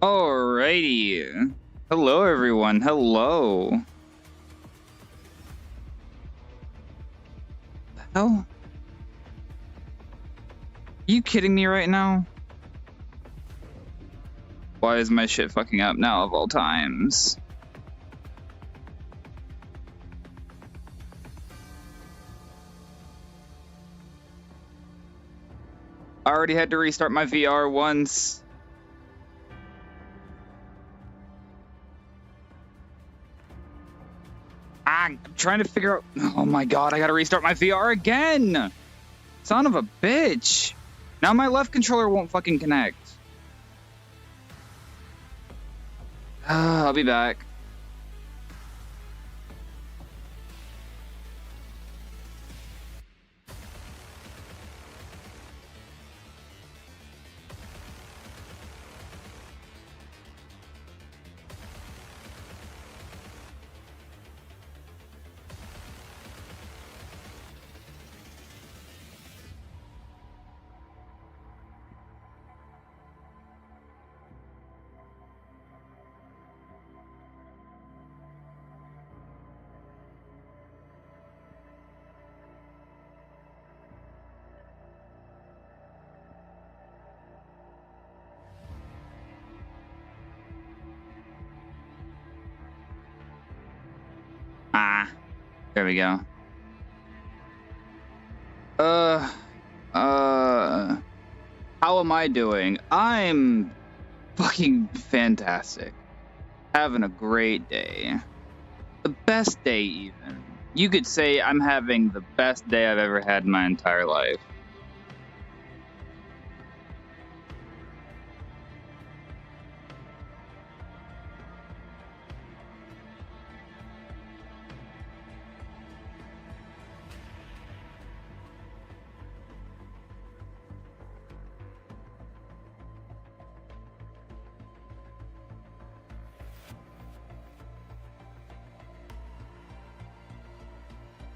Alrighty. Hello, everyone. Hello. The hell? Are you kidding me right now? Why is my shit fucking up now of all times? I already had to restart my VR once. I'm trying to figure out... Oh my god, I gotta restart my VR again! Son of a bitch! Now my left controller won't fucking connect. I'll be back. There we go. How am I doing? I'm fucking fantastic. Having a great day. The best day, even. You could say I'm having the best day I've ever had in my entire life.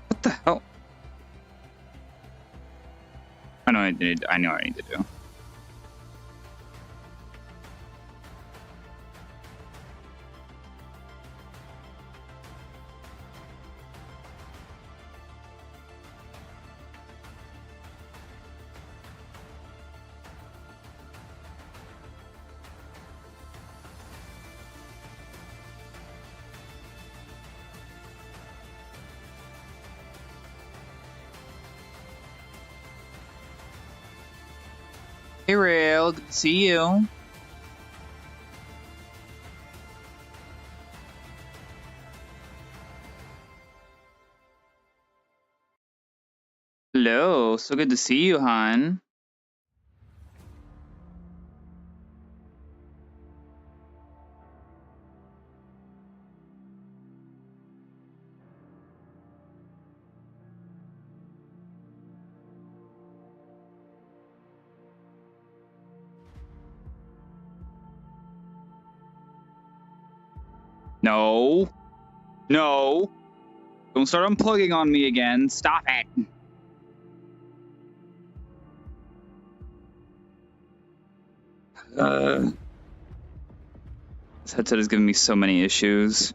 What the hell? I know what I need to do. Hey, Rail, good to see you. Hello, so good to see you, hon. No. No. Don't start unplugging on me again. Stop it. This headset is giving me so many issues.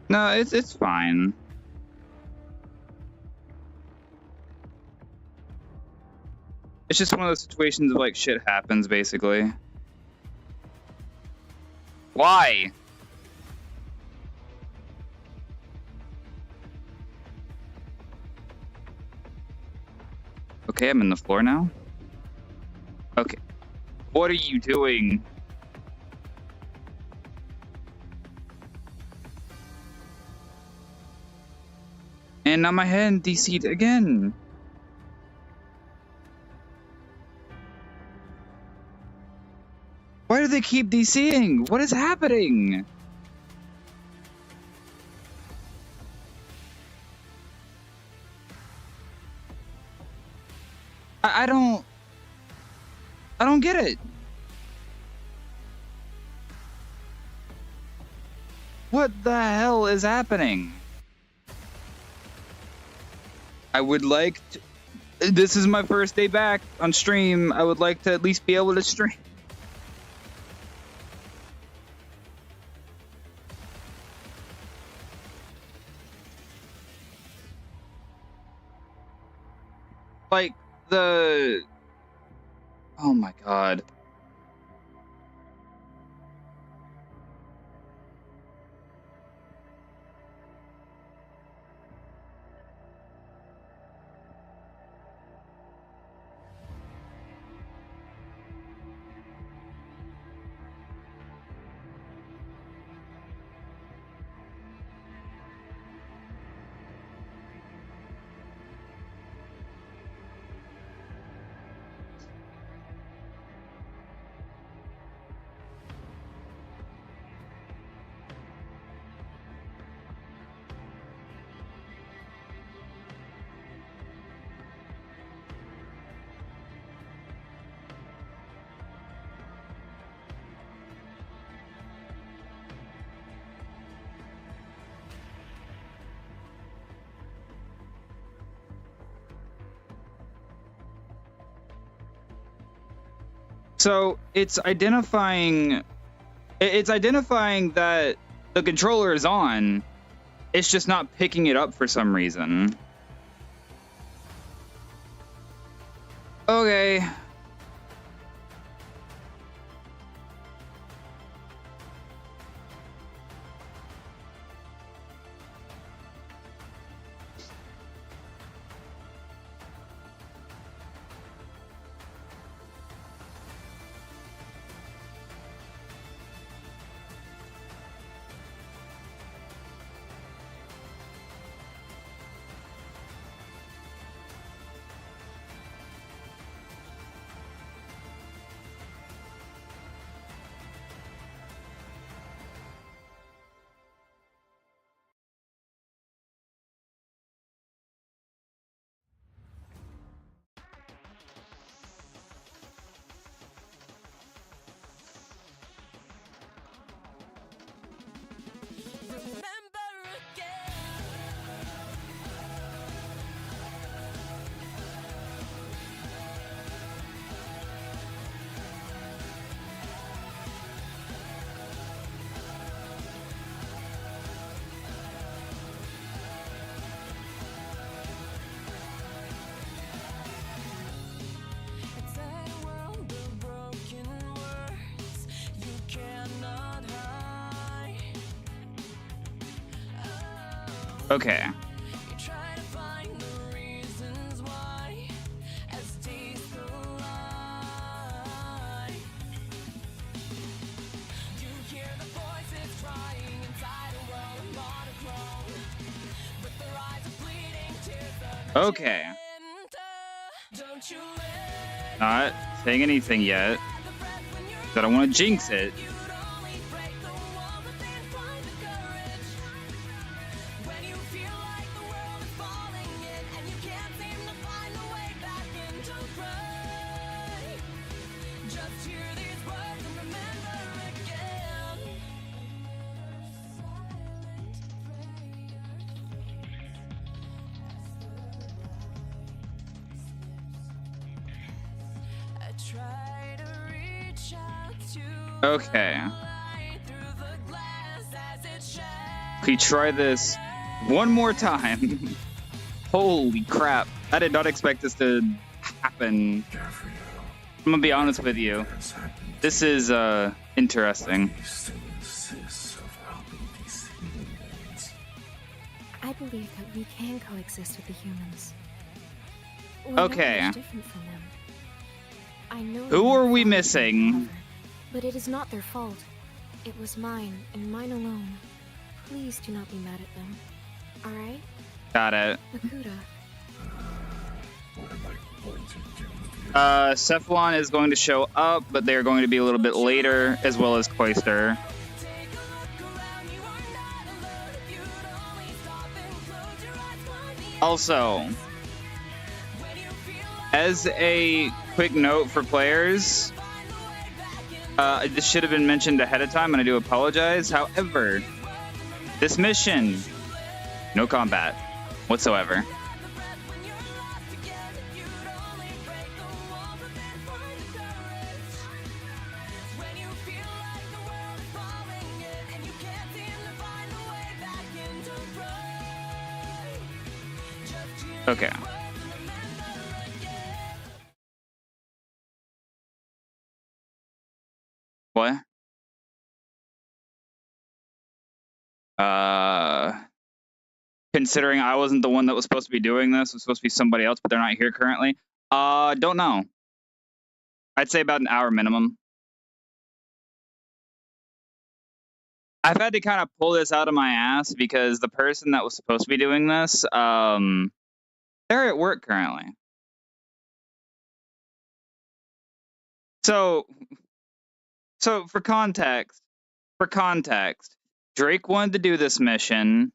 No, it's fine. It's just one of those situations of like shit happens, basically. Why? Okay, I'm in the floor now. Okay. What are you doing? And now my head DC'd again. Why do they keep DCing? What is happening? I don't get it. What the hell is happening? I would like to... This is my first day back on stream. I would like to at least be able to stream. Like the... Oh my god. So it's identifying that the controller is on. It's just not picking it up for some reason. Okay. Okay. Okay. Not saying anything yet. I don't want to jinx it. Okay. We try this one more time. Holy crap. I did not expect this to happen. I'm gonna be honest with you. This is interesting. I believe that we can coexist with the humans. Okay. Different from them. I know who are we missing? But it is not their fault. It was mine, and mine alone. Please do not be mad at them. Alright? Got it. Makuta. Cephalon is going to show up, but they're going to be a little bit later, as well as Cloister. Also, as a quick note for players, this should have been mentioned ahead of time, and I do apologize. However, this mission, no combat whatsoever. Okay. What? Considering I wasn't the one that was supposed to be doing this, it was supposed to be somebody else, but they're not here currently. Don't know. I'd say about an hour minimum. I've had to kind of pull this out of my ass because the person that was supposed to be doing this, they're at work currently. So for context, Drake wanted to do this mission.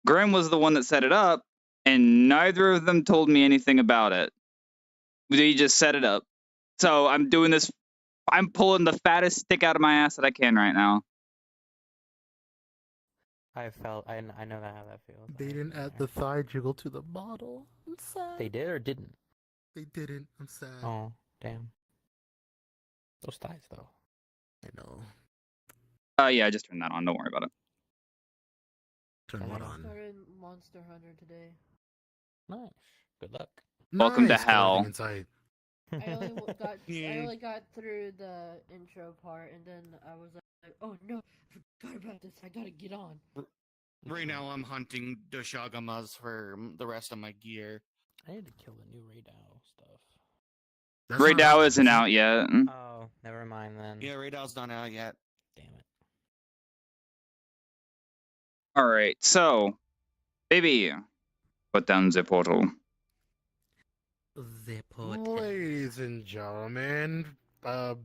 Grim was the one that set it up, and neither of them told me anything about it. They just set it up. So I'm doing this. I'm pulling the fattest stick out of my ass that I can right now. I know how that feels. They didn't add the thigh jiggle to the model. I'm sad. They did or didn't? They didn't. I'm sad. Oh, damn. Those thighs, though. I know. Yeah, I just turned that on. Don't worry about it. Turn what on? Started Monster Hunter today. Nice. Good luck. Welcome to Nice, got hell. everything inside. I only got through the intro part, and then I was like, "Oh no, I forgot about this. I gotta get on." Right now, I'm hunting Doshagamas for the rest of my gear. I need to kill the new Raydao stuff. That's Ray not Dow out, isn't is it? out yet. Oh, never mind then. Yeah, Raydow's not out yet. Damn it. All right, so, baby, put down the portal. Ladies and gentlemen, femboys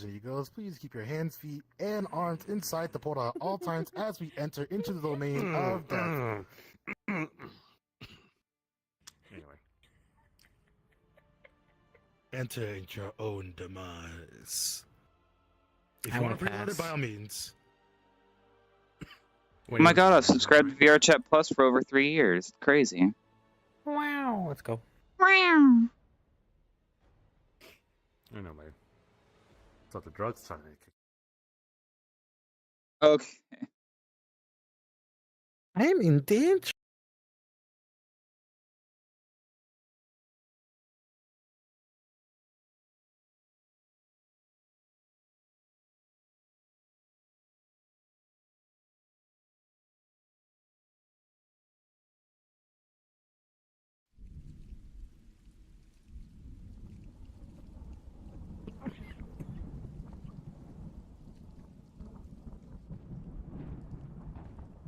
and egos, please keep your hands, feet, and arms inside the portal at all times as we enter into the domain of death. Anyway. Enter into your own demise. If you I want wanna to preload it, pass. by all means. Oh my god, I've subscribed to VR Chat Plus for over 3 years. Crazy. Wow. Let's go. I know, man. Thought the drugs started to kick. Okay. I'm in danger.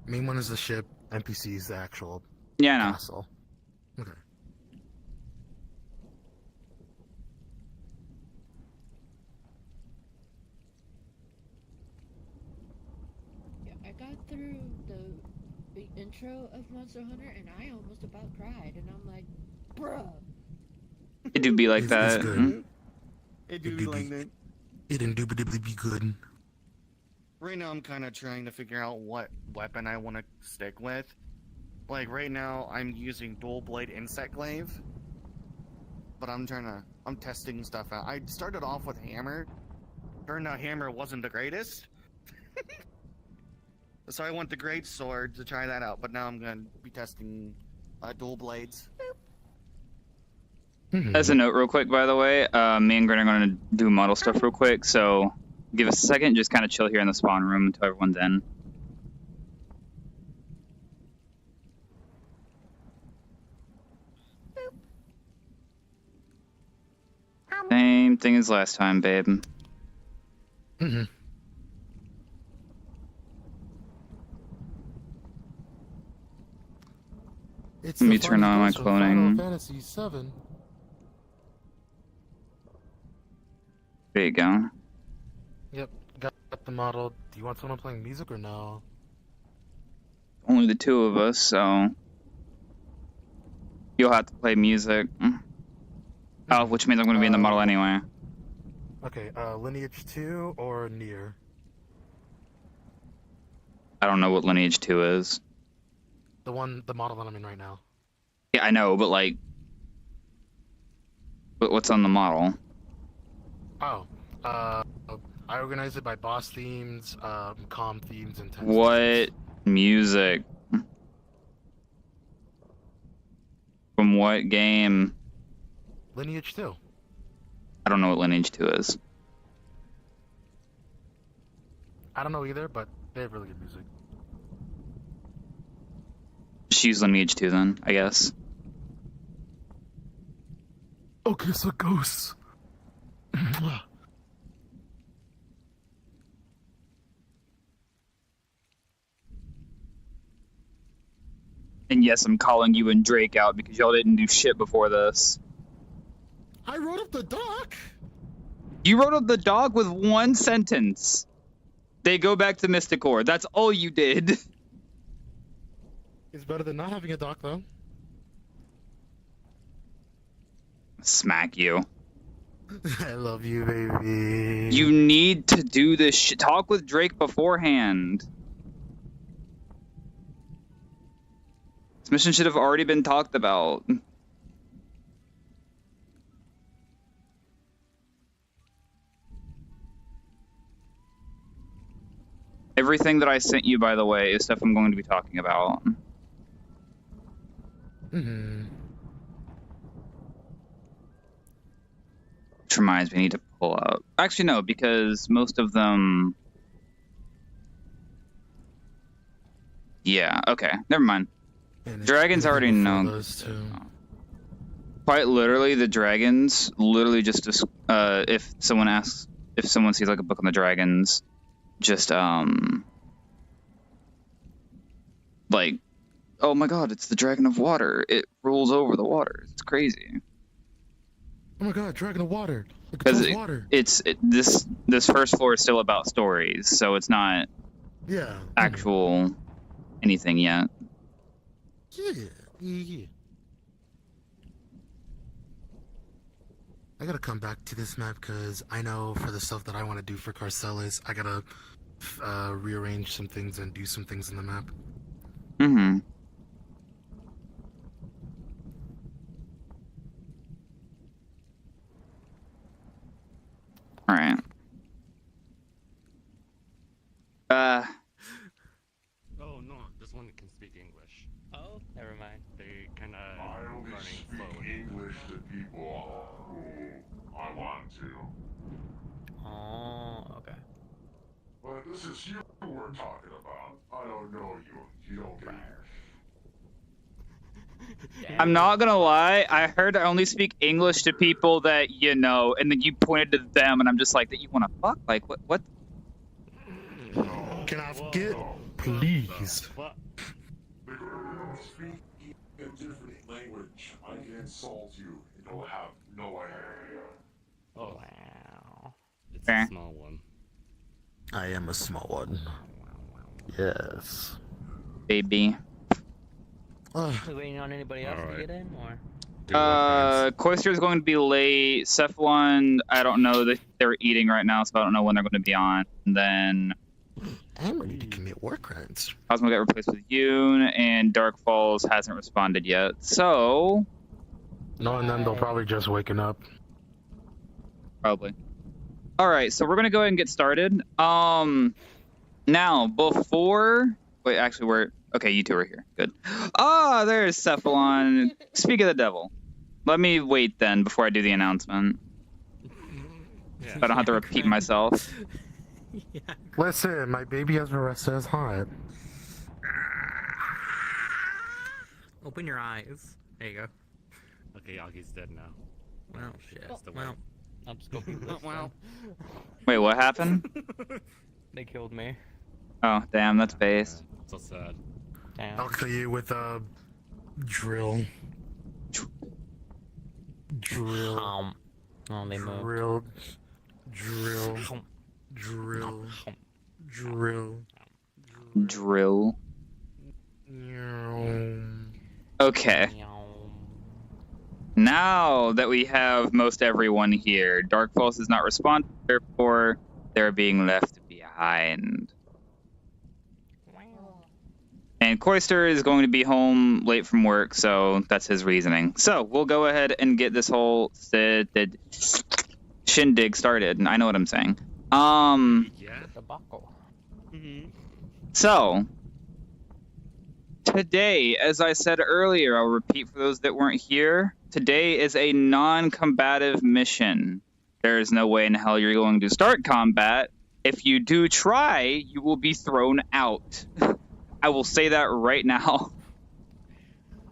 Main one is the ship. NPC is the actual Yeah, I know. castle. Okay. Yeah, I got through the intro of Monster Hunter, and I almost about cried, and I'm like, "Bruh." It do be like It's that. good. It do be like that. It indubitably be good. Right now, I'm kind of trying to figure out what weapon I want to stick with. Like, right now, I'm using dual blade insect glaive. But I'm testing stuff out. I started off with hammer. Turned out hammer wasn't the greatest. So I went the great sword to try that out. But now I'm going to be testing dual blades. As a note, real quick, by the way, me and Grin are going to do model stuff real quick, so give us a second, just kind of chill here in the spawn room until everyone's in. Same thing as last time, babe. Mm-hmm. It's Let me the turn on my Final Fantasy from cloning. Final Fantasy 7. There you go. Yep, got the model. Do you want someone playing music or no? Only the two of us, so you'll have to play music. Oh, which means I'm going to be in the model anyway. Okay, Lineage 2 or Nier? I don't know what Lineage 2 is. The model that I'm in right now. Yeah, I know, but like, what's on the model? Oh, I organize it by boss themes, comm themes, and text What themes. music? What game? Lineage 2. I don't know what Lineage 2 is. I don't know either, but they have really good music. Just use Lineage 2 then, I guess. Okay, so ghosts. And yes, I'm calling you and Drake out because y'all didn't do shit before this. I wrote up the doc. You wrote up the dog with one sentence. They go back to Mysticor. That's all you did. It's better than not having a doc, though. Smack you. I love you, baby. You need to do this shit. Talk with Drake beforehand. This mission should have already been talked about. Everything that I sent you, by the way, is stuff I'm going to be talking about. Mm-hmm. Which reminds me, I need to pull up. Actually, no, because most of them... Yeah, okay, never mind. Dragons already know. Those two. Quite literally, the dragons literally just if someone sees like a book on the dragons, just like, oh my god, it's the dragon of water. It rules over the waters. It's crazy. Oh my god, dragon of water. Because water. This first floor is still about stories, so it's not Yeah. actual anything yet. Yeah. I gotta come back to this map because I know for the stuff that I want to do for Carcelis, I gotta rearrange some things and do some things in the map. Mm-hmm. All right. Oh no, this one can speak English. Oh, never mind. They kind of I only learning speak slowly. English to people who I want to. Oh, okay. But this is you we're talking about. I don't know you. You don't get here. I'm not gonna lie, I heard I only speak English to people that you know, and then you pointed to them, and I'm just like, that you wanna fuck? Like, what? Can I get, please? What? Because you speak a different language. I can insult you and you'll have no idea. Oh, Wow. it's Fair. a small one. I am a small one. Yes. Baby. Uh, We waiting on anybody else Alright. to get in, or? Cloister is going to be late. Cephalon, I don't know. They're eating right now, so I don't know when they're going to be on. And then I'm ready to commit war crimes. Cosmo got replaced with Yoon, and Dark Falls hasn't responded yet. So, Knowing them, they'll probably just waking up. probably. All right, so we're going to go ahead and get started. Now, before... Wait, actually, okay, you two are here. Good. Ah, there's Cephalon. Speak of the devil. Let me wait then before I do the announcement. Yeah. So I don't have to repeat myself. Yeah. Listen, my baby has been rested as hot. Open your eyes. There you go. Okay, Yagi's dead now. Well, shit. That's the Well, I'm just gonna keep this. Wow. Wait, what happened? They killed me. Oh, damn, that's base. So sad. Damn. I'll kill you with a drill. Drill. Oh, they moved. Drill. Drill. Drill. Drill. Drill. Okay. Now that we have most everyone here, Dark Falls is not responding, therefore they're being left behind. And Cloister is going to be home late from work, so that's his reasoning. So we'll go ahead and get this whole shindig started. I know what I'm saying. Yeah. The buckle. Mm-hmm. So today, as I said earlier, I'll repeat for those that weren't here, today is a non-combative mission. There is no way in hell you're going to start combat. If you do try, you will be thrown out. I will say that right now.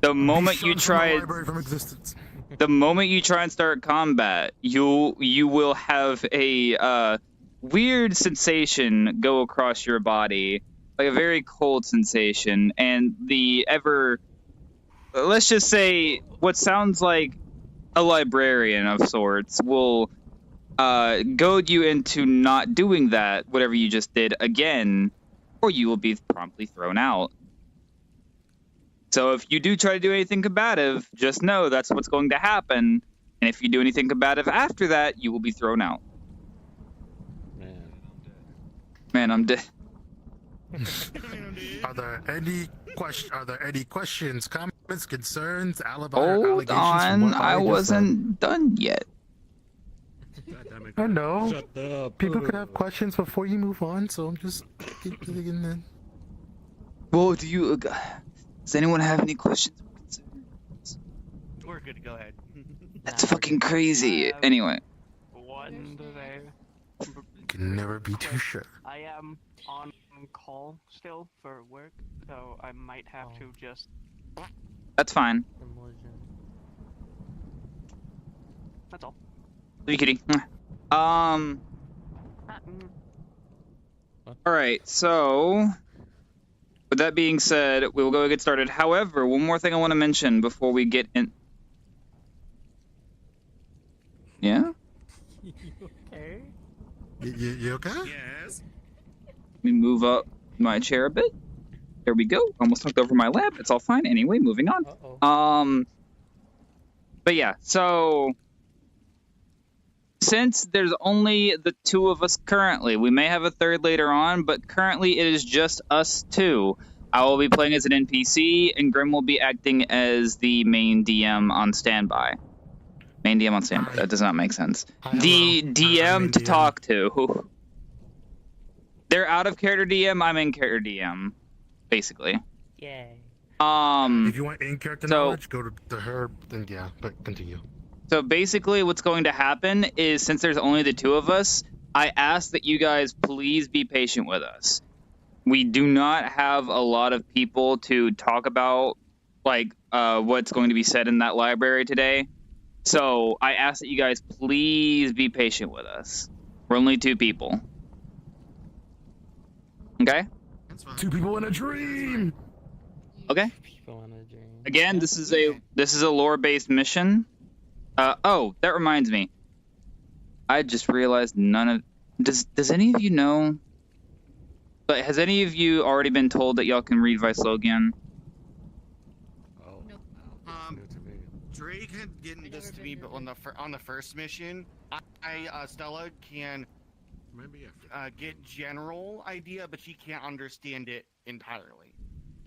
The moment you try, from existence. the moment you try and start combat, you will have a weird sensation go across your body, like a very cold sensation, and let's just say, what sounds like a librarian of sorts will goad you into not doing that, whatever you just did, again, or you will be promptly thrown out. So if you do try to do anything combative, just know that's what's going to happen. And if you do anything combative after that, you will be thrown out. Man, I'm dead. Are there any questions, comments, concerns, alibi, or Hold allegations? on, from what I just wasn't done yet. said? I know. Shut up. People could have questions before you move on, so I'm just keep digging in. Well, does anyone have any questions? We're good to go ahead. That's fucking crazy. Anyway. One today. Can never be too sure. I am on call still for work, so I might have to just. That's fine. That's all. Love you, kitty. Alright, so with that being said, we will go and get started. However, one more thing I want to mention before we get in. Yeah? You okay? You okay? Yes. Let me move up my chair a bit. There we go. Almost knocked over my lab. It's all fine. Anyway, moving on. Uh-oh. But yeah, so since there's only the two of us currently, we may have a third later on, but currently it is just us two. I will be playing as an NPC, and Grim will be acting as the main DM on standby. Main DM on standby. That does not make sense. Hi, The hello. I'm DM main to DM. talk to. They're out of character DM. I'm in character DM, basically. Yay. If you want in character So- knowledge, go to her. Then yeah, but continue. So basically what's going to happen is, since there's only the two of us, I ask that you guys please be patient with us. We do not have a lot of people to talk about, like, what's going to be said in that library today. So I ask that you guys please be patient with us. We're only two people. Okay? That's fine. Two people in a dream. Okay. People in a dream. Again, this is a lore-based mission. Oh, that reminds me. I just realized does any of you know? But has any of you already been told that y'all can read Vislogian? Oh. Nope. New to me. Drake had given this to me, but on the first mission, Stella can get general idea, but she can't understand it entirely.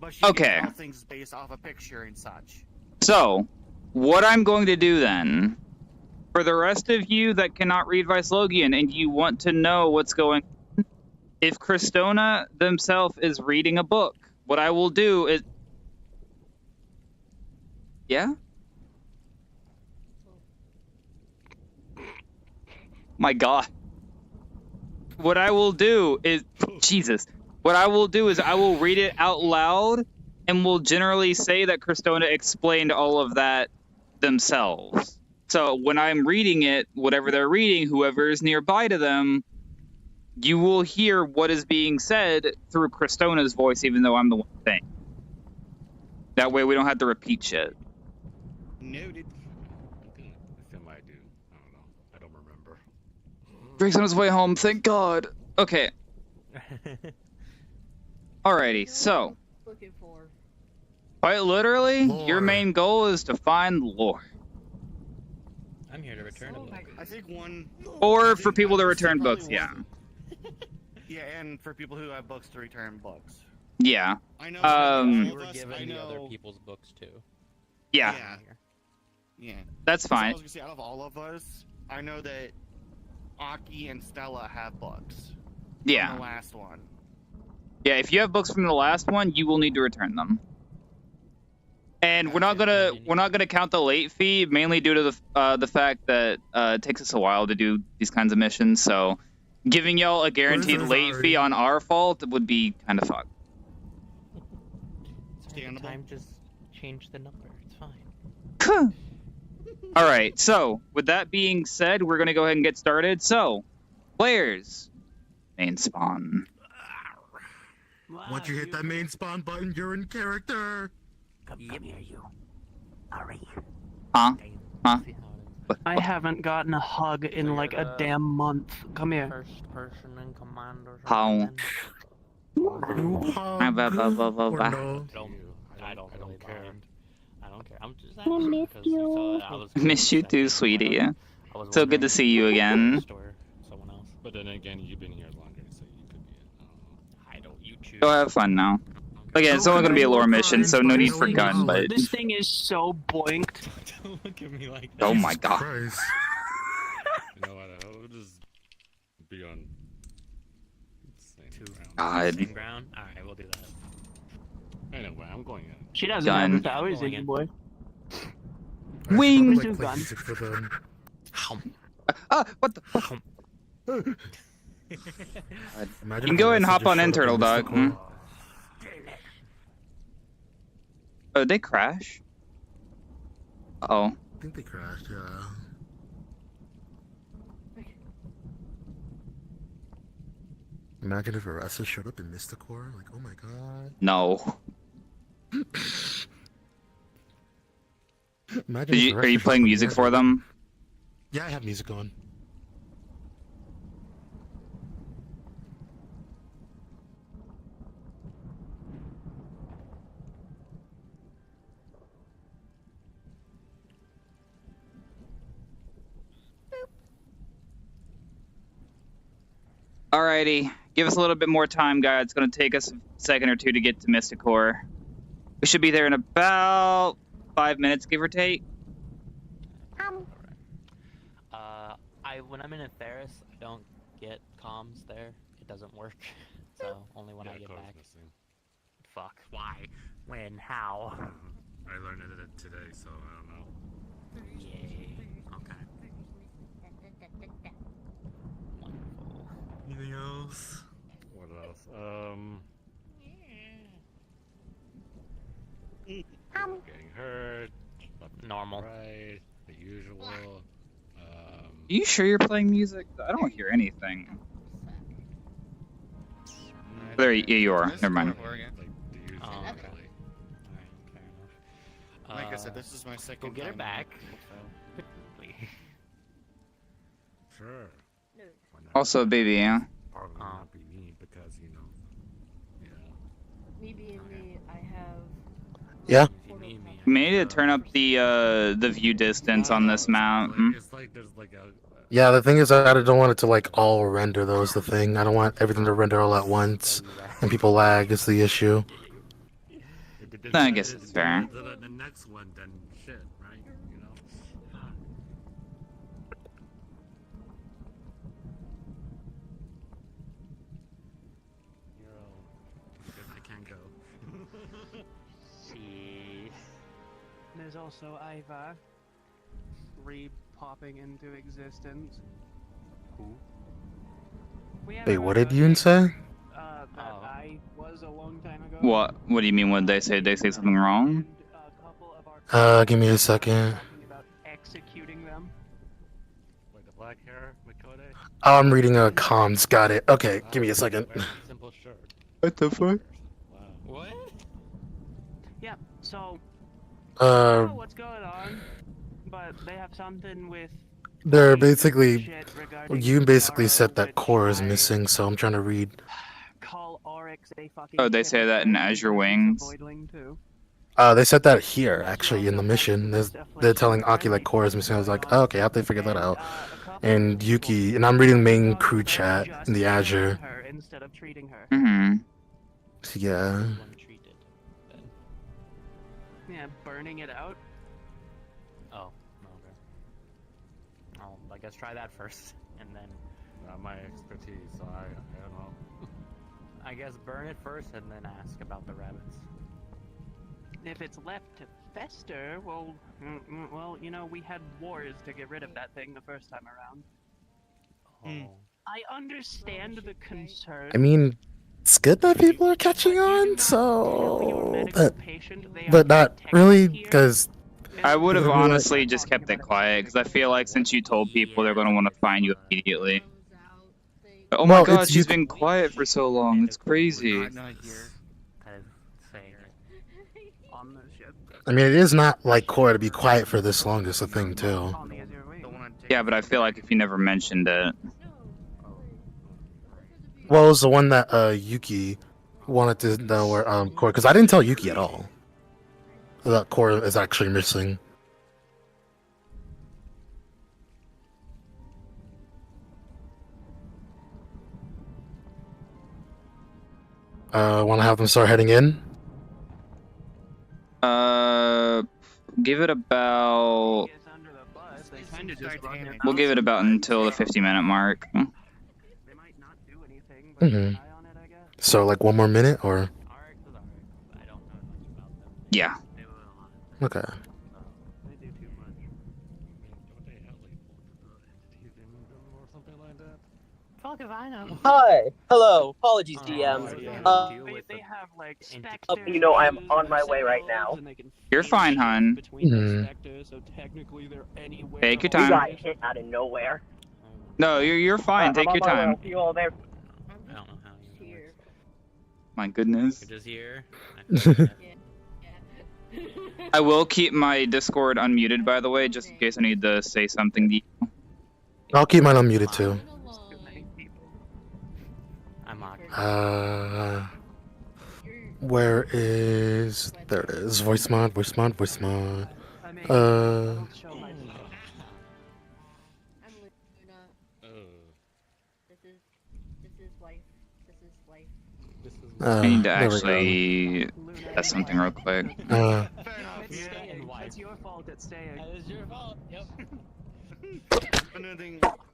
But she Okay. can tell things based off a picture and such. So, what I'm going to do then, for the rest of you that cannot read Vislogian and you want to know what's going on, if Kristona themselves is reading a book, what I will do is... Yeah? My God. What I will do is... Jesus. What I will do is I will read it out loud, and we'll generally say that Kristona explained all of that themselves. So when I'm reading it, whatever they're reading, whoever is nearby to them, you will hear what is being said through Kristona's voice, even though I'm the one saying. That way we don't have to repeat shit. Noted. I think it might do. I don't know. I don't remember. Drake's on his way home, thank God. Okay, alrighty, so, Looking for. quite literally, your Lore. main goal is to find lore. I'm here to return a Oh my book. I think one. Or I for think people that honestly return probably books, yeah. one- Yeah, and for people who have books to return books. Yeah, I know. all You of were us, given I the other know. people's books too. yeah, Yeah. Yeah. that's So I fine. was gonna say, out of all of us, I know that Aki and Stella have books. Yeah. From the last one. Yeah, if you have books from the last one, you will need to return them. And we're not gonna count the late fee, mainly due to the fact that it takes us a while to do these kinds of missions. So giving y'all a guaranteed late fee on our fault would be kind of fucked. Time, just change the number. It's fine. All right. So with that being said, we're gonna go ahead and get started. So, players, main spawn. Once you hit that main spawn button, you're in character. Come here, you. Hurry. Huh? I haven't gotten a hug in like a damn month. Come here. First person in command or How? something. Or no. I don't care. I don't care. I'm just I asking miss because you. you thought I was Miss you too, sweetie. I was So good to see you again. Someone else. But then again, you've been here longer, so you could be. I don't. You choose. Go have fun now. Again, it's only gonna be a lore mission, so no need for gun. But This thing is so boinked. Don't look at me like that. oh my god. Christ. You know what? I'll just be on. God. Same ground. All right, we'll do that. Anyway, I'm going in. She doesn't Gun. have the powers in you, boy. Wings. I should probably, like, play Gun. music for them. Ah, what the? Imagine You can if go I ahead and hop just on in, showed up Turtle Dog. Mystical. Hmm? Oh, did they crash? Uh-oh. I think they crashed, yeah. Imagine if Aressa showed up in Mysticore, like, oh my god. No. Imagine Did if you, Aressa are you showed playing up in music the for Nether. them? Yeah, I have music on. Alrighty. Give us a little bit more time, guys. It's going to take us a second or two to get to Mysticore. We should be there in about 5 minutes, give or take. When I'm in Atheris, I don't get comms there. It doesn't work. So only when I get back. Missing. Fuck. Why? When? How? I learned it today, so I don't know. Yay. Okay. Wonderful. Anything else? What else? Getting hurt. left and Normal. Right. The usual. Are you sure you're playing music? I don't hear anything. There you are. Never mind. Like the usual, Oh, okay. really. Alright, fair enough. Like I said, this is my second Go get her time back. so- Sure. Why not? Also, baby, yeah. Probably not be me because yeah. Me being me, I have. Yeah. We may need to turn up the view distance on this map. Hmm? It's like there's like a. Yeah, the thing is I don't want it to like all render though is the thing. I don't want everything to render all at once and people lag is the issue. I guess it's fair. The next one, then shit, right? You know. Because I can't go. See. There's also Iva re-popping into existence. Who? We Wait, haven't what heard did about Yoon him. say? That I was a long time ago. What? What do you mean? What did they say? Did they say something wrong? And a couple of our Give me a second. talking about executing them. Wait, the black hair, Makode? Oh, I'm reading comms. Got it. Okay, give me a second. Very simple shirt. What the fuck? Wow. What? Yeah. So I don't know Uh, what's going on, but they have something with. they're the basically shit regarding you basically Zara, said that which core is I missing, so I'm trying to read. Call Oryx a fucking. Oh, they say that in hypocrite Azure and Wings? Voidling too. They said that here actually in the mission. They're telling Aki like core is missing. I was like, oh, okay, how'd they figure that out? And Yuki, and I'm reading main crew chat in the Azure. Her instead of treating her. Mm-hmm. So, yeah. Untreated. Then. Yeah, burning it out. Oh. Okay. Oh, I guess try that first, and then Not my expertise, so I don't know. I guess burn it first, and then ask about the rabbits. If it's left to Fester? Well, well, you know, we had wars to get rid of that thing the first time around. I understand the concern. I mean, it's good that people are catching on, so but not really, because I would have honestly just kept it quiet because I feel like since you told people, they're gonna want to find you immediately. Oh my god, she's been quiet for so long. It's crazy. I mean, it is not like core to be quiet for this long. Is the thing too. Yeah, but I feel like if you never mentioned it. Well, it was the one that Yuki wanted to know where core, because I didn't tell Yuki at all that core is actually missing. Want to have them start heading in? Give it about. We'll give it about until the 50-minute mark. Mm-hmm. So, like 1 more minute, or? Yeah. Okay. Fuck if I know. Hi. Hello. Apologies, DM. They have like You know, I'm on my way right now. You're fine, hon. Take your You time. got hit out of nowhere. No, you're fine. Take I'm your on my way. time. I'll see you all there. I don't know how you works. My goodness. You're just here. I will keep my Discord unmuted, by the way, just in case I need to say something to you. I'll keep mine unmuted too. I'm Where is... There it is. Voice mod, voice mod, voice mod. I'm Luna. This is life. This is life. I need to there we go. actually test something real quick. It's your fault it's staying. It's your fault. Yep.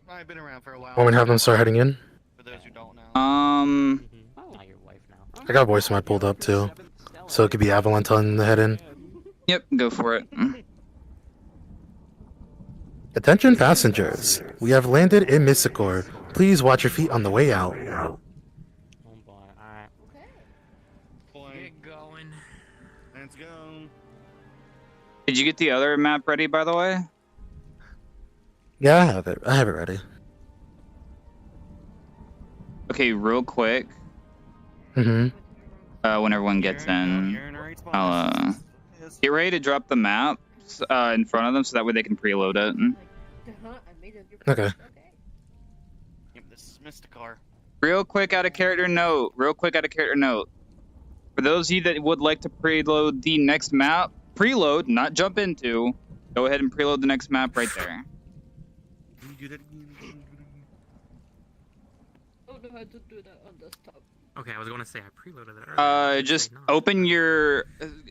I've been around for a while. Want me to have them start heading in? For those who don't know. Not your wife now. I got voice mod pulled up too. So it could be Avalon telling them to head in. Yep, go for it. Attention passengers. We have landed in Mysticor. Please watch your feet on the way out. Oh boy. Alright. Get going. Let's go. Did you get the other map ready, by the way? Yeah, I have it. I have it ready. Okay, real quick. Mm-hmm. When everyone gets in, I'll get ready to drop the maps in front of them so that way they can preload it. Okay. Yep, this is Mysticor. Real quick out of character note. For those of you that would like to preload the next map, preload, not jump into, go ahead and preload the next map right there. Okay, I was going to say I preloaded it earlier. Just open your,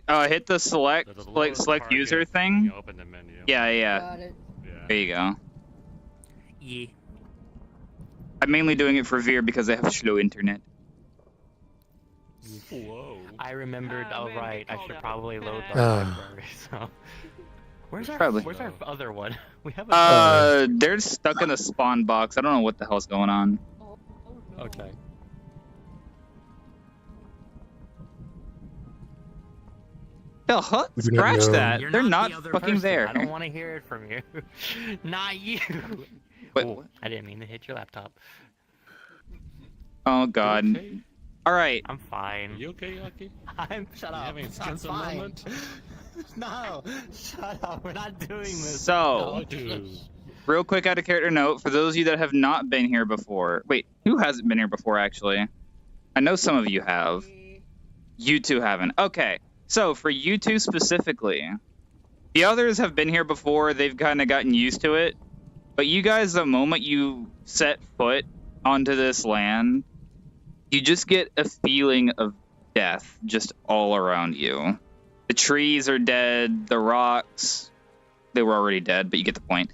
hit the select user thing. Open the menu. Yeah. Got it. There you go. Yeah. I'm mainly doing it for Veer because they have slow internet. Whoa. I remembered. Oh right, I should probably load the Ah. library. So. Where's our Probably. Where's our other one? We have a. They're stuck in the spawn box. I don't know what the hell's going on. Oh, no. Okay. Hell, huh? We do not Scratch know. that. You're They're not not the other fucking person. there. I don't want to hear it from you. Not you. Wait, Ooh, I didn't mean to hit your laptop. Oh god. Okay. All right. I'm fine. You okay, Yaki? Shut You up. having a I'm schizo fine. moment? No, shut up. We're not doing this. So, real quick out of character note, for those of you that have not been here before. Wait, who hasn't been here before, actually? I know some of you have. You two haven't. Okay, so for you two specifically, the others have been here before. They've kind of gotten used to it. But you guys, the moment you set foot onto this land, you just get a feeling of death just all around you. The trees are dead. The rocks, they were already dead, but you get the point.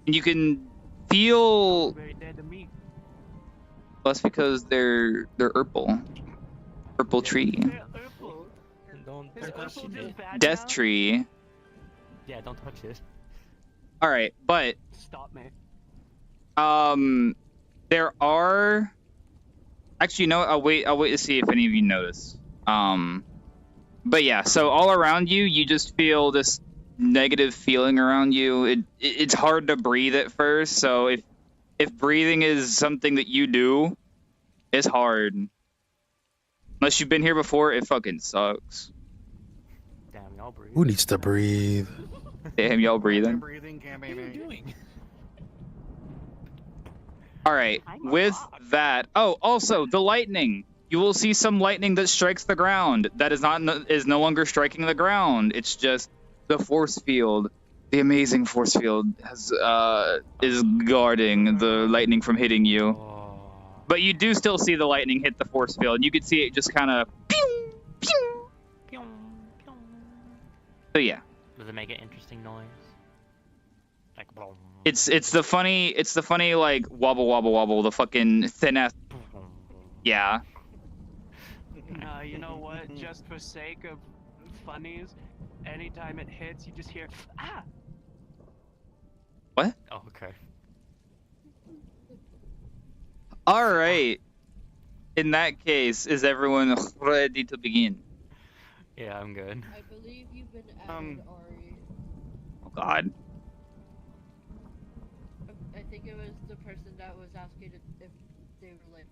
You can feel. Very dead to me. Well, that's because they're purple tree. Don't touch it. Death Tree. Yeah, don't touch it. All right, but Stop me. there are. Actually, you know what? I'll wait to see if any of you notice. But yeah, so all around you, you just feel this negative feeling around you. It's hard to breathe at first, so if breathing is something that you do, it's hard. Unless you've been here before, it fucking sucks. Damn, y'all breathe. Who needs to breathe? Damn, y'all breathing. What are you doing? All right, with that, oh, also the lightning. You will see some lightning that strikes the ground. That is no longer striking the ground. It's just the force field. The amazing force field is guarding the lightning from hitting you. But you do still see the lightning hit the force field. You could see it just kind of pew, pew. So yeah. Does it make an interesting noise? Like boom. It's the funny like wobble wobble wobble, the fucking thin ass. Yeah. You know what? Just for sake of funnies, anytime it hits, you just hear ah. What? Oh, okay. All right. In that case, is everyone ready to begin? Yeah, I'm good. I believe you've been added, Ari. Oh God. I think it was the person that was asking if they were like.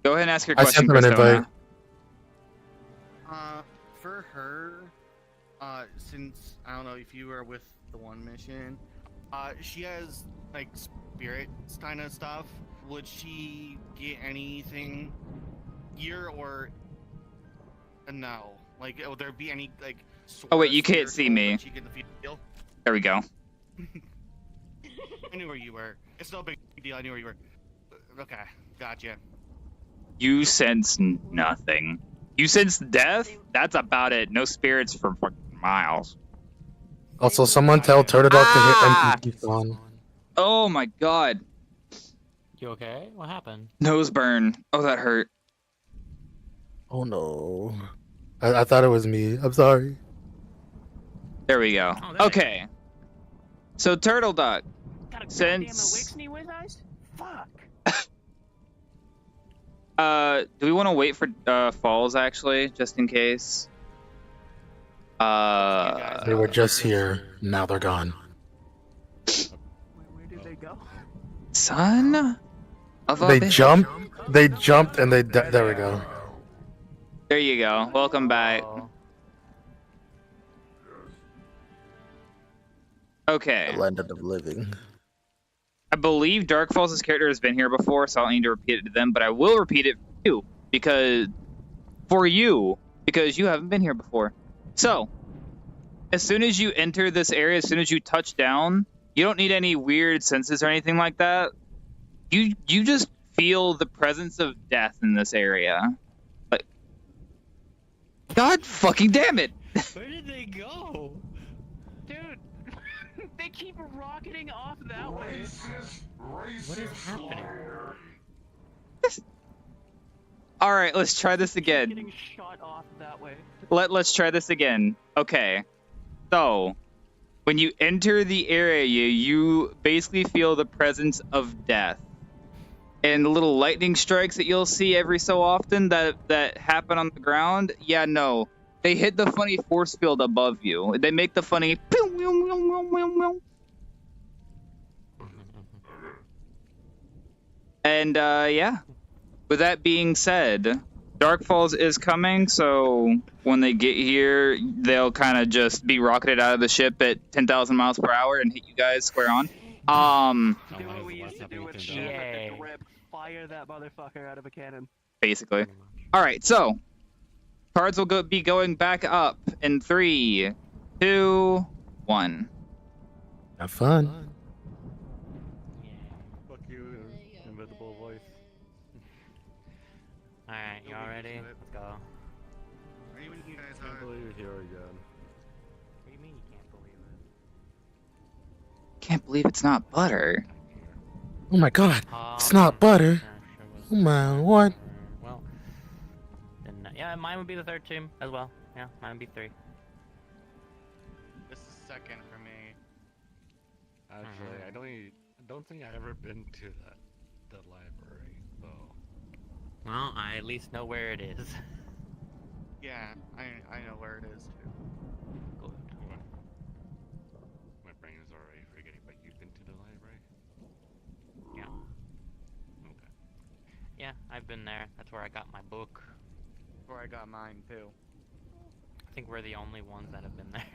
Go ahead and ask your I question, sent them an Christona. invite. For her, since I don't know if you were with the one mission, she has like spirits kind of stuff. Would she get anything here or no? Like, will there be any like? Oh wait, you can't see me. She get the feel? There we go. I knew where you were. It's no big deal. I knew where you were. Okay, gotcha. You sense nothing. You sense death? That's about it. No spirits for fucking miles. Also, someone tell Turtle Dog to hit NPC on. Oh my God. You okay? What happened? Nose burn. Oh, that hurt. Oh no. I thought it was me. I'm sorry. There we go. Oh, okay. So Turtle Duck. Got a Since goddamn Elixir with us? Fuck. Do we want to wait for Falls actually, just in case? They were just here. Now they're gone. Where did they go? Son of a They bitch. jumped, and there we go. There you go. Welcome back. Okay. Land of the living. I believe Dark Falls' character has been here before, so I don't need to repeat it to them, but I will repeat it for you, because you haven't been here before. So, as soon as you enter this area, as soon as you touch down, you don't need any weird senses or anything like that. You just feel the presence of death in this area. Like, God fucking damn it! Where did they go? Dude, they keep rocketing off that way. What is happening? All right, let's try this again. Getting shot off that way. Let's try this again. Okay. So, when you enter the area, you basically feel the presence of death. And the little lightning strikes that you'll see every so often that happen on the ground, yeah, no. They hit the funny force field above you. They make the funny pew, meow, meow, meow, meow, meow. And yeah. With that being said, Dark Falls is coming, so when they get here, they'll kind of just be rocketed out of the ship at 10,000 miles per hour and hit you guys square on. Do what we used to do with ship at the grip. Fire that motherfucker out of a cannon. Basically. All right, so cards will be going back up in 3, 2, 1. Have fun. Fuck you, invisible voice. Alright, y'all ready? Let's go. Ready when you guys I can't are. believe you're here again. What do you mean you can't believe it? Can't believe it's not butter. Oh my God. It's not butter. Oh my, what? Well, then, yeah, Yeah, mine would be the third team as well. Yeah, mine would be 3. This is second for me. Actually, I don't think I've ever been to the library, so. Well, I at least know where it is. Yeah, I know where it is too. Good. My brain is already forgetting, but you've been to the library? Yeah. Okay. Yeah, I've been there. That's where I got my book. Where I got mine too. I think we're the only ones that have been there.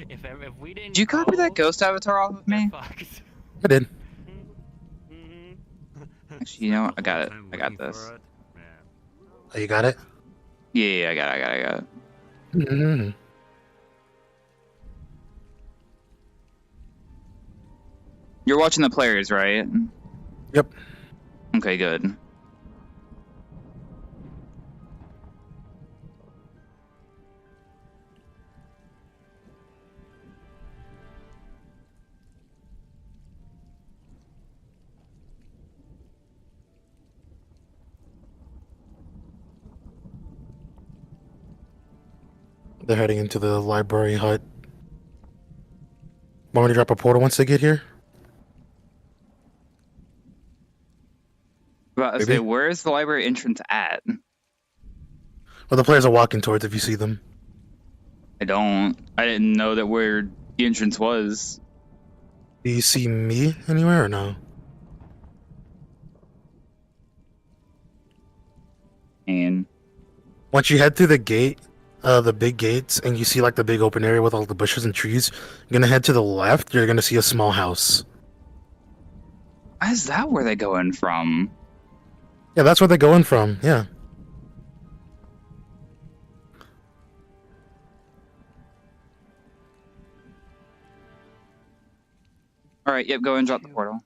if we didn't Did you copy that ghost avatar off of me? I did. Actually, you know what? I got it. I got this. Oh, you got it? Yeah, I got it. Mm-hmm. You're watching the players, right? Yep. Okay, good. They're heading into the library hut. Want me to drop a portal once they get here? About to say, where's the library entrance at? Well, the players are walking towards if you see them. I didn't know that where the entrance was. Do you see me anywhere or no? And once you head through the gate, the big gates, and you see like the big open area with all the bushes and trees, you're gonna head to the left. You're gonna see a small house. Is that where they're going from? Yeah, that's where they're going from. Yeah. All right. Yep. Go and drop the portal.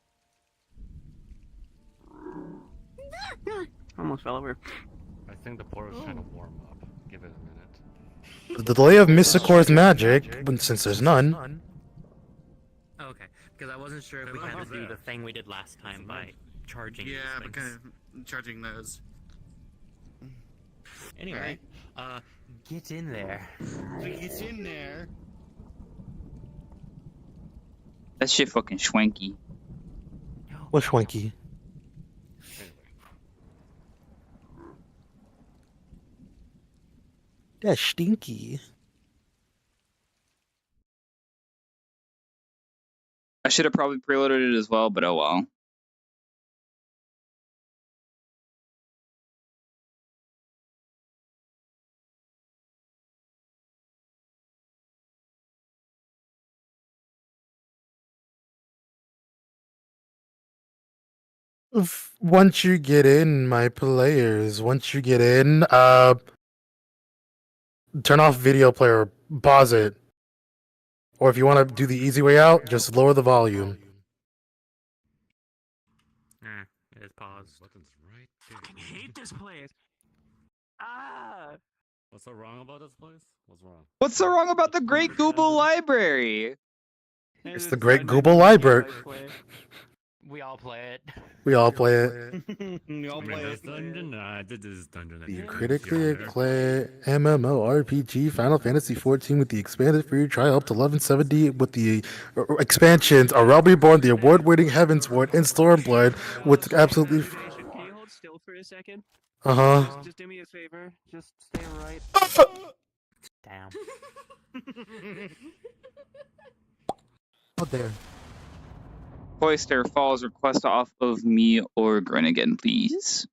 Almost fell over. I think the portal's trying to warm up. Give it a minute. The delay of Mysticore's magic, since there's none. Okay, because I wasn't sure if we had to do the thing we did last time by charging. Yeah, these but things. kind of charging those. Anyway, get in there. Get in there. That shit fucking schwanky. What schwanky? That's stinky. I should have probably preloaded it as well, but oh well. Once you get in, my players, once you get in, turn off video player, pause it. Or if you want to do the easy way out, just lower the volume. It is paused. Button's right there. I hate this place. Ah! What's so wrong about this place? What's wrong? What's so wrong about the Great Google Library? It's the Great Google Library. We all play it. We all play it. We all play This it. dungeon? I did this dungeon. The critically acclaimed MMORPG Final Fantasy XIV with the expanded free trial up to 1170 with the expansions A Realm Reborn, the award-winning Heavensward, and Stormblood with absolutely... Can you hold still for a second? Uh-huh. Just do me a favor. Just stay right. Damn. Oh, there. Cloister Falls request off of me or Grennigan, please.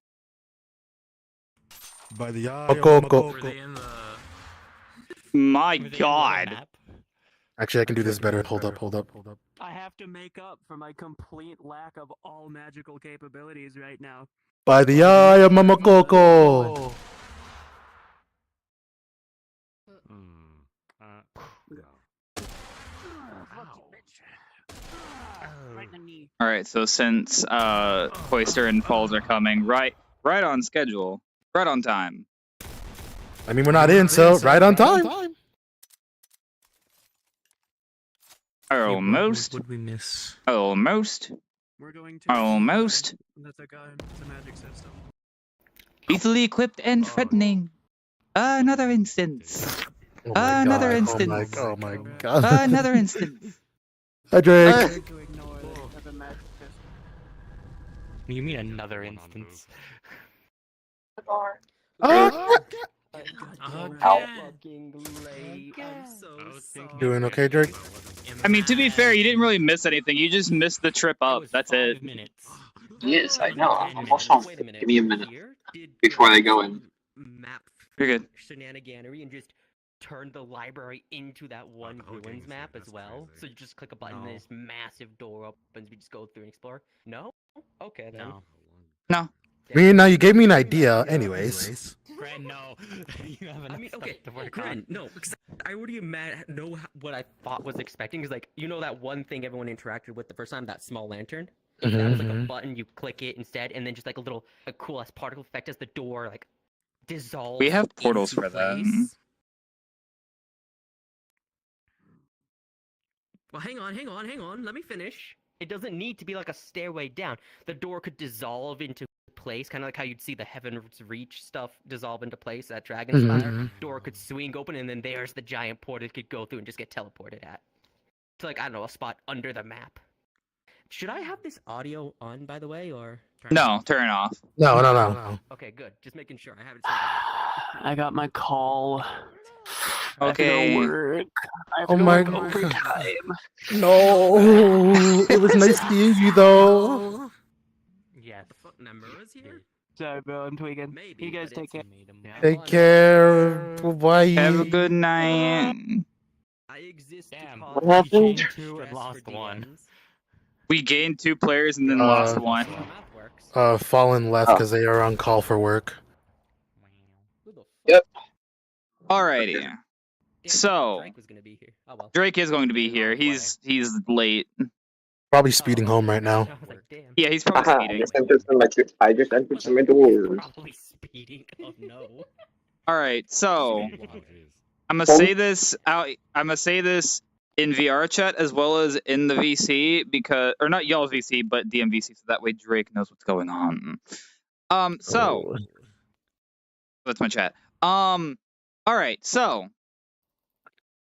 By the eye. My God. Actually, I can do this better. Hold up. I have to make up for my complete lack of all magical capabilities right now. By the eye of Mamakoko. All right, so since Cloister and Falls are coming right on schedule, right on time. I mean, we're not in, so right on time. Almost. What would we miss? Almost. We're going to. Almost. That's a magic system. Lethally equipped and threatening. Another instance. Oh my Another god. instance. Oh my god. Another instance. Hi, Drake. To ignore it as a magic system. You mean another instance? Doing okay, Drake? I mean, to be fair, you didn't really miss anything. You just missed the trip up. That's it. Yes, I know. I'm also. Give me a minute before they go in. Map You're good. shenaniganery and just turn the library into that one ruins map as well. So you just click a button and this massive door opens. We just go through and explore. No? Okay then. No. I mean, now you gave me an idea, anyways. Gren, no. You have enough I mean, stuff okay, to work Gren, on. no, because I already know what I thought was expecting. Because, like, you know that one thing everyone interacted with the first time, that small lantern? That was like a button, you click it instead, and then just like a little cool-ass particle effect as the door, like, dissolves. We have portals into for that. place. Well, hang on. Let me finish. It doesn't need to be like a stairway down. The door could dissolve into place, kind of like how you'd see the Heaven's Reach stuff dissolve into place at Dragonspire. Door could swing open, and then there's the giant portal it could go through and just get teleported at. To, like, I don't know, a spot under the map. Should I have this audio on, by the way, or? No, turn it off. No. Okay, good. Just making sure. I have it. I got my call. Okay. I have to go work. I have Oh to go my work overtime. No. It was nice seeing you, though. Yes. Namura's here? Sorry, bro. I'm tweaking. Maybe, You guys but take care. Take care. Bye. Have a good night. I exist Damn. to What cause happened? Two stress and lost for one. DMs. We gained 2 players and then lost 1. Math works. Fallen left because they are on call for work. Who the fuck? Yep. Alrighty. Damn, So, Drake was gonna be here. Oh well. Drake is going to be here. He's late. Probably speeding home right now. I was like, damn. Yeah, he's probably Haha, speeding. I just entered some of the doors. Probably speeding. Oh no. Alright, so Oh, jeez. I'm gonna say this out. I'm gonna say this in VR chat as well as in the VC because, or not y'all's VC, but DMVC, so that way Drake knows what's going on. So that's my chat. All right, so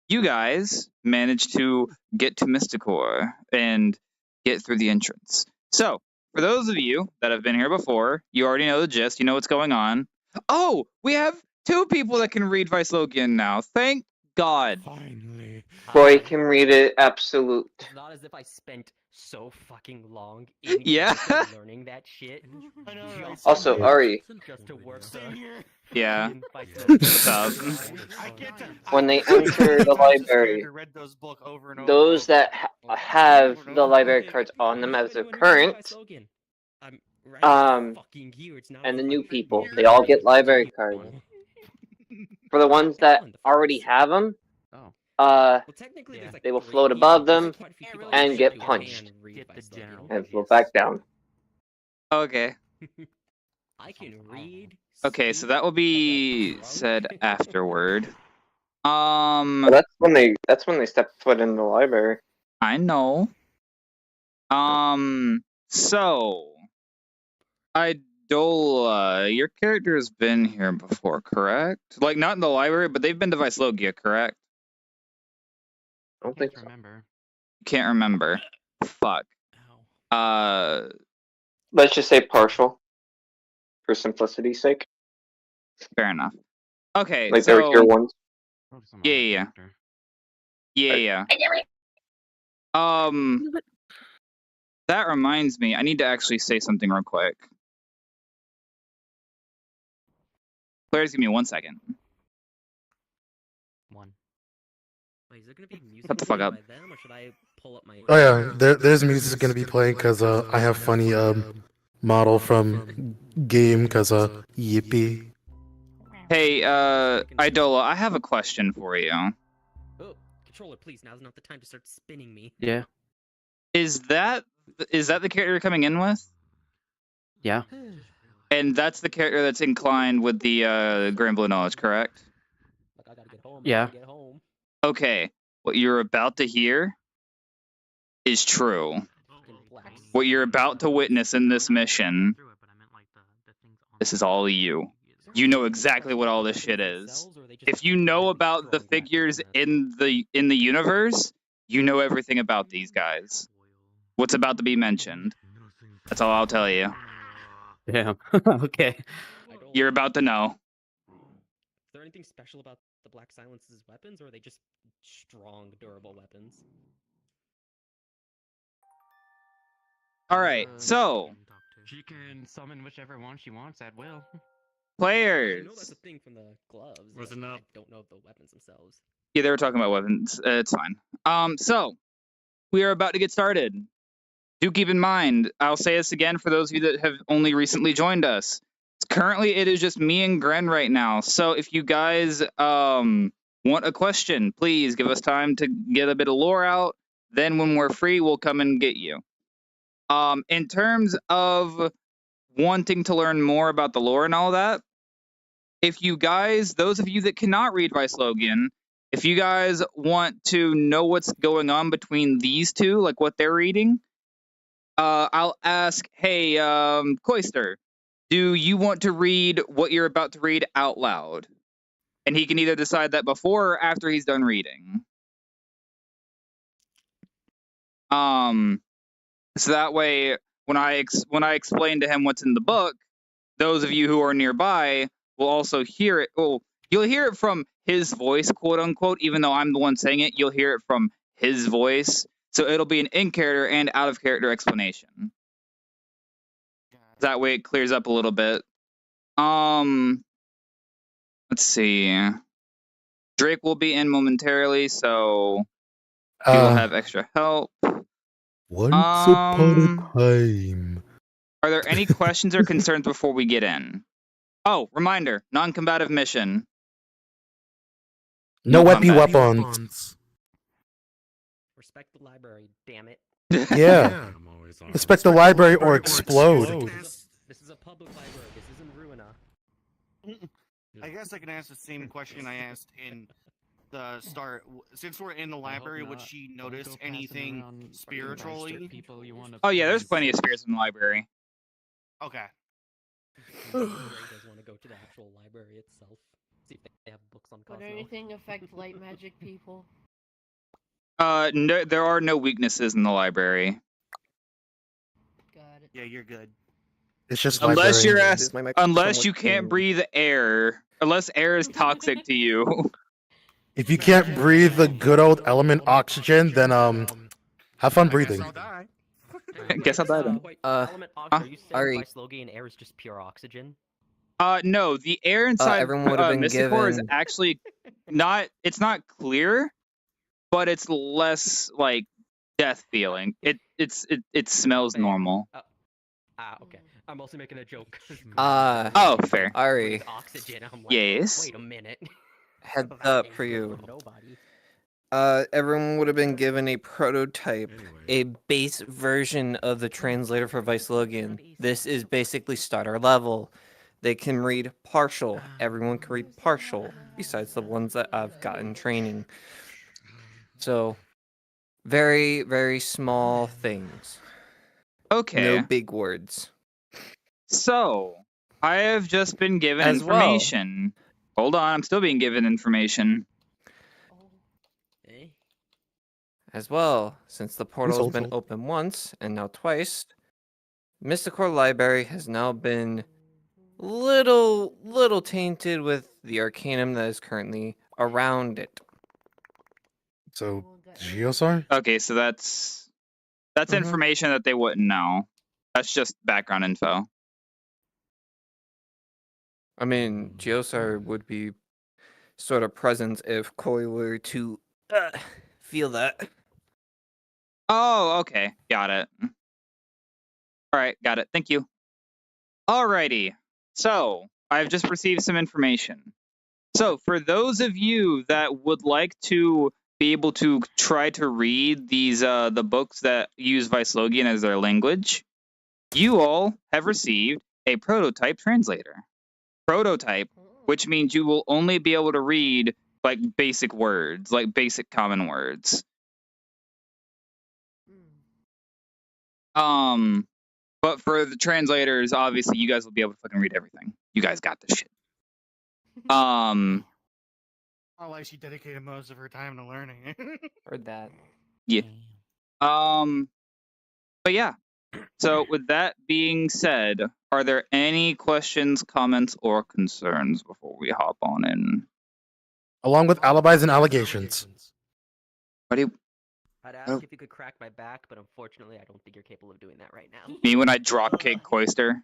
you guys managed to get to Mysticor and get through the entrance. So for those of you that have been here before, you already know the gist. You know what's going on. Oh, we have 2 people that can read Vislogian now. Thank God. Finally. Boy can read it absolute. It's not as if I spent so fucking long in Yeah. learning that shit. I know, right? Also, Ari, Just to work Yeah. What's up? when they enter the library, Read those book over and over. those that have the library cards on them as of current, and the new people, they all get library cards. For the ones that already have them, they will float above them and get punched and float back down. Okay. I can read. Okay, so that will be said afterward. Well, that's when they step foot in the library. I know. So Idola, your character has been here before, correct? Like not in the library, but they've been to Vislogia, correct? I don't think so. Remember. Can't remember. Fuck. Let's just say partial, for simplicity's sake. Fair enough. Okay, Like so they were here once. yeah. That reminds me, I need to actually say something real quick. Claire, give me 1 second. Wait, is there gonna be music Shut the fuck up. by them, or should I pull up my? Oh yeah, there's music gonna be playing because I have funny model from game because yippee. Hey, Idola, I have a question for you. Oh, controller, please! Now's not the time to start spinning me. Yeah. Is that the character you're coming in with? Yeah. And that's the character that's inclined with the Grand Blue Knowledge, correct? Like, I gotta get home. Yeah. I gotta get home. Okay, what you're about to hear is true. What you're about to witness in this mission, this is all you. you know exactly what all this shit is. If you know about the figures in the universe, you know everything about these guys. What's about to be mentioned. That's all I'll tell you. Damn. Okay. You're about to know. Is there anything special about the Black Silence's weapons, or are they just strong, durable weapons? All right, so She can summon whichever one she wants at will. players. I know that's a thing from the gloves. Wasn't I up. don't know the weapons themselves. Yeah, they were talking about weapons. It's fine. So we are about to get started. Do keep in mind, I'll say this again for those of you that have only recently joined us. Currently, it is just me and Gren right now. So if you guys want a question, please give us time to get a bit of lore out. Then when we're free, we'll come and get you. In terms of wanting to learn more about the lore and all that, if you guys, those of you that cannot read Vicelogian, if you guys want to know what's going on between these two, like what they're reading, I'll ask, hey, Koister, do you want to read what you're about to read out loud? And he can either decide that before or after he's done reading. So that way, when I explain to him what's in the book, those of you who are nearby will also hear it. Well, you'll hear it from his voice, quote unquote, even though I'm the one saying it. You'll hear it from his voice. So it'll be an in-character and out-of-character explanation. That way it clears up a little bit. Let's see. Drake will be in momentarily, so he will have extra help. Once upon a time. Are there any questions or concerns before we get in? Oh, reminder, non-combative mission. No weapy combat. weapons. Respect the library, damn it. Yeah. Respect the library or explode. This is a public library. This isn't Ruina. I guess I can ask the same question I asked in the start. Since we're in the library, would she notice anything spiritually? Oh yeah, there's plenty of spirits in the library. Okay. Ray does want to go to the actual library itself. See if they have books on Would Cosmo. anything affect light magic people? No, there are no weaknesses in the library. Got it. Yeah, you're good. It's just unless library. you're unless you can't breathe air, unless air is toxic to you. If you can't breathe the good old element oxygen, then have fun breathing. Guess I'll die then. Wait, element oxygen. Are you saying Vicelogian air is just pure oxygen? No, the air inside everyone would have been Mysticor is given- actually not. It's not clear, but it's less like death feeling. It smells normal. Okay. I'm also making a joke. Oh, fair. Ari. Oxygen. I'm like, Yes. wait a minute. Heads up for you. Nobody. Everyone would have been given a prototype, a base version of the translator for Vicelogian. This is basically starter level. They can read partial. Everyone can read partial, besides the ones that I've gotten training. So, very, very small things. Okay. No big words. So, I have just been given As well. information. Hold on, I'm still being given information. As well, since the portal has been also- open once and now twice, Mysticor Library has now been little tainted with the arcanum that is currently around it. So, Geosar? Okay, so that's information that they wouldn't know. That's just background info. I mean, Geosar would be sort of present if Koi were to feel that. Oh, okay. Got it. All right, got it. Thank you. Alrighty. So, I've just received some information. So, for those of you that would like to be able to try to read these the books that use Vicelogian as their language, you all have received a prototype translator. Prototype, which means you will only be able to read like basic words, like basic common words. But for the translators, obviously you guys will be able to fucking read everything. You guys got this shit. Um, Not like she dedicated most of her time to learning. Heard that. yeah. But yeah. So with that being said, are there any questions, comments, or concerns before we hop on in? Along with alibis and allegations. What do you I'd ask if you could crack my back, but unfortunately, I don't think you're capable of doing that right now. mean when I drop kick Coister?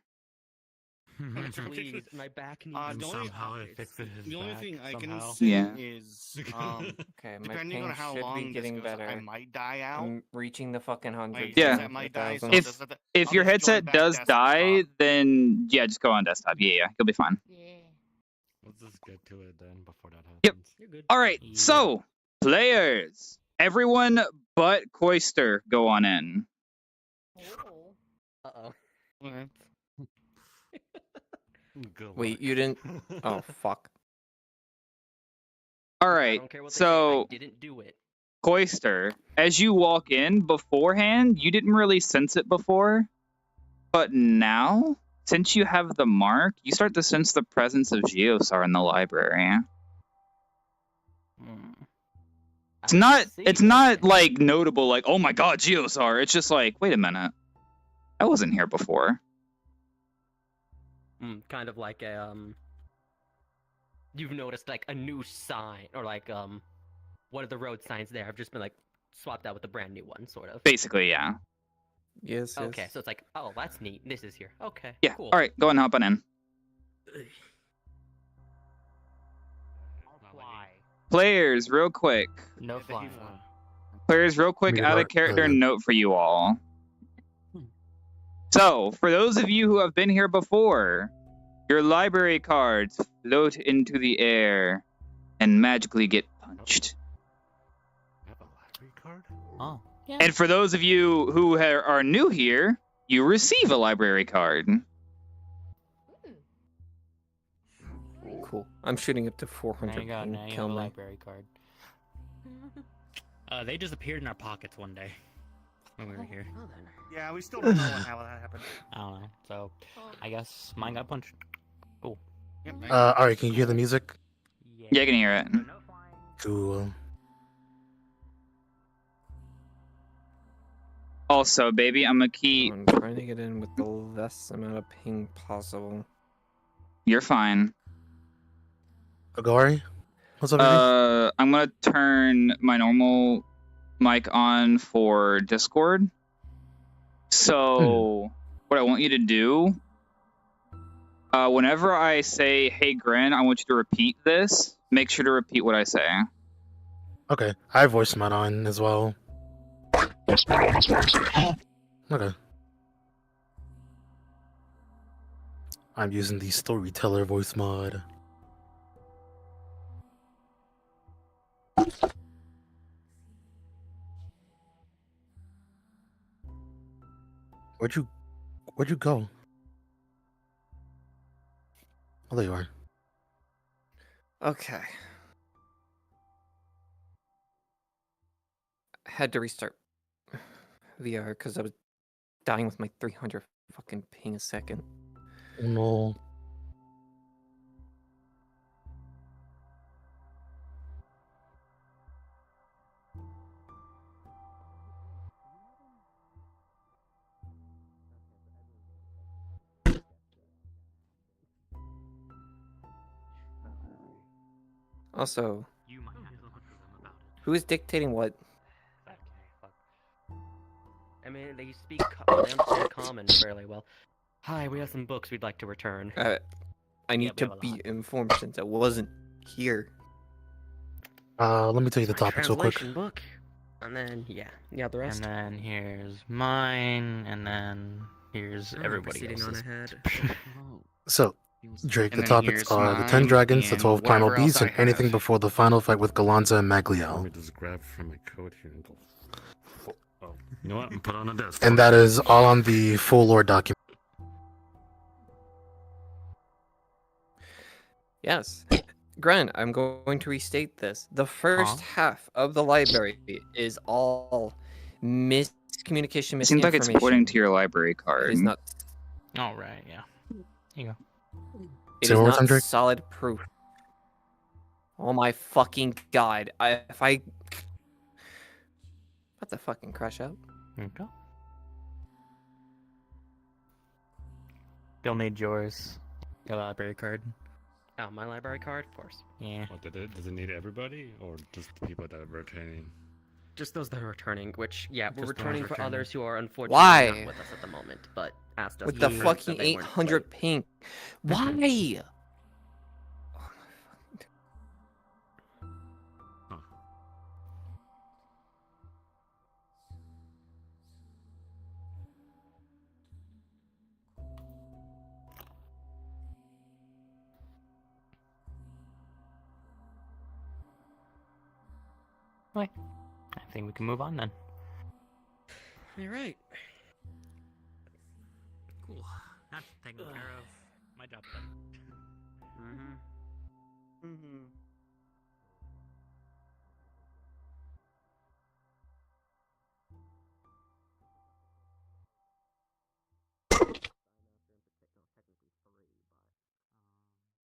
Please, my back needs Somehow it fixes his The only back, thing I can somehow. say Yeah. is, Okay, my depending ping on how should long be this getting goes, better. I might die out. I'm reaching the fucking My hundreds. Yeah. headset might die, so If I'll just if your join headset back does desktop. die, then yeah, just go on desktop. Yeah, you'll be fine. Yeah. Let's just get to it then before that happens. Yep. You're good. All right. So players, everyone but Coister, go on in. Uh-oh. Okay. Good Wait, luck. you didn't? Oh, fuck. All I right. don't care what they So say, I didn't do it. Coister, as you walk in beforehand, you didn't really sense it before, but now, since you have the mark, you start to sense the presence of Geosar in the library. It's not like notable, like, oh my god, Geosar. It's just like, wait a minute, I wasn't here before. Kind of like a you've noticed like a new sign, or like one of the road signs there have just been like swapped out with a brand new one, sort of. Basically, yeah. Yes. Okay, so it's like, oh, that's neat. This is here. Okay. Yeah. Cool. All right, go ahead and hop on in. Players, real quick. No flying. Players, real quick, out of character note for you all. So, for those of you who have been here before, your library cards float into the air and magically get punched. I have a library card? Oh. Yeah. And for those of you who are new here, you receive a library card. Cool. I'm shooting up to 400 Now you got ping. a Kill me. library card. They just appeared in our pockets one day when we were here. Yeah, we still don't know how that happened. I don't know. So, I guess mine got punched. Cool. Alright, can you hear the music? Yeah, I can hear it. Cool. Also, baby, I'm gonna keep... I'm trying to get in with the less amount of ping possible. You're fine. Agari? What's up, baby? I'm gonna turn my normal mic on for Discord. So, what I want you to do, whenever I say, hey, Grin, I want you to repeat this. Make sure to repeat what I say. Okay, I have voice mod on as well. Okay. I'm using the storyteller voice mod. Where'd you go? Oh, there you are. Okay. I had to restart VR because I was dying with my 300 fucking ping a second. Oh, no. Also, who is dictating what? I mean, they speak they understand common fairly well. Hi, we have some books we'd like to return. I need to be informed since I wasn't here. Let me tell you the topics real quick. Translation book. And then, yeah, the rest. And then here's mine, and then here's everybody proceeding on else's. ahead. So, Drake, And the then topics here's are the 10 mine dragons, the and 12 primal whatever else beasts, and I anything have. before the final fight with Galanza and Let Magliel. me just grab from my coat here and go. Oh, you know what? I'm put on a desk. And that is all on the full lore document. Yes. Gren, I'm going to restate this. The first half of the library is all miscommunication, misinformation. Seems like it's pointing to your library card. It is not. All right, yeah. Here you go. It Say is one more not time, Drake. solid proof. Oh my fucking god. If I... About to fucking crash out. Okay. They'll need yours. Your library card. Oh, my library card? Of course. Yeah. What, does it need everybody, or just the people that are rotating? Just those that are returning, which, yeah, we're Just the ones returning for returning. others who are unfortunately Why? not with us at the moment, but asked us With to the leave, so fucking they weren't 800 late. ping. Why? Wait. I think we can move on then. All right. Cool. That's taken care of. My job's done.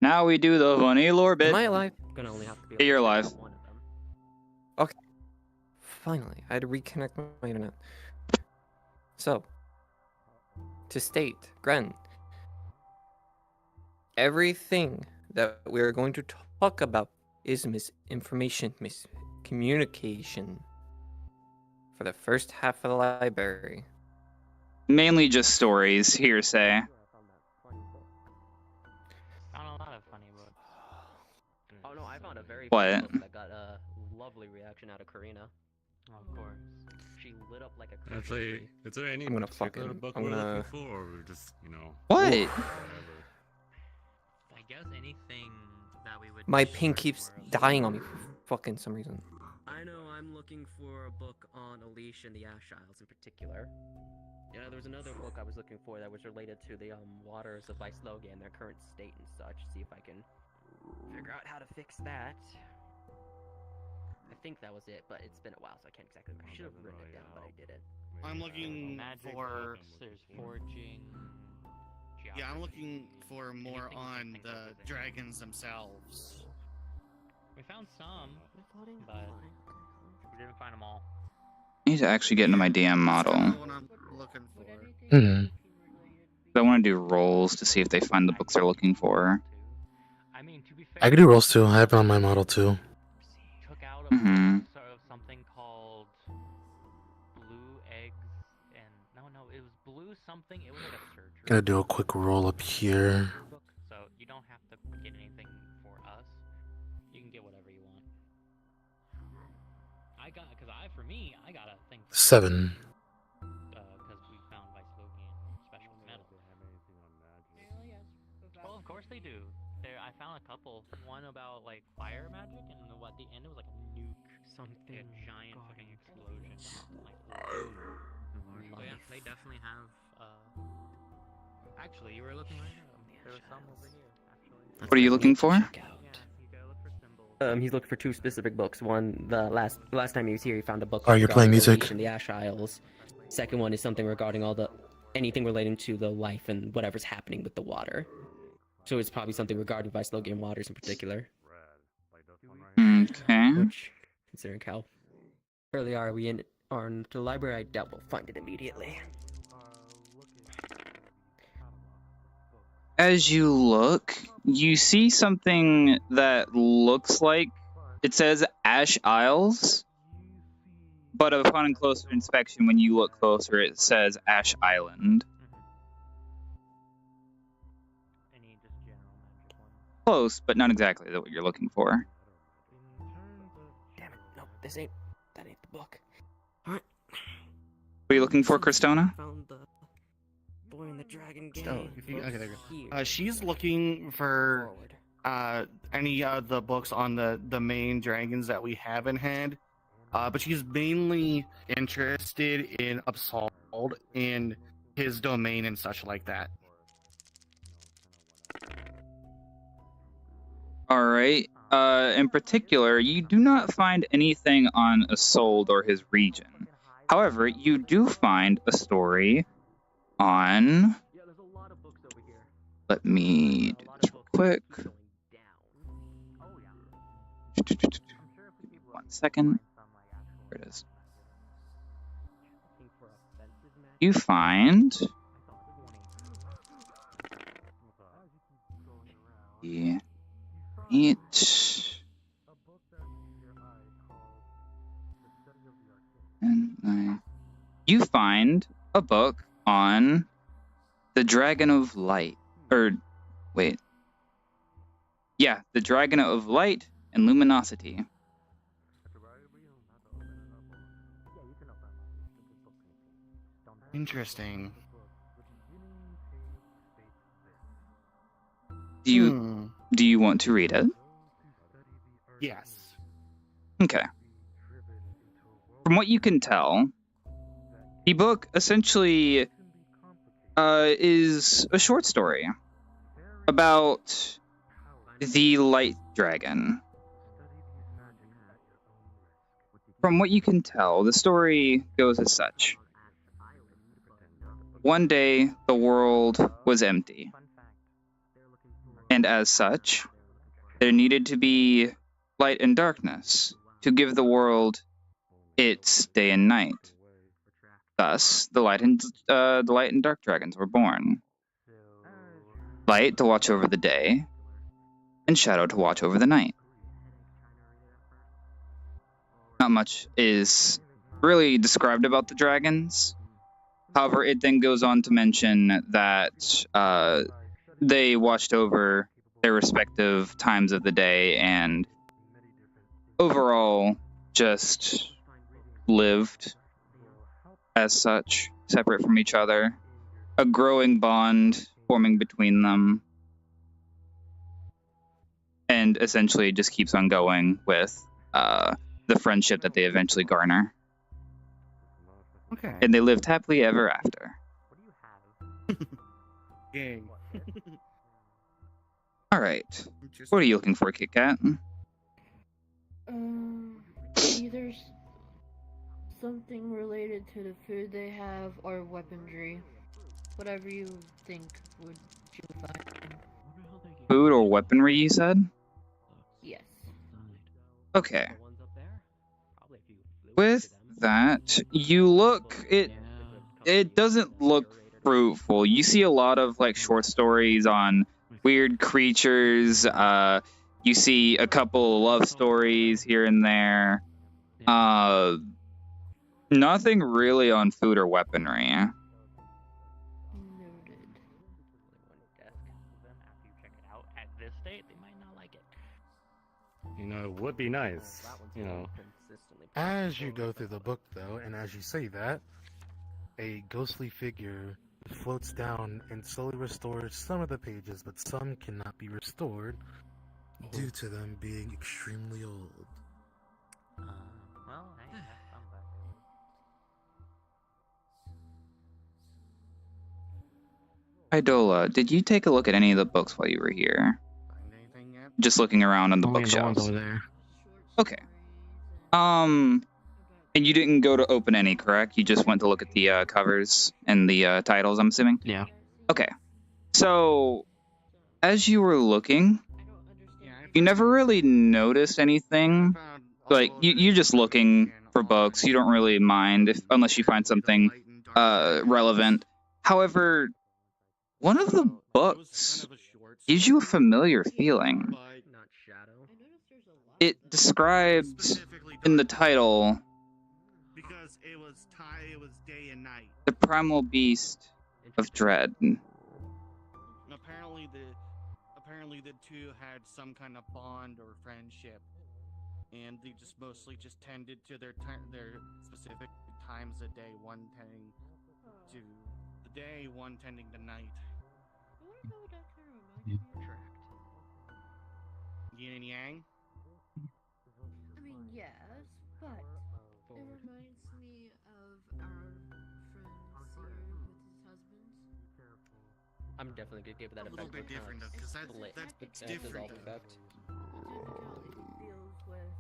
Now we do the funny lore bit. Am I alive? Gonna only have to be Yeah, you're able to alive. check out one of them. Okay. Finally, I had to reconnect my internet. So, to state, Gren, everything that we are going to talk about is misinformation, miscommunication for the first half of the library. Mainly just stories, hearsay. Found a lot of funny books. Oh no, I found a very What? funny book that got a lovely reaction out of Karina. Of course. She lit up like a Christmas Actually, tree. is there any I'm gonna particular fucking- book I'm we're gonna- looking for, or we're just, What? whatever? I guess anything that we would. My ping keeps dying on me for fucking some reason. I know I'm looking for a book on Alicia and the Ash Isles in particular. Yeah, there was another book I was looking for that was related to the waters of Icelogia and their current state and such. See if I can figure out how to fix that. I think that was it, but it's been a while, so I can't exactly remember. I should have written it down, but I didn't. I'm looking Magic for. books, there's forging. Yeah, I'm looking geography, for more anything you can on think the of is in dragons themselves. We found some, but we didn't find them all. I need to actually get into my DM model. That's what I'm looking for. I want to do rolls to see if they find the books they're looking for. I mean, to be fair, I can do rolls too. I have it on my model too. took out a Mhm. book, sort of something called Blue Eggs, and no, it was Blue something. It was like a surgery. Gonna do a quick roll up here. book, so you don't have to get anything for us. You can get whatever you want. I got, for me, I got a thing. 7. Because we found Vislogian special metal. Well, of course they do. I found a couple. One about like fire magic, and at the end it was like a nuke, something, a giant fucking explosion. Oh yeah, they definitely have. Actually, you were looking right at them. There was some over here. Actually. What are you looking for? He's looking for two specific books. One, the last time he was here, he found a book. Oh, you're regarding playing music? Alicia and the Ash Isles. Second one is something regarding anything relating to the life and whatever's happening with the water. So it's probably something regarding Vislogian waters in particular. Okay. Which, considering how early are we in the library, I doubt we'll find it immediately. As you look, you see something that looks like it says Ash Isles, but upon closer inspection, when you look closer, it says Ash Island. Close, but not exactly what you're looking for. Damn it! Nope, that ain't the book. What are you looking for, Cristona? Found the boy in the dragon Oh, game. okay, there you go. She's looking for any of the books on the main dragons that we have in hand, but she's mainly interested in Absol and his domain and such like that. Alright. In particular, you do not find anything on Isolde or his region. However, you do find a story on... Let me do this real quick. 1 second. There it is. You find the you find a book on the Dragon of Light. Or, wait. Yeah, the Dragon of Light and Luminosity. Interesting. Do you want to read it? Yes. Okay. From what you can tell, the book essentially is a short story about the Light Dragon. From what you can tell, the story goes as such. One day, the world was empty. And as such, there needed to be light and darkness to give the world its day and night. Thus, the light and dark dragons were born. Light to watch over the day, and shadow to watch over the night. Not much is really described about the dragons. However, it then goes on to mention that they watched over their respective times of the day and overall just lived as such, separate from each other. A growing bond forming between them. And essentially just keeps on going with the friendship that they eventually garner. Okay. And they lived happily ever after. Gang. Alright. What are you looking for, Kit Kat? Either something related to the food they have or weaponry. Whatever you think would you find. Food or weaponry, you said? Yes. Okay. With that, you look, it doesn't look fruitful. You see a lot of like short stories on weird creatures. You see a couple of love stories here and there. Nothing really on food or weaponry. You know, it would be nice, you know. As you go through the book, though, and as you say that, a ghostly figure floats down and slowly restores some of the pages, but some cannot be restored due to them being extremely old. Well, hey, Idola, did you take a look at any of the books while you were here? Just looking around on the Only the bookshelves. ones over there. Okay. And you didn't go to open any, correct? You just went to look at the covers and the titles, I'm assuming? Yeah. Okay. So, as you were looking, you never really noticed anything. Like, you're just looking for books. You don't really mind unless you find something relevant. However, one of the books gives you a familiar feeling. It describes in the title because it was day and night. the primal beast of dread. Apparently the two had some kind of bond or friendship, and they just mostly just tended to their specific times a day. One tending to the day, one tending to night. Yin and yang. I mean, yes, but it reminds me of our friend Seer with his husband. I'm definitely gonna give that A little bit different though, because that's different. Deals with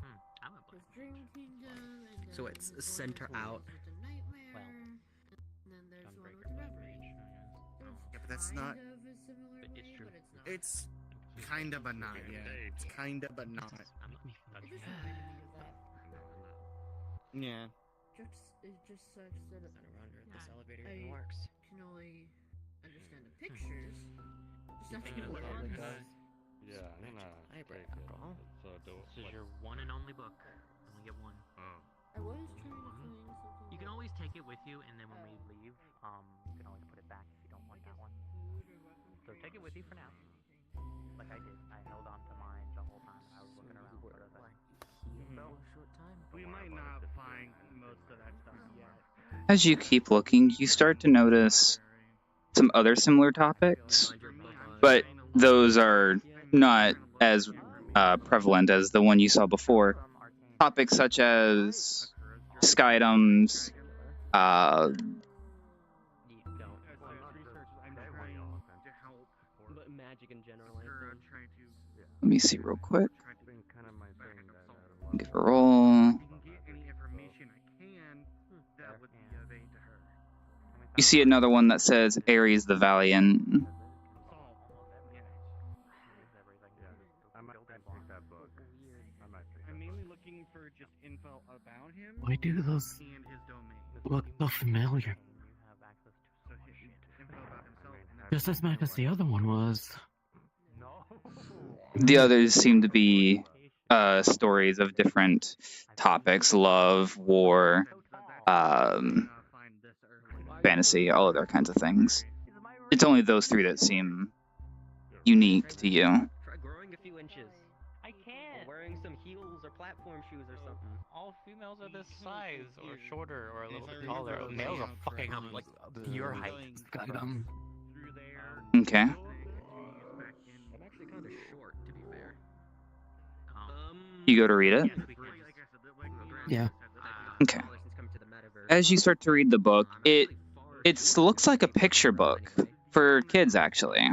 his dream kingdom, and So it's center out. the nightmare, and then there's one with memory. Yeah, but that's not. Kind of a similar way, but it's not. It's Kinda, but not. Yeah, it's kinda, but not. It just reminds me that Yeah. it just sucks that This elevator I even works. can only understand the pictures. Just not Yeah, the look at words. it does. Yeah, I'm gonna Library take after all. So do This is your one and only book. You only get one. Oh. I was trying to find something. You can always take it with you, and then when we leave, you can always put it back if you don't want that one. So take it with you for now. Like I did. I held on to mine the whole time. I was looking around for the thing. We might not find most of that stuff yet. As you keep looking, you start to notice some other similar topics, but those are not as prevalent as the one you saw before. Topics such as skydoms, But magic in general, let me see real quick. Give a roll. You see another one that says Ares the Valiant. I'm mainly looking for just info about him. Why do those look so familiar? Just as bad as the other one was. The others seem to be stories of different topics: love, war, fantasy, all other kinds of things. It's only those three that seem unique to you. Try growing a few inches. I can't. Or wearing some heels or platform shoes or something. All females are this size, or shorter, or a little bit taller. Males are fucking up like your height. Okay. I'm actually kind of short, to be fair. You go to read it? Yeah. Okay. As you start to read the book, it looks like a picture book for kids, actually,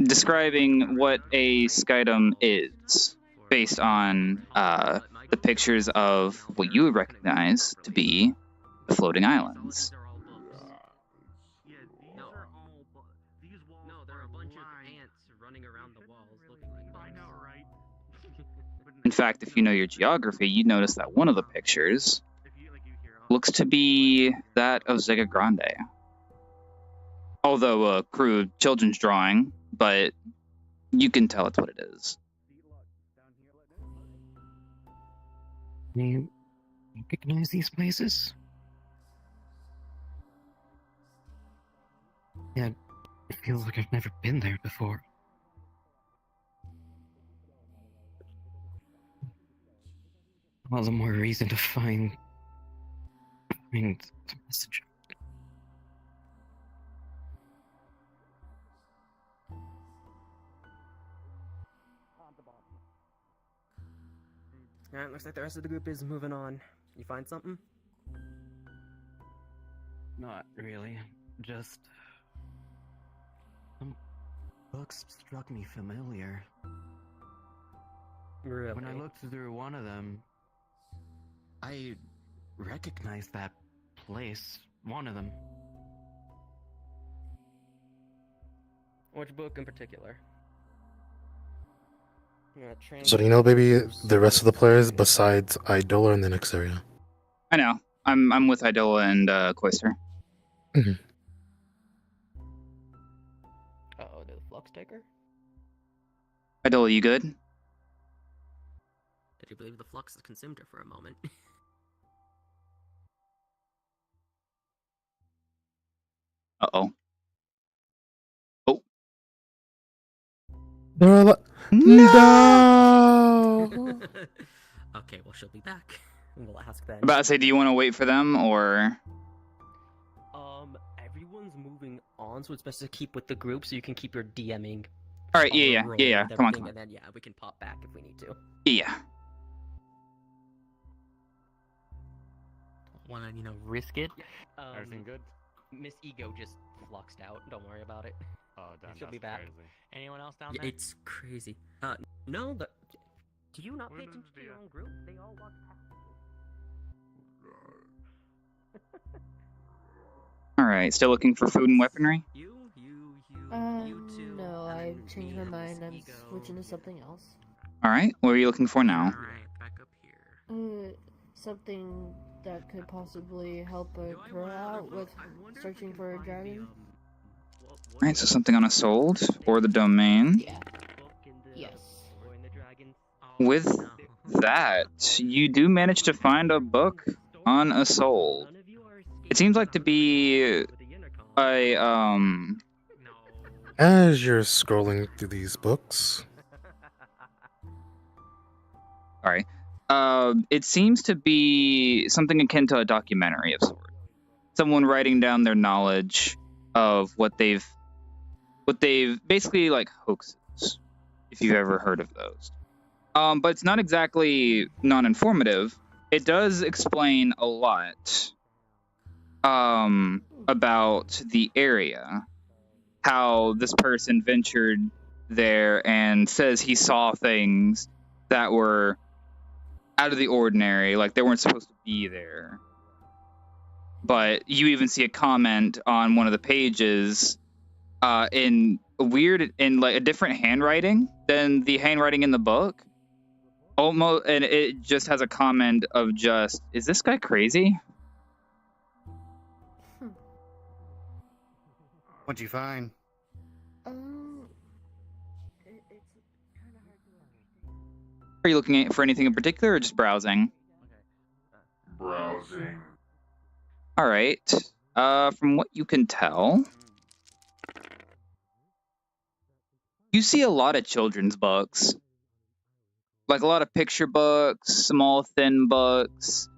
describing what a skydom is, based on the pictures of what you would recognize to be the floating islands. No, there are a bunch of ants running around the walls looking like bugs. I know, right? In fact, if you know your geography, you'd notice that one of the pictures looks to be that of Zega Grande. Although a crude children's drawing, but you can tell it's what it is. Do you recognize these places? Yeah, it feels like I've never been there before. All the more reason to find the message. Alright, looks like the rest of the group is moving on. You find something? Not really. Just some books struck me familiar. Really? When I looked through one of them, I recognized that place. One of them. Which book in particular? So do you know maybe the rest of the players besides Idola in the next area? I know. I'm with Idola and Cloister. Mm-hmm. Uh-oh, the Flux Taker? Idola, you good? Did you believe the Flux has consumed her for a moment? Uh-oh. Oh. There are a lot. No! Okay, well, she'll be back. We'll ask then. I'm about to say, do you want to wait for them, or...? Everyone's moving on, so it's best to keep with the group so you can keep your DMing. Alright, yeah. Come on. And then, yeah, we can pop back if we need to. Yeah. Wanna, risk it? Everything good? Miss Ego just fluxed out. Don't worry about it. Oh, damn, She'll be that's back. crazy. Anyone else down Yeah, there? it's crazy. No, do you not pay attention to your own group? They all walked past Alright, still looking for food and weaponry? you, No, I changed my mind. I'm switching to something else. All right, what are you looking for now? Something that could possibly help a girl out with searching for a dragon. All right, so something on a sold or the domain. Yeah. Yes. With that, you do manage to find a book on a soul. It seems like to be a As you're scrolling through these books, sorry. It seems to be something akin to a documentary of sorts. Someone writing down their knowledge of what they've basically like hoaxes, if you've ever heard of those. But it's not exactly non-informative. It does explain a lot about the area, how this person ventured there and says he saw things that were out of the ordinary, like they weren't supposed to be there. But you even see a comment on one of the pages in like a different handwriting than the handwriting in the book. Almost, and it just has a comment of just, is this guy crazy? What'd you find? It's kind of hard to understand. Are you looking for anything in particular or just browsing? Browsing. All right. From what you can tell, you see a lot of children's books. Like a lot of picture books, small, thin books,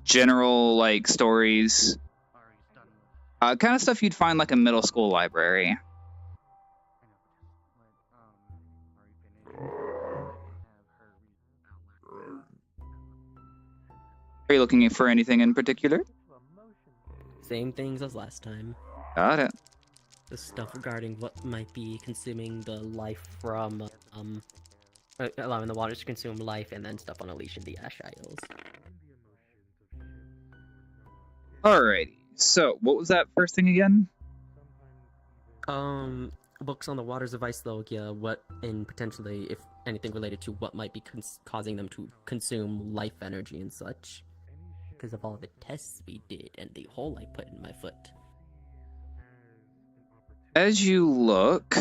general, like, stories. Kind of stuff you'd find like a middle school library. Are you looking for anything in particular? Same things as last time. Got it. The stuff regarding what might be consuming the life from, allowing the waters to consume life, and then stuff on Unleashing the Ash Isles. Alrighty. So, what was that first thing again? Books on the waters of Icelogia, what, and potentially, if anything related to what might be causing them to consume life energy and such. Because of all the tests we did and the hole I put in my foot. As you look,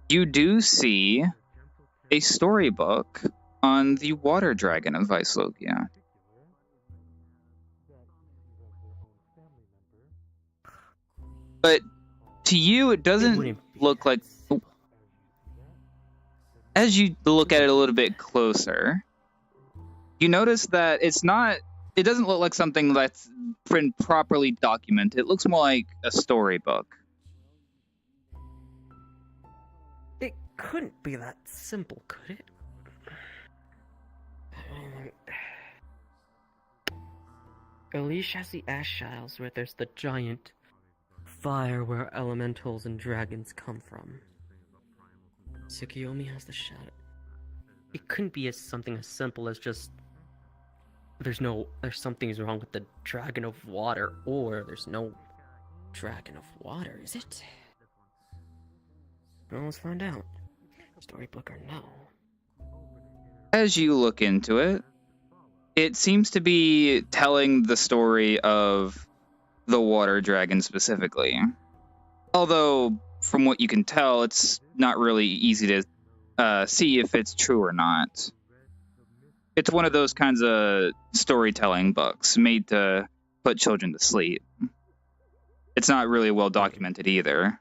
you do see a storybook on the water dragon of Icelogia. But to you, it doesn't look like... As you look at it a little bit closer, you notice that it's not... It doesn't look like something that's been properly documented. It looks more like a storybook. It couldn't be that simple, could it? Elish has the Ash Isles, where there's the giant fire where elementals and dragons come from. Tsukiyomi has the shadow. It couldn't be something as simple as just there's something's wrong with the dragon of water, or there's no dragon of water, is it? Well, let's find out. Storybook or no. As you look into it, it seems to be telling the story of the water dragon specifically. Although, from what you can tell, it's not really easy to see if it's true or not. It's one of those kinds of storytelling books made to put children to sleep. It's not really well documented either.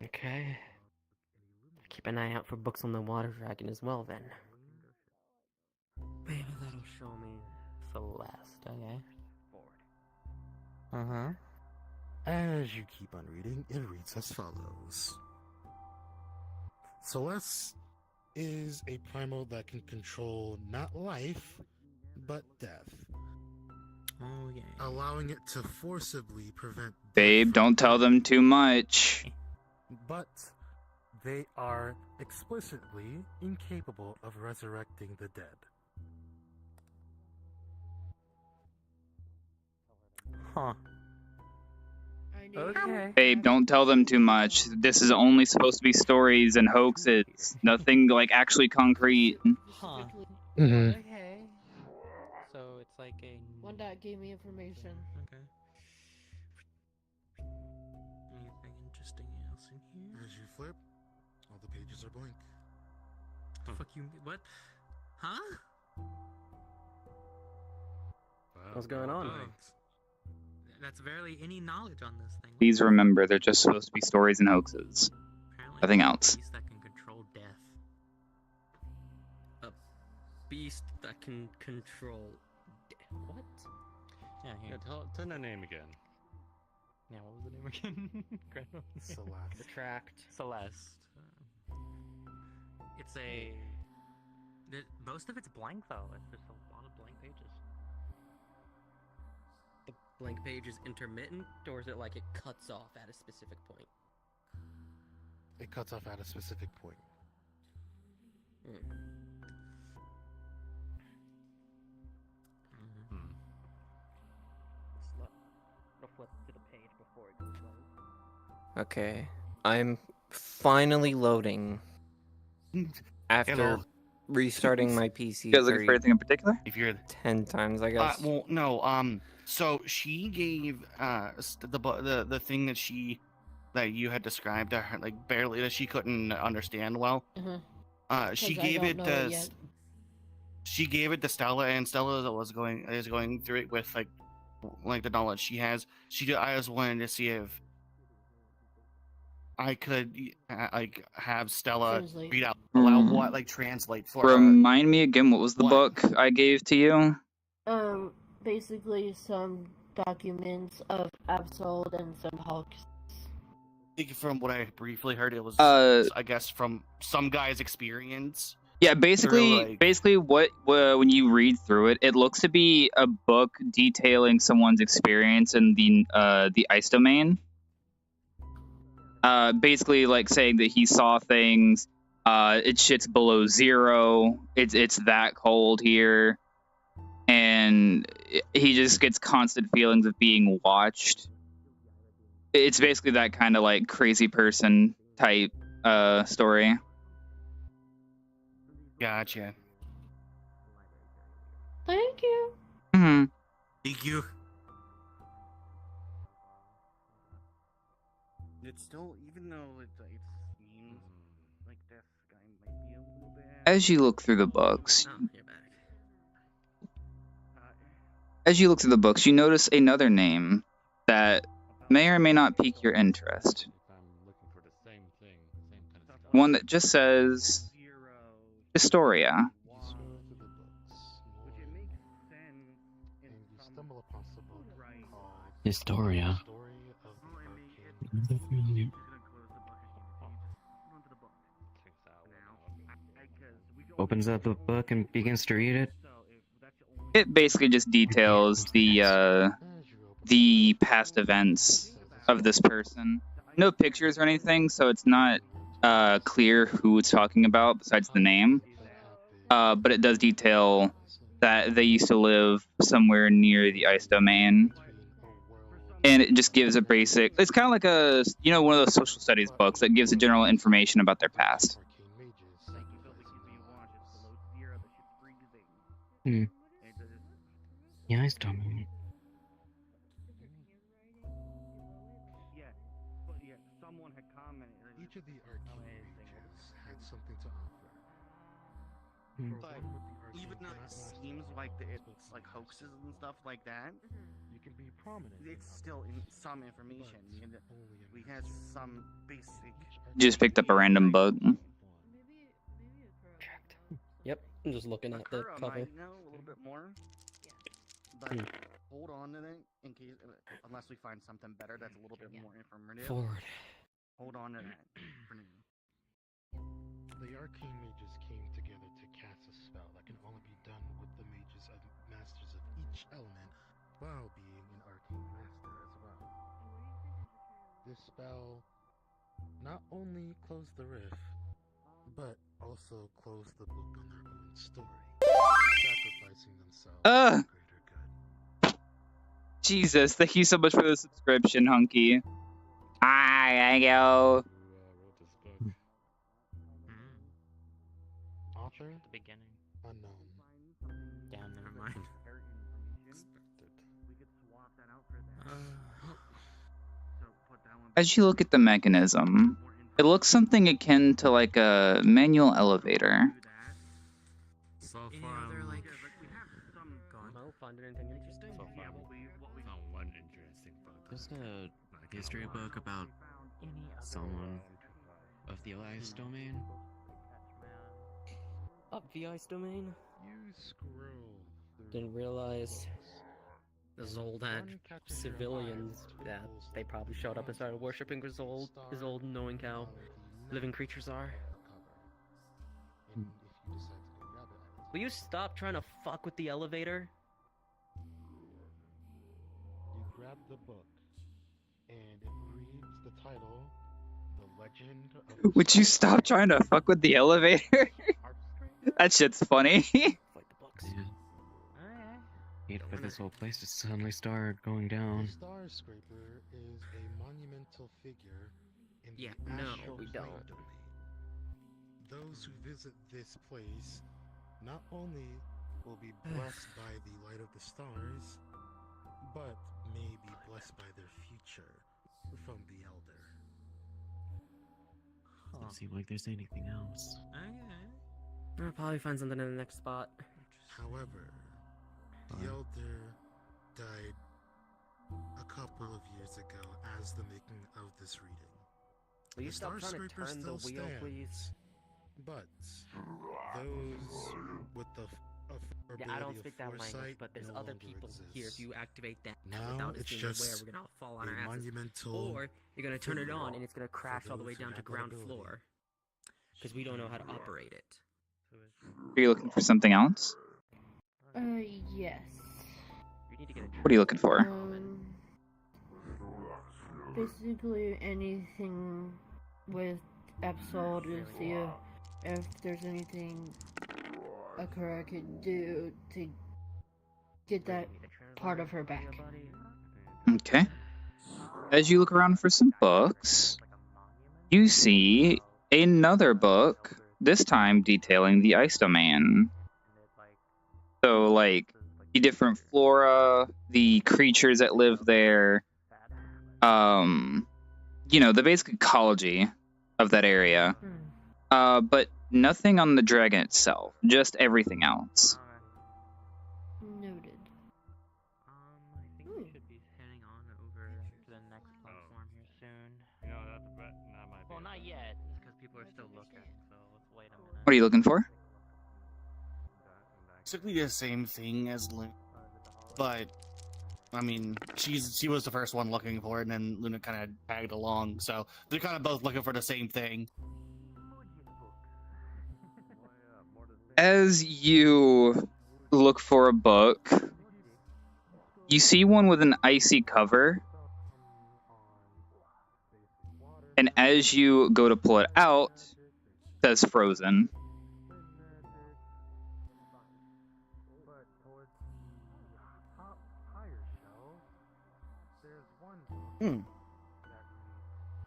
Okay. Keep an eye out for books on the water dragon as well, then. Maybe that'll show me Celeste, okay? Uh-huh. as you keep on reading, it reads as follows. Celeste is a primal that can control not life, but death. Oh, yeah. Allowing it to forcibly prevent death. Babe, don't tell them too much. But they are explicitly incapable of resurrecting the dead. Huh. Okay. Babe, don't tell them too much. This is only supposed to be stories and hoaxes. Nothing like actually concrete. Huh. Mhm. Okay. So it's like a. One dot gave me information. Okay. Anything interesting else in here? As you flip, all the pages are blank. The fuck you? What? Huh? What's going on? That's barely any knowledge on this thing. Please remember, they're just supposed to be stories and hoaxes. Apparently Nothing it's a else. beast that can control death. A beast that can control. What? Yeah, here. Tell the name again. Yeah, what was the name again? Celeste. Attract. Celeste. It's a. Most of it's blank though. It's just a lot of blank pages. The blank page is intermittent, or is it like it cuts off at a specific point? It cuts off at a specific point. Flip to the page before it goes low. Okay, I'm finally loading after Hello. restarting my PC. You guys looking for anything in particular? If you're 10 times, I guess. well, no. So she gave the thing that you had described to her, like barely, that she couldn't understand well. She gave it to she gave it to Stella, and Stella is going through it with like the knowledge she has. I was wanting to see if I could like have Stella Translate. read out aloud what translate for her. Remind me again, what was the book I gave to you? Basically some documents of Absol and some Hulks. I think from what I briefly heard, it was I guess from some guy's experience. Yeah, basically what when you read through it, it looks to be a book detailing someone's experience in the ice domain. Basically like saying that he saw things, it shit's below zero, it's that cold here, and he just gets constant feelings of being watched. It's basically that kind of like crazy person type story. Gotcha. Thank you. Mm-hmm. Thank you. It's still, even though it seems like this guy might be a little bit. As you look through the books, you notice another name that may or may not pique your interest. One that just says Historia. Historia. Opens up the book and begins to read it. It basically just details the past events of this person. No pictures or anything, so it's not clear who it's talking about besides the name. But it does detail that they used to live somewhere near the ice domain. And it just gives a basic, it's kind of like one of those social studies books that gives a general information about their past. Yeah, I still mean. Someone had commented. Each of the arcane mages had something to offer. But even though it seems like it's like hoaxes and stuff like that, you can be prominent. It's still in some information. We had some basic. Just picked up a random book. Yep, I'm just looking at the cover. Might know a little bit more, but hold on to that in case, unless we find something better that's a little bit more informative. Forward. Hold on to that for now. The arcane mages came together to cast a spell that can only be done with the mages of masters of each element, while being an arcane master as well. This spell not only closed the rift, but also closed the book on their own story, sacrificing themselves for the greater good. Jesus, thank you so much for the subscription, Hunky. I go. Wrote this book. Author? The beginning. Unknown. Yeah, never mind. Expected. As you look at the mechanism, it looks something akin to like a manual elevator. So far, They're like, go on. Mo, find anything interesting? So far, found one interesting book. There's a history book about someone of the Ice domain. Up the ice domain? You scroll through Didn't realize Zold had One catches your civilians. eye, Yeah, pulls they probably showed up and started worshipping Zold, knowing how living creatures are. And if you decide to go grab it, Will you stop trying to fuck with the elevator? you grab the book, and it reads the title, The Legend of Would you stop trying to fuck with the elevator? That shit's funny. Fight the books. Wait for this whole place to suddenly start going The down. Star Scraper is a monumental figure in Yeah, the no, astral we plane don't. domain. Those who visit this place not only will be blessed by the light of the stars, but may be blessed by their future from the Elder. Doesn't seem like there's anything else. I'll probably find something in the next spot. However, the Elder died a couple of years ago as the making of this reading. Will you The stop Star trying to Scraper turn the still wheel, stands, please? But those with the Yeah, I don't ability speak of that language, foresight but there's no other longer people here. If exists. you activate that Now without us it's being aware, just we're gonna fall on a our asses. monumental Or you're gonna turn it on and it's gonna for crash all the way those who down to have that ground ability. floor. Because we don't know how to operate it. Are you looking for something else? Yes. You need to get a What are you looking for? Basically anything with Absol to see if there's anything Akira could do to get that part of her back. Okay. As you look around for some books, you see another book, this time detailing the ice domain. So, like, the different flora, the creatures that live there, the basic ecology of that area. But nothing on the dragon itself, just everything else. Noted. I think we should be heading on over to the next platform here soon. You know, that might be. Well, not yet, because people are still looking, so let's wait a minute. What are you looking for? Basically the same thing as Luna, but I mean, she was the first one looking for it, and then Luna kind of tagged along. So they're kind of both looking for the same thing. As you look for a book, you see one with an icy cover. And as you go to pull it out, it says frozen.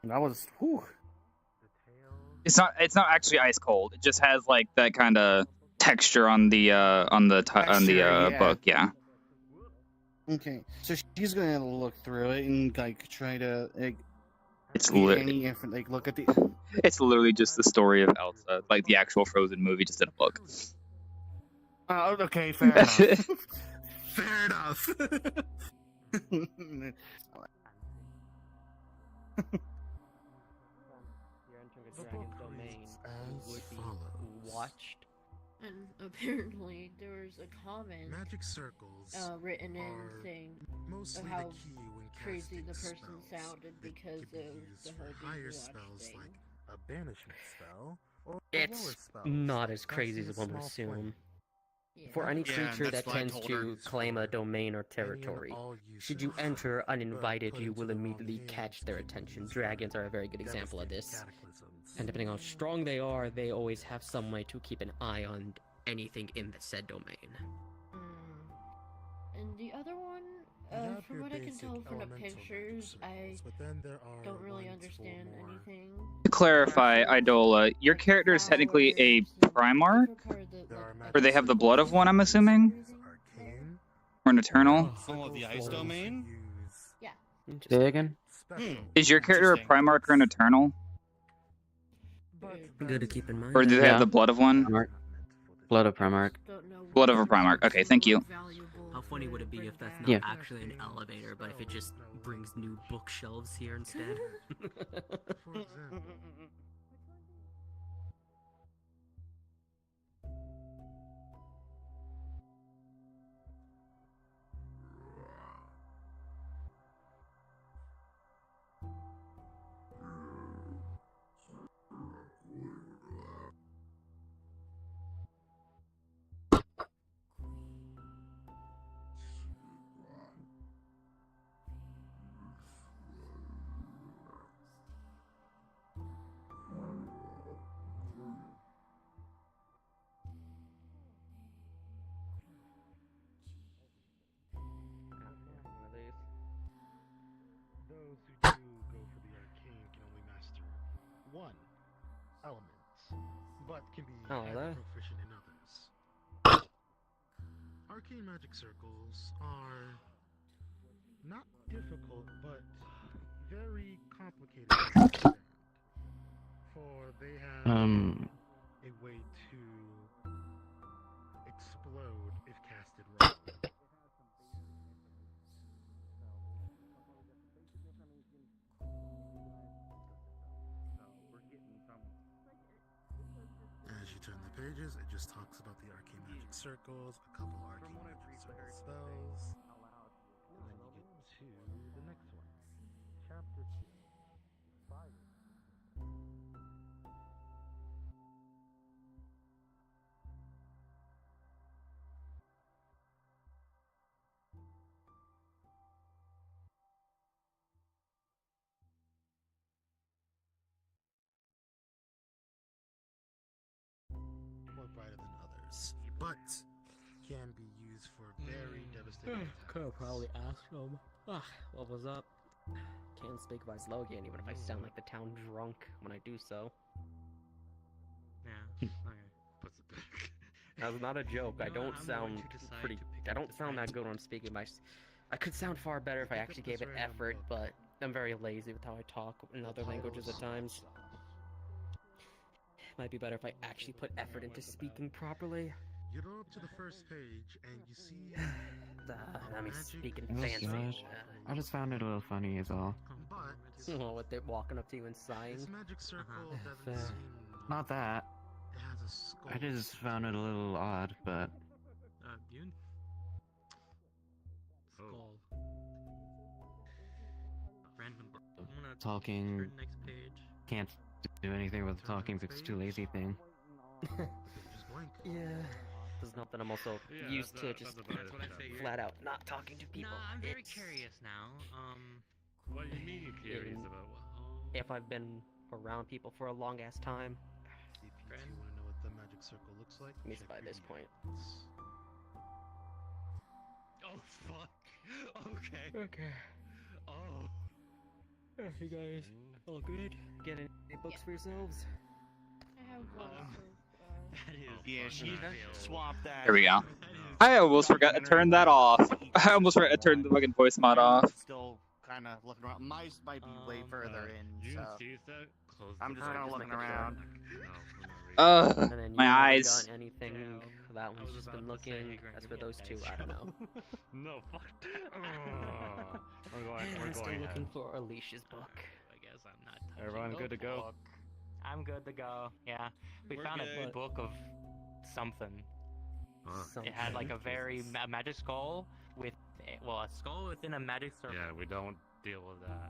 That was whew. It's not actually ice cold. It just has like that kind of texture on the yeah. book, yeah. Okay, so she's gonna look through it and like try to like. It's look at the. It's literally just the story of Elsa, like the actual Frozen movie, just in a book. Oh, okay, fair enough. Fair enough. You're entering a dragon's domain. You would be watched. And apparently there was a comment Magic circles written in are saying mostly of how the key when crazy the casting person spells. sounded They because could be of used the for whole higher Being spells thing. like a banishment spell or It's lower spells. not as crazy casting as a one would small flame. assume. For any Yeah, creature that's that what I tends told to her. claim a domain or Any and territory, all should you users, enter but uninvited, put you into will the wrong immediately hands catch their can attention. easily Dragons are a very good example of devastate this. cataclysms. And depending on how strong they are, they always have some way to keep an eye on anything in the said domain. And the other one, have From your what I can basic tell from the elemental magic pictures, I circles, but then there are don't really one to four understand more. anything. To clarify, Idola, your character is technically a Primarch? Or they have the blood of one, I'm assuming? Arcane. Or an Eternal? Oh, the ice domain? Yeah. Say again? Is your character a Primarch or an Eternal? Good to keep in mind. Or do they have the blood of one? Primarch. Blood of Primarch. Blood of a Primarch. Okay, thank you. How funny would it be if that's not actually an elevator, but if it just brings new bookshelves here instead? For example, those who do go for the arcane can only master one element, but can be highly proficient in others. Arcane magic circles are not difficult, but very complicated to understand. For they have a way to explode if casted wrong. As you turn the pages, it just talks about the arcane magic circles, a couple arcane magic circle spells, and then you get to the next one. Chapter 2. Fire. More brighter than others, but can be used for very devastating attacks. Could have probably asked him. What was up? Can't speak Vaislogian even if I sound like the town drunk when I do so. Yeah. Okay. Puts it back. That was not a joke. I don't sound pretty. I don't sound that good when I'm speaking. I could sound far better if I actually gave it effort, but I'm very lazy with how I talk in other languages at times. Might be better if I actually put effort into speaking properly. You go up to the first page and you see I mean, speaking Oh, fancy. gosh. I just found it a little funny is all. Well, with it walking up to you and sighing. This magic circle doesn't seem Not that. it has a skull. I just found it a little odd, but Bune? Skull. Random. I'm gonna talking turn next page. can't do anything with the talking because it's too lazy thing. Yeah. There's nothing I'm also used to just flat out not talking to people. No, I'm very curious now. What do you mean you're curious about what? If I've been around people for a long ass time. If you do want to know what the magic circle looks like, At least check by your this point. notes. Oh fuck. Okay. Okay. Oh. You guys all good? Get any books for yourselves? I have one. That is. Yeah, she swapped that. There we go. I almost forgot to turn that off. I almost forgot to turn the fucking voice mod off. Still kind of looking around. Mice might be way further in, so I'm just kind of looking around. My eyes. Done anything? That one's just been looking. As for those two, I don't know. No, fuck that. I'm still looking for Alicia's book. I guess I'm not touching Everyone good to go? I'm good to go. Yeah, we We're found good. a book of something. It had like a very magic skull with, a skull within a magic circle. Yeah, we don't deal with that.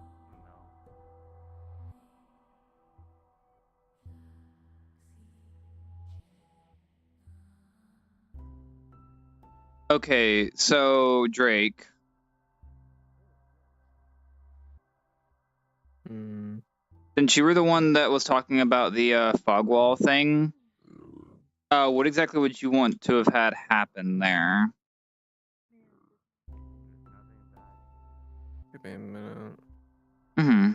Okay, so Drake. Since you were the one that was talking about the fog wall thing, what exactly would you want to have had happen there? Give me a minute. Mm-hmm.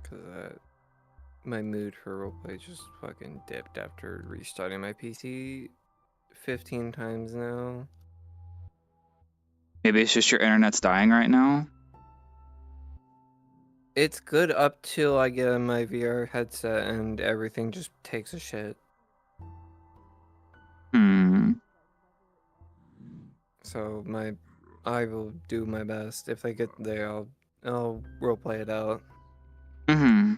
Cause my mood for roleplay just fucking dipped after restarting my PC 15 times now. Maybe it's just your internet's dying right now. It's good up till I get my VR headset and everything just takes a shit. So I will do my best. If I get there, I'll roleplay it out. Mm-hmm.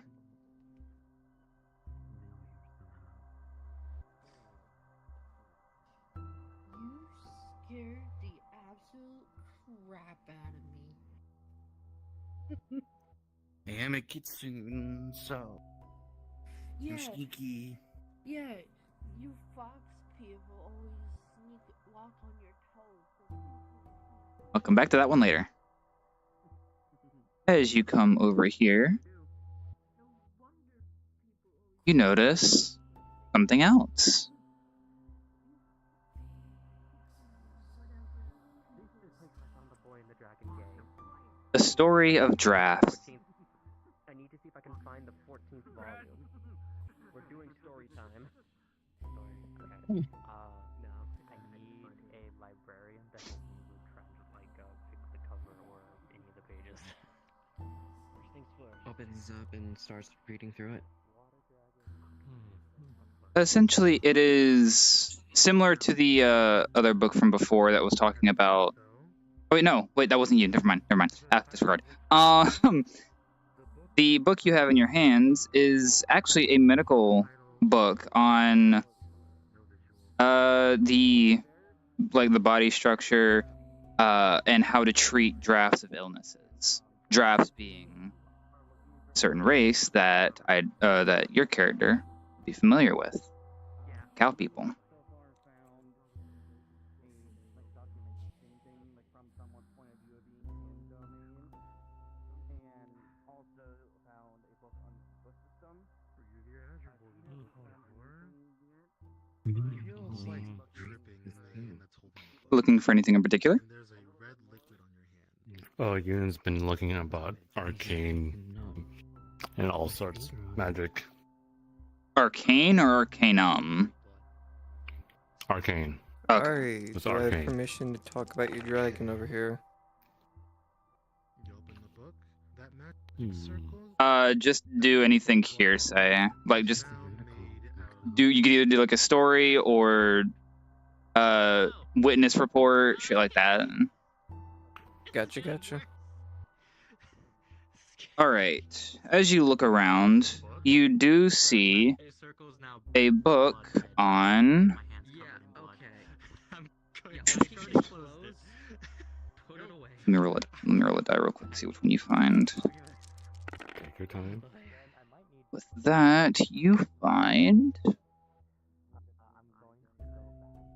You scared the absolute crap out of me. I am a kitsune, so I'm sneaky. Yeah, you fox people always walk on your toes. I'll come back to that one later. As you come over here, you notice something else. The story of draft. I need to see if I can find the 14th volume. We're doing story time. Okay. No. I need a librarian to help me with trying to fix the cover or any of the pages. First things first. Opens up and starts reading through it. Essentially, it is similar to the other book from before that was talking about. Oh, wait, no. Wait, that wasn't you. Never mind. Disregard. The book you have in your hands is actually a medical book on the body structure and how to treat drafts of illnesses. Drafts being a certain race that that your character would be familiar with. Cow people. Looking for anything in particular? Oh, Ewan's been looking about arcane and all sorts of magic. Arcane or arcanum? Arcane. Okay. Alright, It's do I have arcane. permission to talk about your dragon over here? Just do anything hearsay. Just you could either do a story or witness report, shit like that. Gotcha. Alright. As you look around, you do see a book on Let me roll a die real quick, see which one you find. Take your time. With that, you find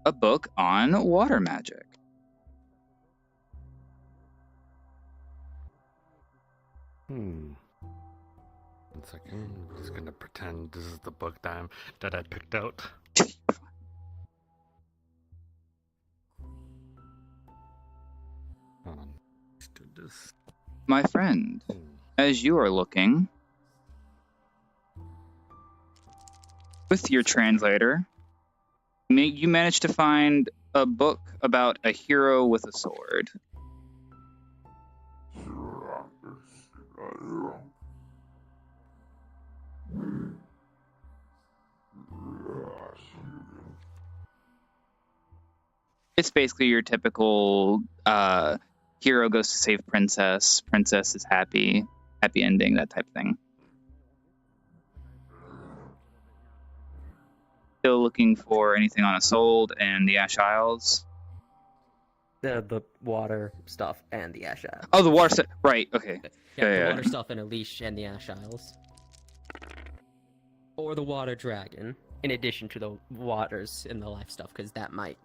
a book on water magic. One second. I'm just gonna pretend this is the book that I picked out. Hold on. Let's do this. My friend, as you are looking with your translator, you managed to find a book about a hero with a sword. It's basically your typical hero goes to save princess is happy ending, that type of thing. Still looking for anything on Isolde and the Ash Isles? The water stuff and the Ash Isles. Oh, the water stuff. Right, okay. Yeah, the water stuff and Unleash and the Ash Isles. Or the water dragon, in addition to the waters and the life stuff, because that might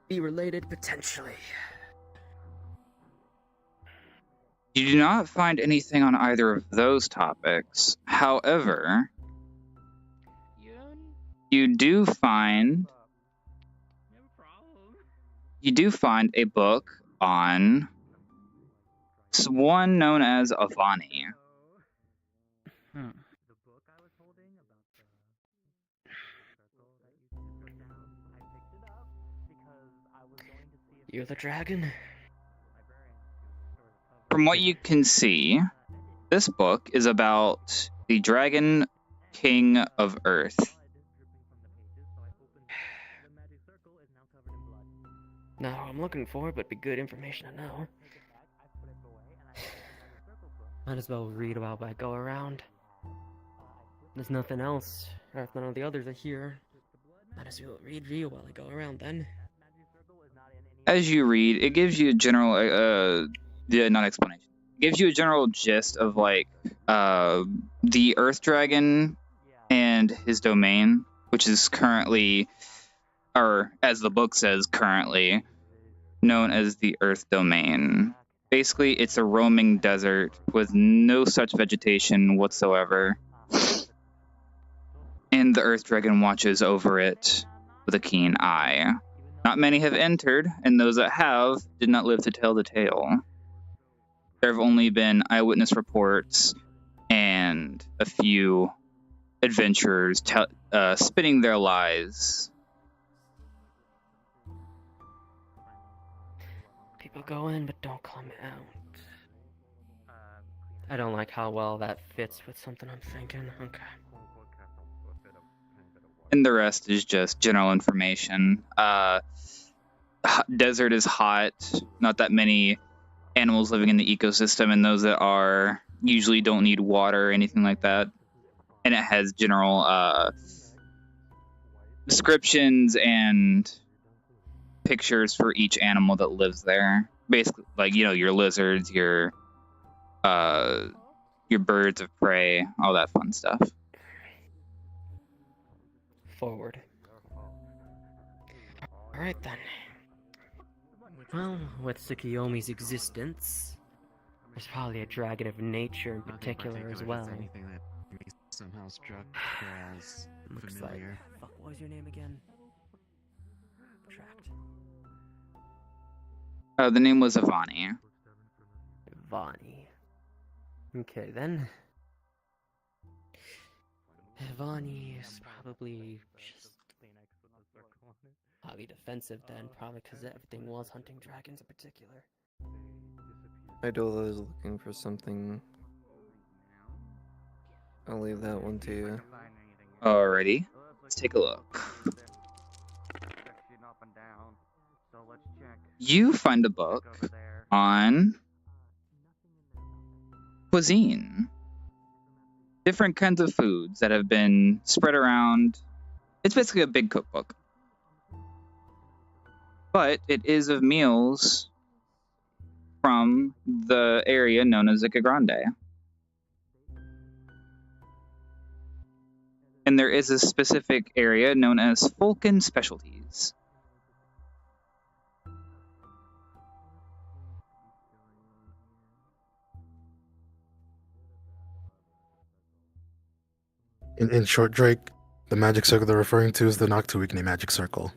be related potentially. You do not find anything on either of those topics. However, you do find a book on one known as Avani. You're the dragon? From what you can see, this book is about the Dragon King of Earth. No, I'm looking for, but it'd be good information to know. Might as well read about what I go around. There's nothing else, or if none of the others are here. Might as well read while I go around then. As you read, it gives you a general, not explanation. It gives you a general gist of like the Earth Dragon and his domain, which is currently, or as the book says, currently known as the Earth Domain. Basically, it's a roaming desert with no such vegetation whatsoever. And the Earth Dragon watches over it with a keen eye. Not many have entered, and those that have did not live to tell the tale. There have only been eyewitness reports and a few adventurers spinning their lies. People go in, but don't come out. I don't like how well that fits with something I'm thinking. Okay. And the rest is just general information. Desert is hot. Not that many animals living in the ecosystem, and those that are usually don't need water or anything like that. And it has general descriptions and pictures for each animal that lives there. Basically, like, you know, your lizards, your birds of prey, all that fun stuff. Forward. Alright then. Well, with Tsukiyomi's existence, there's probably a dragon of nature in particular as well. Anything that me somehow struck as Looks familiar. like... Fuck, what was your name again? Tracked. The name was Avani. Vani. Okay then. Vani is probably just highly defensive then, probably because everything was hunting dragons in particular. Idola is looking for something. I'll leave that one to you. Alrighty, let's take a look. You find a book on cuisine. Different kinds of foods that have been spread around. It's basically a big cookbook. But it is of meals from the area known as Ica Grande. And there is a specific area known as Fulcan Specialties. In short, Drake, the magic circle they're referring to is the Noctuigny magic circle.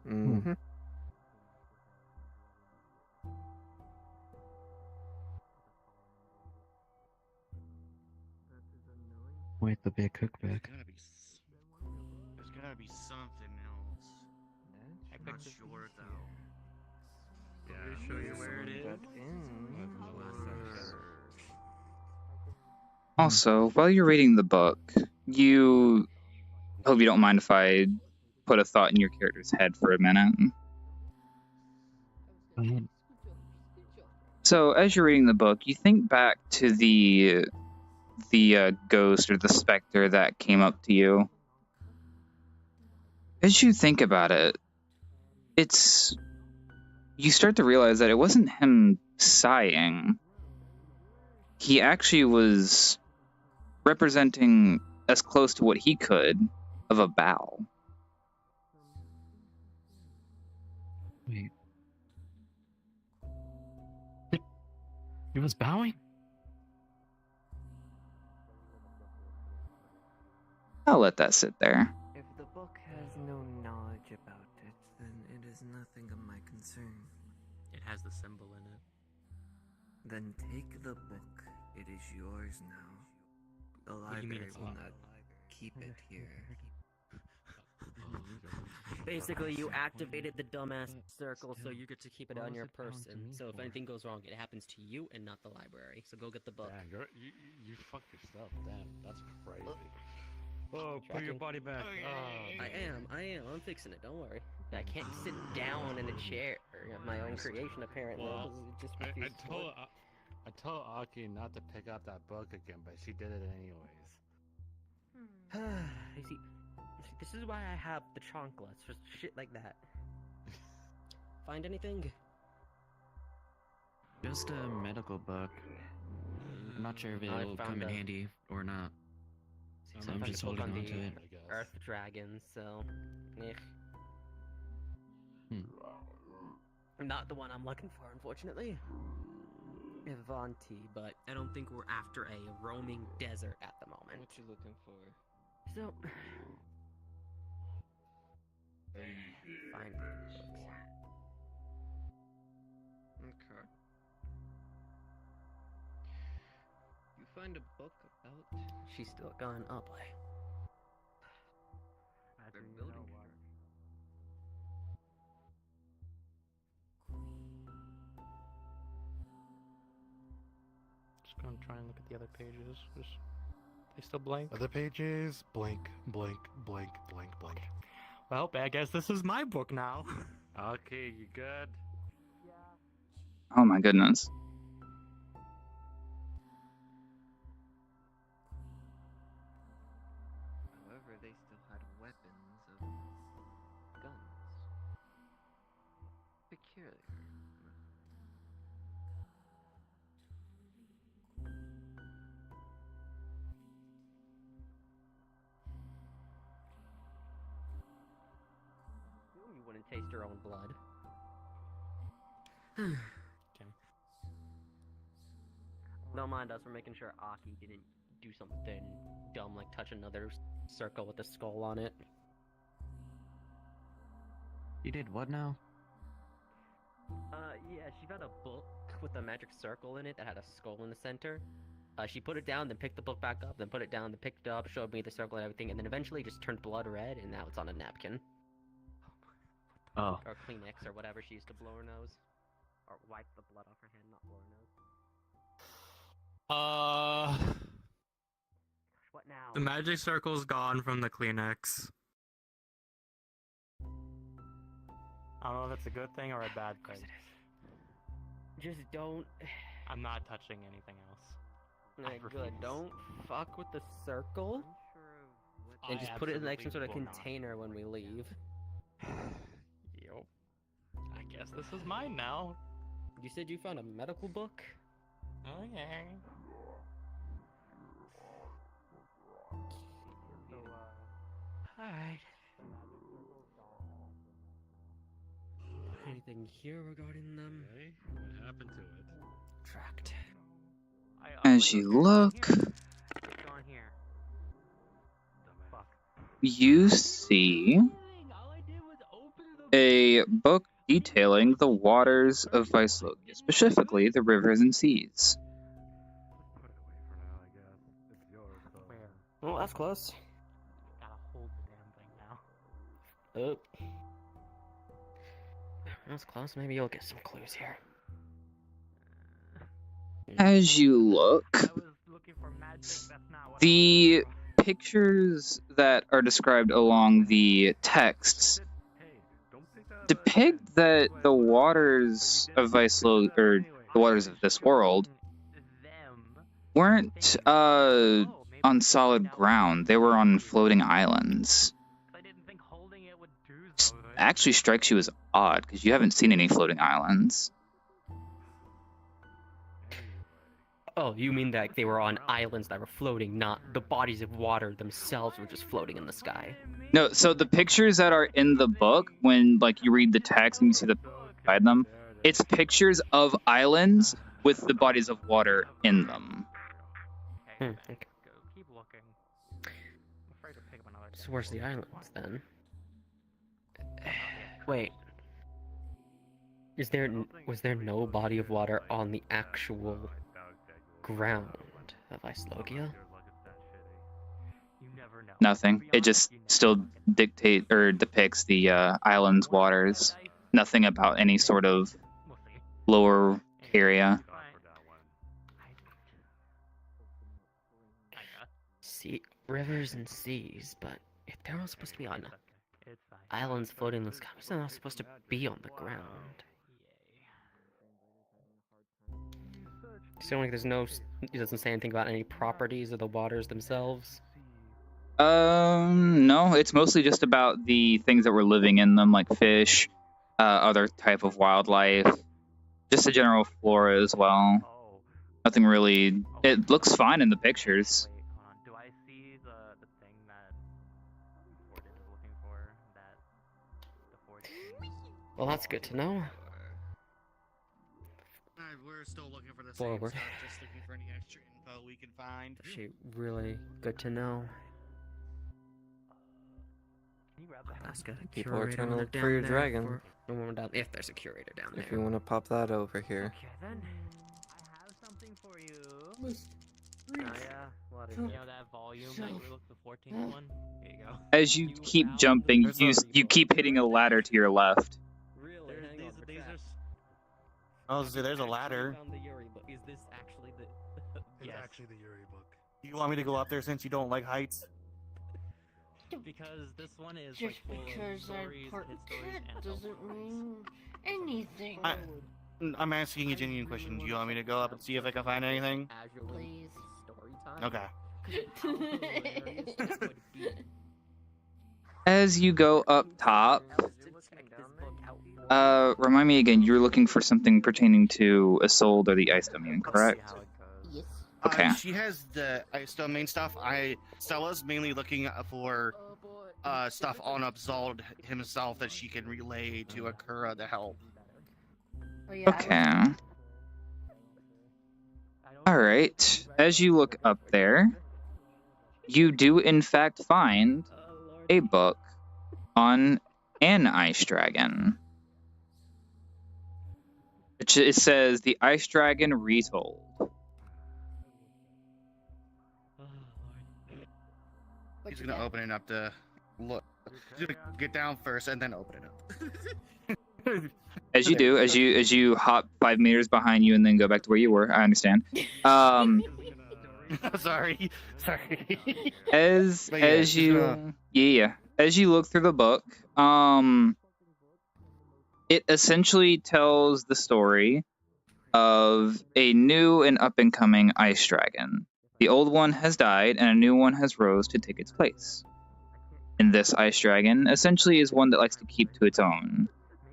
Mm-hmm. Wait, the big cookbook. There's gotta be something else. I'm not sure though. Yeah, I'll show you where it is. Also, while you're reading the book, you hope you don't mind if I put a thought in your character's head for a minute. So, as you're reading the book, you think back to the ghost or the specter that came up to you. As you think about it, you start to realize that it wasn't him sighing. He actually was representing as close to what he could of a bow. Wait. He was bowing? I'll let that sit there. If the book has no knowledge about it, then it is nothing of my concern. It has the symbol in it. Then take the book. It is yours now. The What do you mean library it's will not? not keep it here. Basically, you activated the dumbass circle, so you get to keep it on your person. So if anything goes wrong, it happens to you and not the library. So go get the book. Damn, you fucked yourself. Damn, that's crazy. Oh, put your body back. Oh, I am. I'm fixing it. Don't worry. I can't sit down in a chair of my own creation, apparently. Well, It just I refuses to told work. I told Aki not to pick up that book again, but she did it anyways. You see, this is why I have the chocolates for shit like that. Find anything? Just a medical book. I'm not sure if I it'll come found in a- handy or not. So I'm found just a book holding on on to the it. Earth Dragons, so... eh. Not the one I'm looking for, unfortunately. Avanti, but I don't think we're after a roaming desert at the moment. What you looking for? So... find books. Okay. You find a book about... She's still gone up. They're building Just gonna try and look at the other pages. They still blank? Other pages, blank, blank, blank, blank, blank. Well, I guess this is my book now. Okay, you good? Oh my goodness. However, they still had weapons of guns. Peculiar. You wouldn't taste your own blood. Don't mind us, we're making sure Aki didn't do something dumb like touch another circle with a skull on it. You did what now? Yeah, she found a book with a magic circle in it that had a skull in the center. She put it down, then picked the book back up, then put it down, then picked it up, showed me the circle and everything, and then eventually just turned blood red, and now it's on a napkin. Oh. Or Kleenex, or whatever she used to blow her nose. Or wipe the blood off her hand, not blow her nose. What now? The magic circle's gone from the Kleenex. I don't know if it's a good thing or a bad thing. Just don't... I'm not touching anything else. Alright, good. Don't fuck with the circle. And just put it in like some sort of container when we leave. Yup. I guess this is mine now. You said you found a medical book? Oh yeah. Alright. Anything here regarding them? Okay, what happened to it? Tracked. As you look, you see a book detailing the waters of Vicelogia, specifically the rivers and seas. Well, that's close. Gotta hold the damn thing now. Oh. That's close. Maybe you'll get some clues here. As you look, the pictures that are described along the texts depict that the waters of Vicelogia, or the waters of this world, weren't on solid ground. They were on floating islands. Actually strikes you as odd, because you haven't seen any floating islands. Oh, you mean that they were on islands that were floating, not the bodies of water themselves were just floating in the sky? No, so the pictures that are in the book, when like you read the text and you see the beside them, it's pictures of islands with the bodies of water in them. Okay. Keep looking. I'm afraid to pick up another. So where's the islands then? Wait. Was there no body of water on the actual ground of Icelogia? Nothing. It just still depicts the island's waters. Nothing about any sort of lower area. Sea, rivers and seas, but if they're not supposed to be on islands floating in the sky, they're not supposed to be on the ground. So like, it doesn't say anything about any properties of the waters themselves. No, it's mostly just about the things that were living in them, like fish, other type of wildlife, just the general flora as well. Nothing really. It looks fine in the pictures. Do I see the thing that Ford is looking for? That the Ford. Well, that's good to know. We're still looking for the Forward. same stuff, just looking for any extra info we can find. Actually, really good to know. Ask a People are curator trying to when look they're for your down there dragon. if there's a curator down there. If you want to pop that over here. Okay then, I have something for you. Oh yeah, what is it? You know that volume that you were looking the 14th one? Here you go. As you keep jumping, you keep hitting a ladder to your left. Really? These are. Oh, so there's a ladder. Is this actually the? It's actually the Yuri book. You want me to go up there since you don't like heights? Because this one is Just like full because of stories, I'm part hit stories, cat and doesn't mean anything. I'm asking a genuine question. Do you want me to go up and see if I can find anything? Please. Okay. As you go up top, remind me again, you're looking for something pertaining to Isolde or the Ice Domain, correct? Yes. Okay. She has the Ice Domain stuff. Stella's mainly looking for stuff on Absold himself that she can relay to Akura to help. Oh, yeah, Okay. Alright. As you look up there, you do in fact find a book on an ice dragon. It says The Ice Dragon Retold. He's gonna open it up to look. He's gonna get down first and then open it up. As you do, as you hop 5 meters behind you and then go back to where you were. I understand. Sorry. As you look through the book, it essentially tells the story of a new and up and coming ice dragon. The old one has died and a new one has rose to take its place. And this ice dragon essentially is one that likes to keep to its own.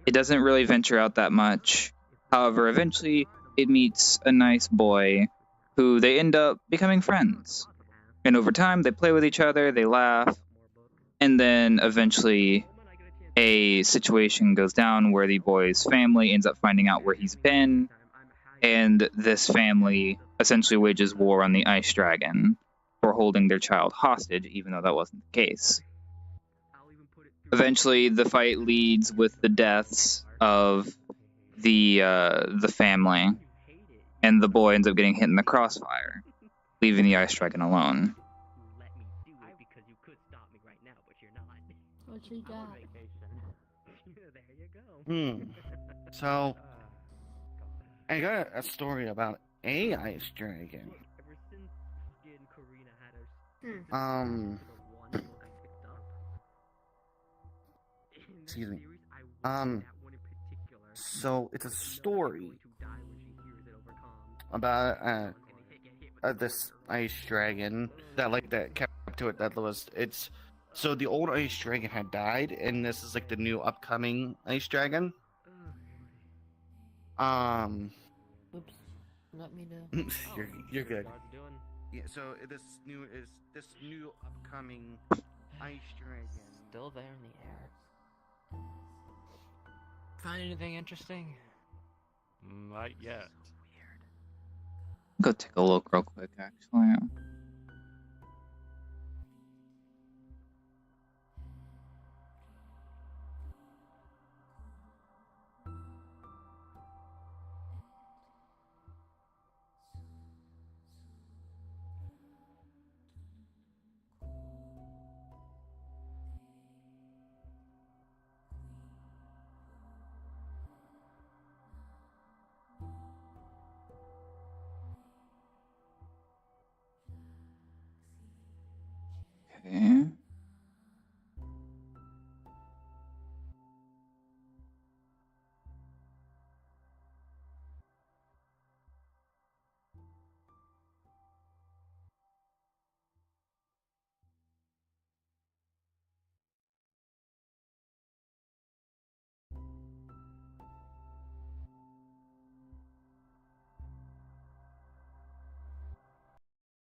It doesn't really venture out that much. However, eventually it meets a nice boy who they end up becoming friends. And over time, they play with each other, they laugh, and then eventually a situation goes down where the boy's family ends up finding out where he's been, and this family essentially wages war on the ice dragon for holding their child hostage, even though that wasn't the case. Eventually, the fight leads with the deaths of the family, and the boy ends up getting hit in the crossfire, leaving the ice dragon alone. What you got? So, I got a story about a ice dragon. Excuse me. So it's a story about this ice dragon that kept to it. So the old ice dragon had died, and this is like the new upcoming ice dragon. Oops. Let me know. You're good. Yeah. So this new upcoming ice dragon. Still there in the air. Find anything interesting? Not yet. Go take a look real quick, actually.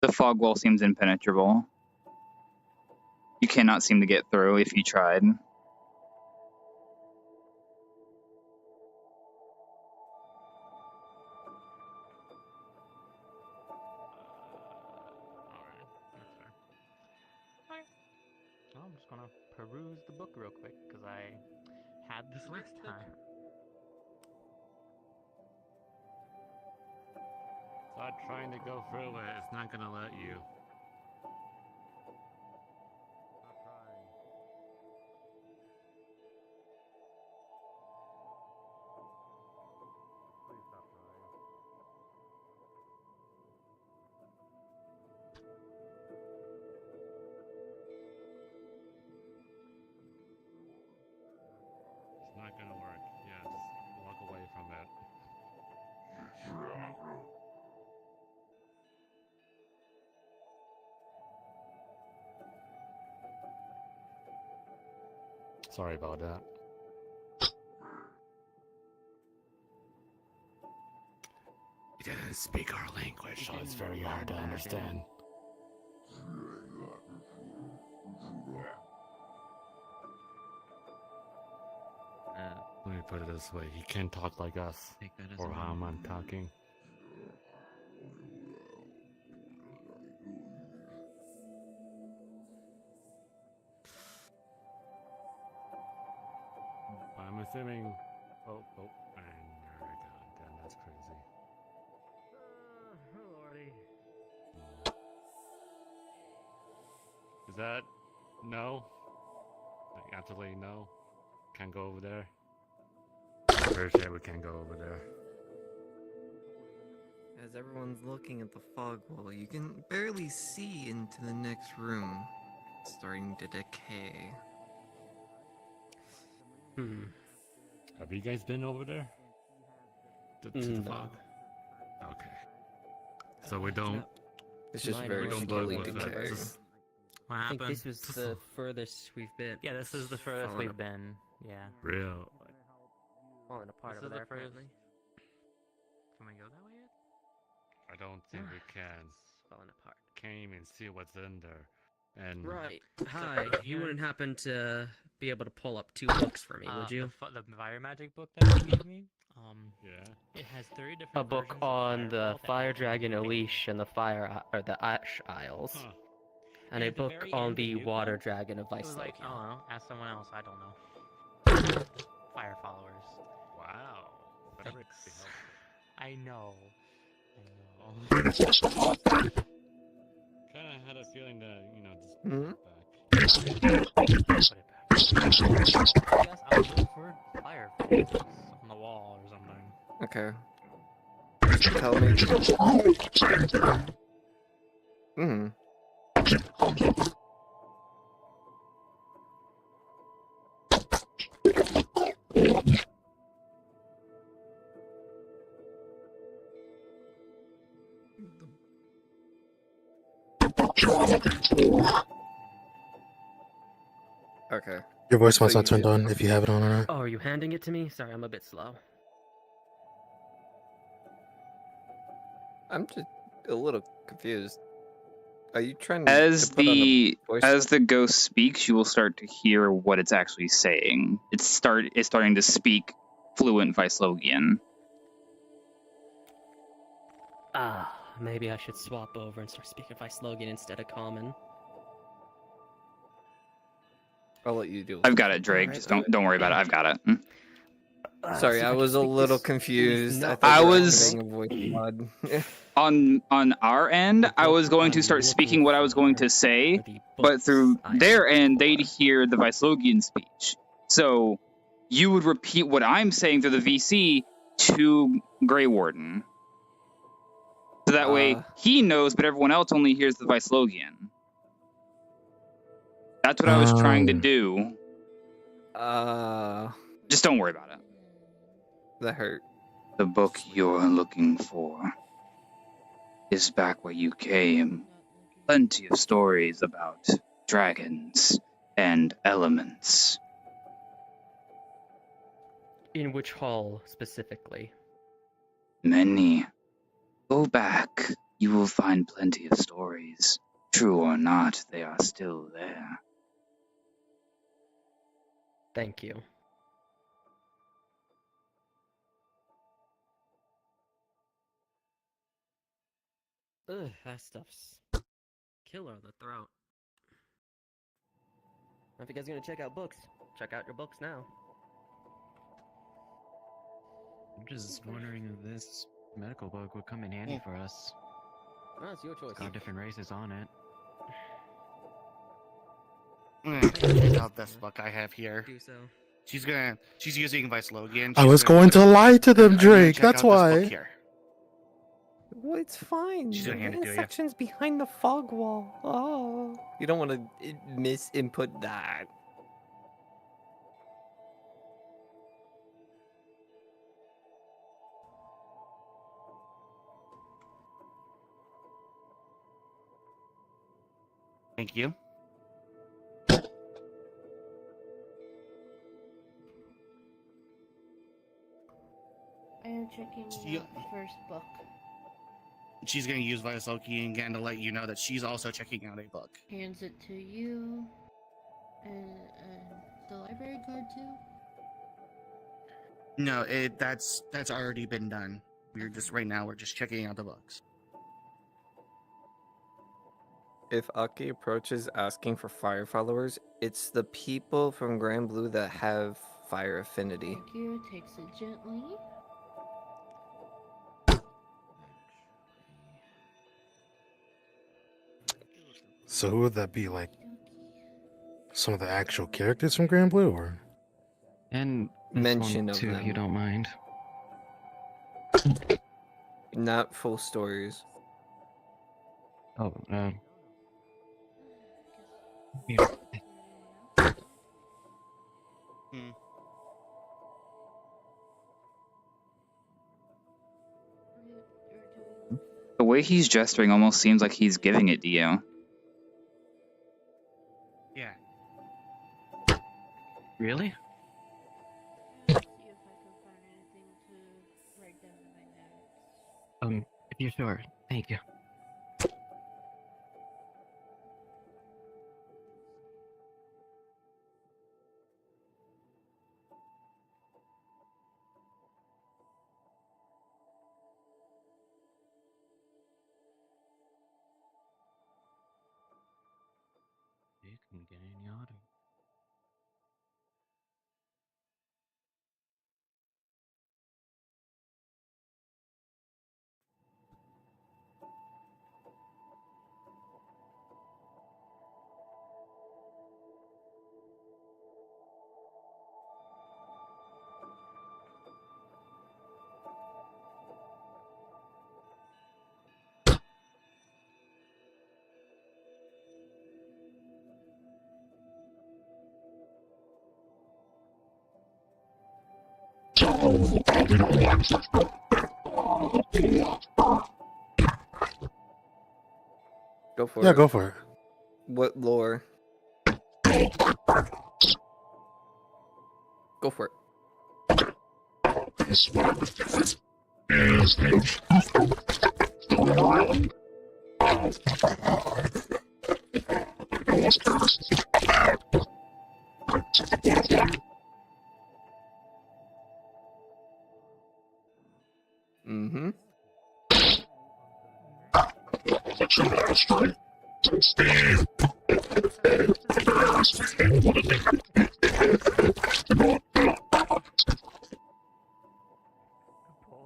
The fog wall seems impenetrable. You cannot seem to get through if you tried. Well, I'm just gonna peruse the book real quick, because I had this last time. Start trying to go through it. It's not gonna let you. It's not gonna work. Yeah, just walk away from it. Sorry about that. He doesn't speak our language, so it's very hard to understand. Let me put it this way, he can't talk like us, or how I'm talking. I'm assuming... Oh, and there we go. Damn, that's crazy. Lordy. Is that... no? Like, absolutely no? Can't go over there? For sure we can't go over there. As everyone's looking at the fog wall, you can barely see into the next room. It's starting to decay. Have you guys been over there? To the No. fog? Okay. So we don't... It's just Mine very was slowly slowly decaying. What I think happened? this was the furthest we've been. Yeah, this is the furthest Falling we've been. Yeah. Real. Falling apart This over is there, the furthest. apparently. Can we go that way yet? I don't think we can. Falling apart. Can't even see what's in there. And Right. Hi. You wouldn't happen to be able to pull up 2 books for me, would you? The fire magic book that you gave me. Yeah. It has 3 different. A book versions of on the Firefall that Fire all Dragon indicate- Unleash and the Fire or the Ash Isles, Huh. and a at the book very on end, the nuke Water one, Dragon of It was like, I Vicelogia. don't know, ask someone else, I don't know. Fire followers. Wow. That's really Thanks. helpful. I know. Kinda had a feeling that, you know, just Hmm? Put it back. Yes, I'll look for fire on the wall or something. Okay. Tell me. Hmm. Okay. Your voice So must not you turned did- on if you have it on or not. Oh, are you handing it to me? Sorry, I'm a bit slow. I'm just a little confused. Are you trying to As put on a voice? as the ghost speaks, you will start to hear what it's actually saying. It's starting to speak fluent Vicelogian. Maybe I should swap over and start speaking Vicelogian instead of Common. I'll let you do it. I've got it, Drake. Alright, Just don't worry about it. I've got it. Sorry, see if I I was can a speak little this confused. I note. thought I you were was- activating a voice mod. On our end, I was going to start speaking what I was going to say, but through their end, they'd hear the Vicelogian speech. So you would repeat what I'm saying through the VC to Grey Warden. So that way he knows, but everyone else only hears the Vicelogian. That's what I was trying to do. Just don't worry about it. That hurt. The book you're looking for is back where you came. Plenty of stories about dragons and elements. In which hall specifically? Many. Go back You will find plenty of stories. True or not, they are still there. Thank you. Ugh, that stuff's killer on the throat. If you guys are gonna check out books, check out your books now. I'm just wondering if this medical book would come in handy for us. Oh, it's your choice. It's got different races on it. I'm gonna check out this book I have here. Do so. She's using Logan. I was going to lie to them, I'm gonna Drake. check That's out this why. book here. Well, it's fine. She's gonna hand it to you. Section's behind the fog wall. Oh. You don't want to misinput that. Thank you. I am checking out the first book. She's gonna use Logan again to let you know that she's also checking out a book. Hands it to you. And the library card too? No, that's already been done. We're just checking out the books. If Aki approaches asking for fire followers, it's the people from Grand Blue that have fire affinity. Thank you. Takes it gently. So who would that be? Like some of the actual characters from Grand Blue, or And this mention one of too, them. if you don't mind. Not full stories. Oh, The way he's gesturing almost seems like he's giving it to you. Yeah. Really? See if I can find anything to write down in my notes. If you're sure, thank you. You can get any order. Go for yeah, it. go for it. What lore? Go for it. Mm-hmm.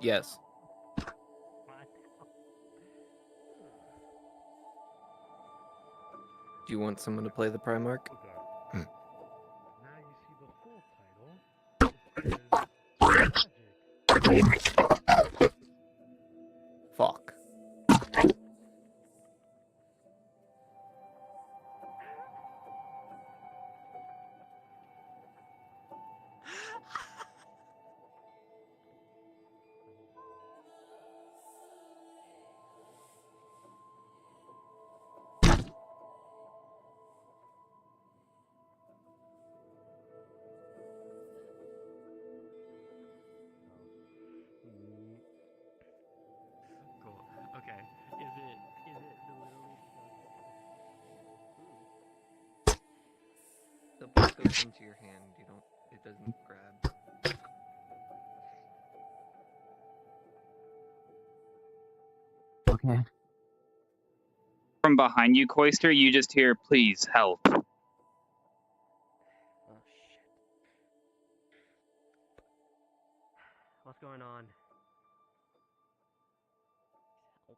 Yes. Do you want someone to play the Primarch? Fuck. goes into your hand. You don't. It doesn't grab. Okay. From behind you, Coister, you just hear, "Please help." Oh shit. What's going on? Help.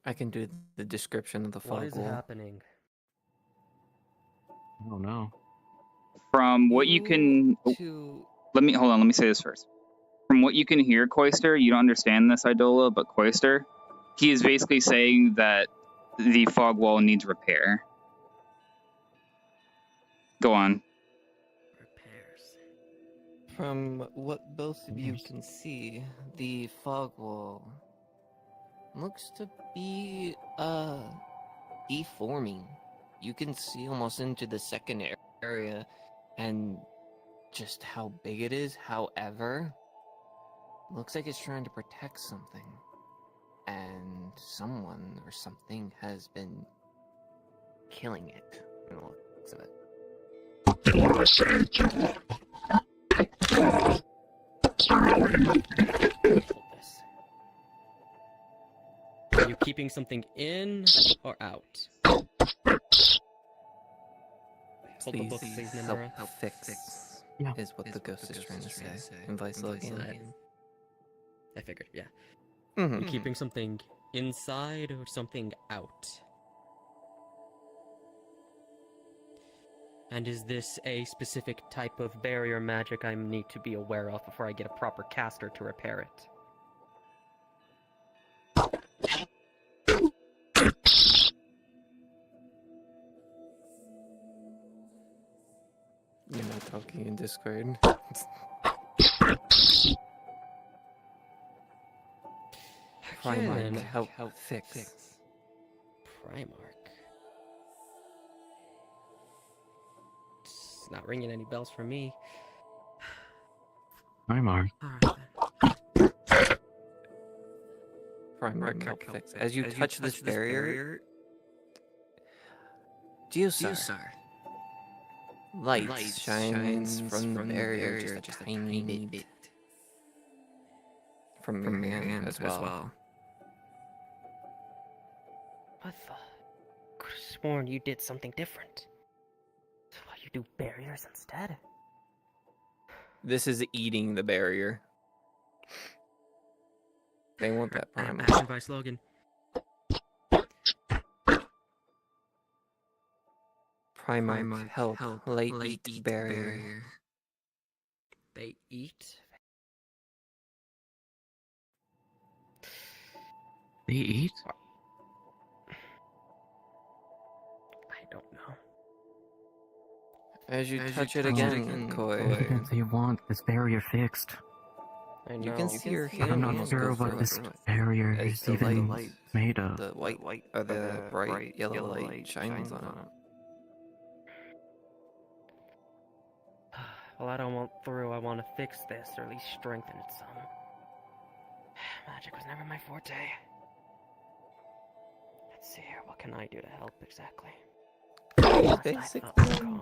I can do the description of the fog What is wall. happening? Oh no. From what you can... Let me say this first. From what you can hear, Coister, you don't understand this, Idola, but Coister, he is basically saying that the fog wall needs repair. Go on. From what both of you can see, the fog wall looks to be deforming. You can see almost into the second area and just how big it is. However, looks like it's trying to protect something. And someone or something has been killing it. From the looks of it. Are you keeping something in or out? Please help Namura. fix. Yeah. Is what the ghost is trying to say. Invite again. I figured, yeah. Mhm. You keeping something inside or something out? And is this a specific type of barrier magic I need to be aware of before I get a proper caster to repair it? You're not talking in Discord. Primark, help fix. Primark. It's not ringing any bells for me. Primark. Primark, help fix. As you touch this barrier, Geosar. Light shines from the barrier just a tiny bit. From your hand as well. I could have sworn you did something different. You do barriers instead? This is eating the barrier. They want that Primark. Action by slogan. Primark, help. Light eat barrier. They eat? They eat? I don't know. As you touch it again, Koi. What do they want this barrier fixed? I know. You can see your But I'm hand not sure what this barrier is the even light, made of. the white or the bright yellow light shines on it. Well, I don't want through. I want to fix this, or at least strengthen it some. Magic was never my forte. Let's see here. What can I do to help exactly? Basically.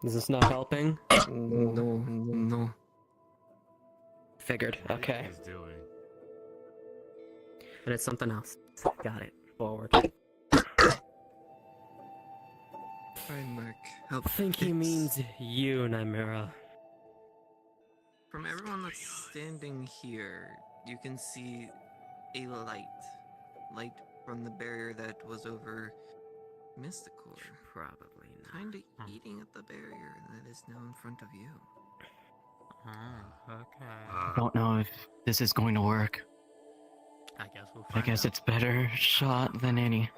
Is this not helping? No. Figured. Okay. He's doing. And it's something else. Got it. Forward. Primark, help. I think he means you, Namura. From everyone that's standing here, you can see a light. Light from the barrier that was over Mysticore. Probably not. Kinda eating at the barrier that is now in front of you. I don't know if this is going to work. I guess it's better shot than any.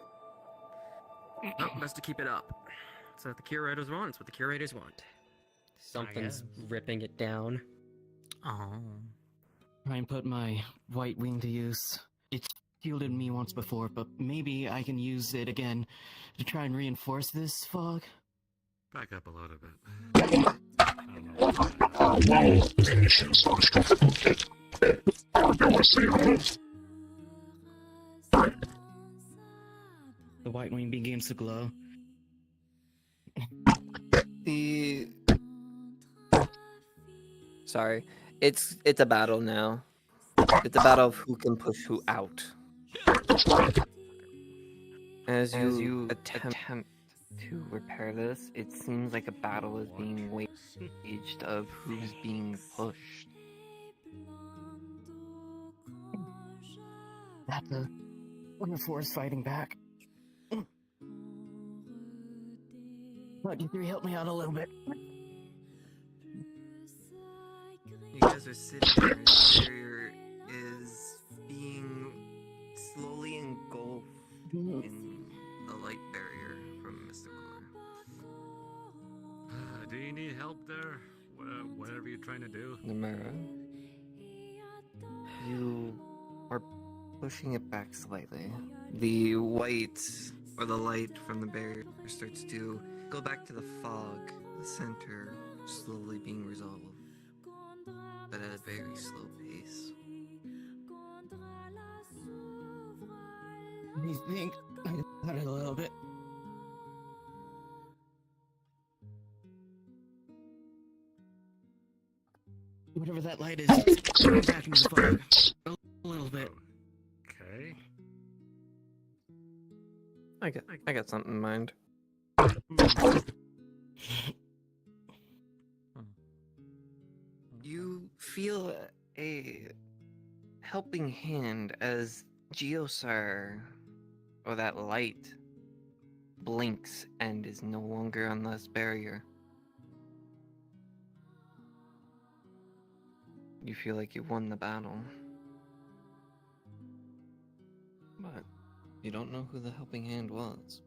Oh, best to keep it up. That's what the curators want. It's what the curators want. Something's ripping it down. Oh. Try and put my white wing to use. It's shielded me once before, but maybe I can use it again to try and reinforce this fog. Back up a little bit. The white wing begins to glow. Sorry. It's a battle now. It's a battle of who can push who out. As you attempt to repair this, it seems like a battle is being waged of who's being pushed. That's the force fighting back. But you three help me out a little bit. You guys are sitting there. The barrier is being slowly engulfed in the light barrier from Mysticor. Do you need help there? Whatever you're trying to do. Namara, you are pushing it back slightly. The white or the light from the barrier starts to go back to the fog, the center slowly being resolved, but at a very slow pace. You think I got it a little bit? Whatever that light is, going back into the fog. A little bit. Okay. I got something in mind. You feel a helping hand as Geosar, or that light, blinks and is no longer on this barrier. You feel like you've won the battle. But you don't know who the helping hand was.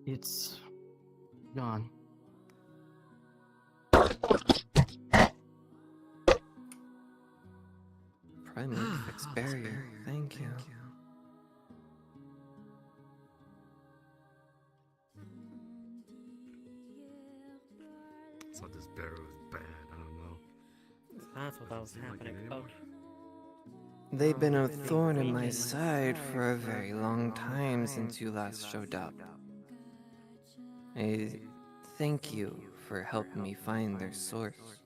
It's gone. Primate fixed barrier. Thank you. So this barrier was bad. I don't know. That's what was happening. Okay. They've been a thorn in my side for a very long time since you last showed up. I thank you for helping me find their source.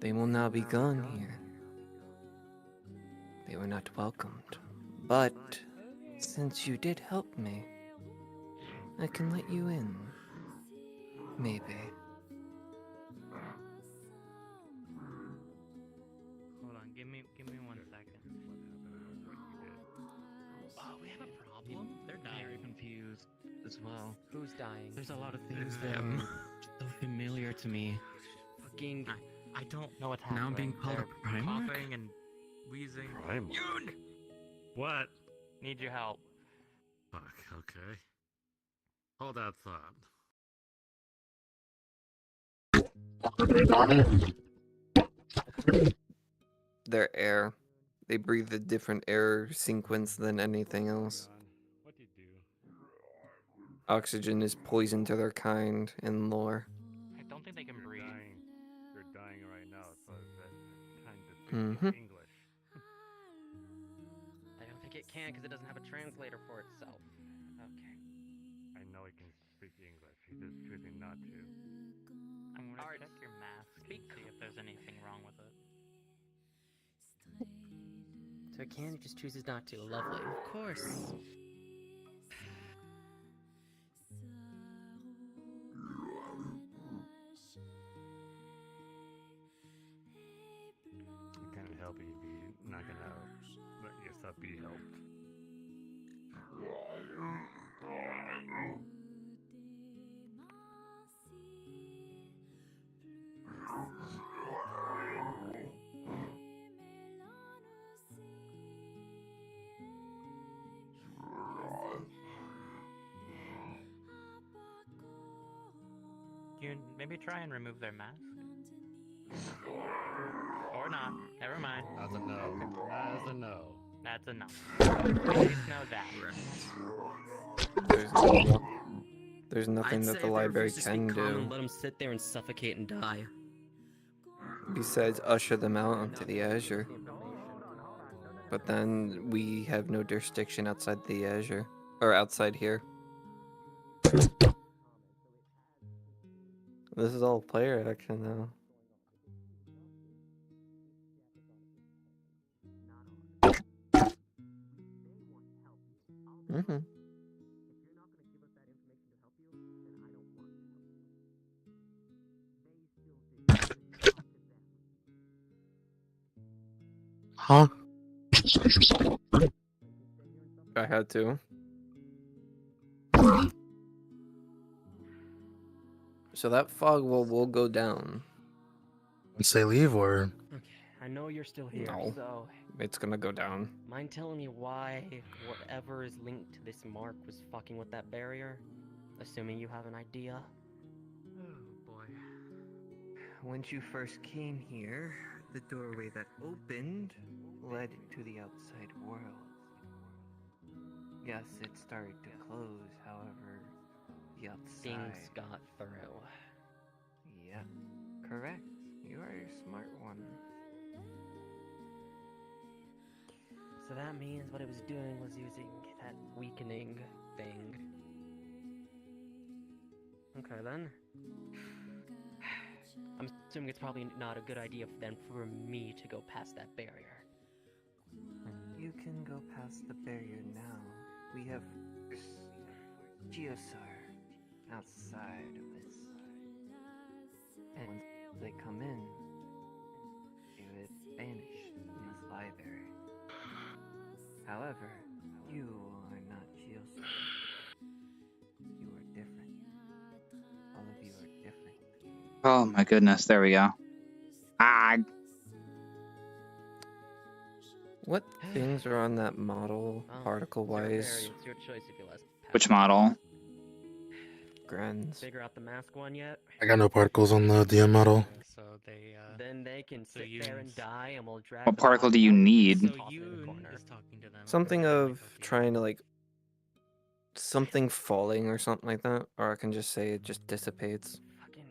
They will now be gone here. They were not welcomed. But since you did help me, I can let you in. Maybe. Hold on, give me 1 second. Oh, we have a problem? They're very confused as well. Who's dying? There's a lot of things that are so familiar to me. Fucking. I don't know what's happening. Now I'm being called They're a Primarch? coughing and wheezing. Primarch? Yoon! What? Need your help. Fuck, okay. Hold that thought. Their air. They breathe a different air sequence than anything else. What do you do? Oxygen is poison to their kind in lore. I don't think they can breathe. You're dying right now, so that kind of Mm-hmm. English. I don't think it can because it doesn't have a translator for itself. Okay. I know he can speak English. He's just choosing not to. I'm gonna check your mask and see if there's anything wrong with it. So it can, it just chooses not to. Lovely. Of course. I can't help you if you're not gonna let yourself be helped. You maybe try and remove their mask? Or not. Never mind. That's a no. That's a no. That's enough. At least know that. There's nothing I'd that say the if library everyone's just be can calm do. and let them sit there and suffocate and die. Besides usher them out onto the Azure. But then we have no jurisdiction outside the Azure. Or outside here. This is all player action now. Mm-hmm. Huh? I had to. So that fog will go down. Once they leave, or Okay, I know you're still here, No. so It's gonna go down. mind telling me why whatever is linked to this mark was fucking with that barrier? Assuming you have an idea. Oh boy. When you first came here, the doorway that opened led to the outside world. Yes, it started to close, however, the outside... Things got through. Yeah, correct. You are a smart one. So that means what it was doing was using that weakening thing. Okay then. I'm assuming it's probably not a good idea then for me to go past that barrier. You can go past the barrier now. We have Geosar outside of this. And once they come in, they would vanish in this library. However, you are not Geosar. You are different. All of you are different. Oh my goodness, there we go. Ah, What things are on that model, particle-wise? It's your choice if you let. which model? Grens. Figure out the mask one yet? I got no particles on the DM model. So they Then they can sit there and die, and we'll drag. What particle do you need? So Yoon is talking to them. Something of trying to like something falling or something like that, or I can just say it just dissipates. Fucking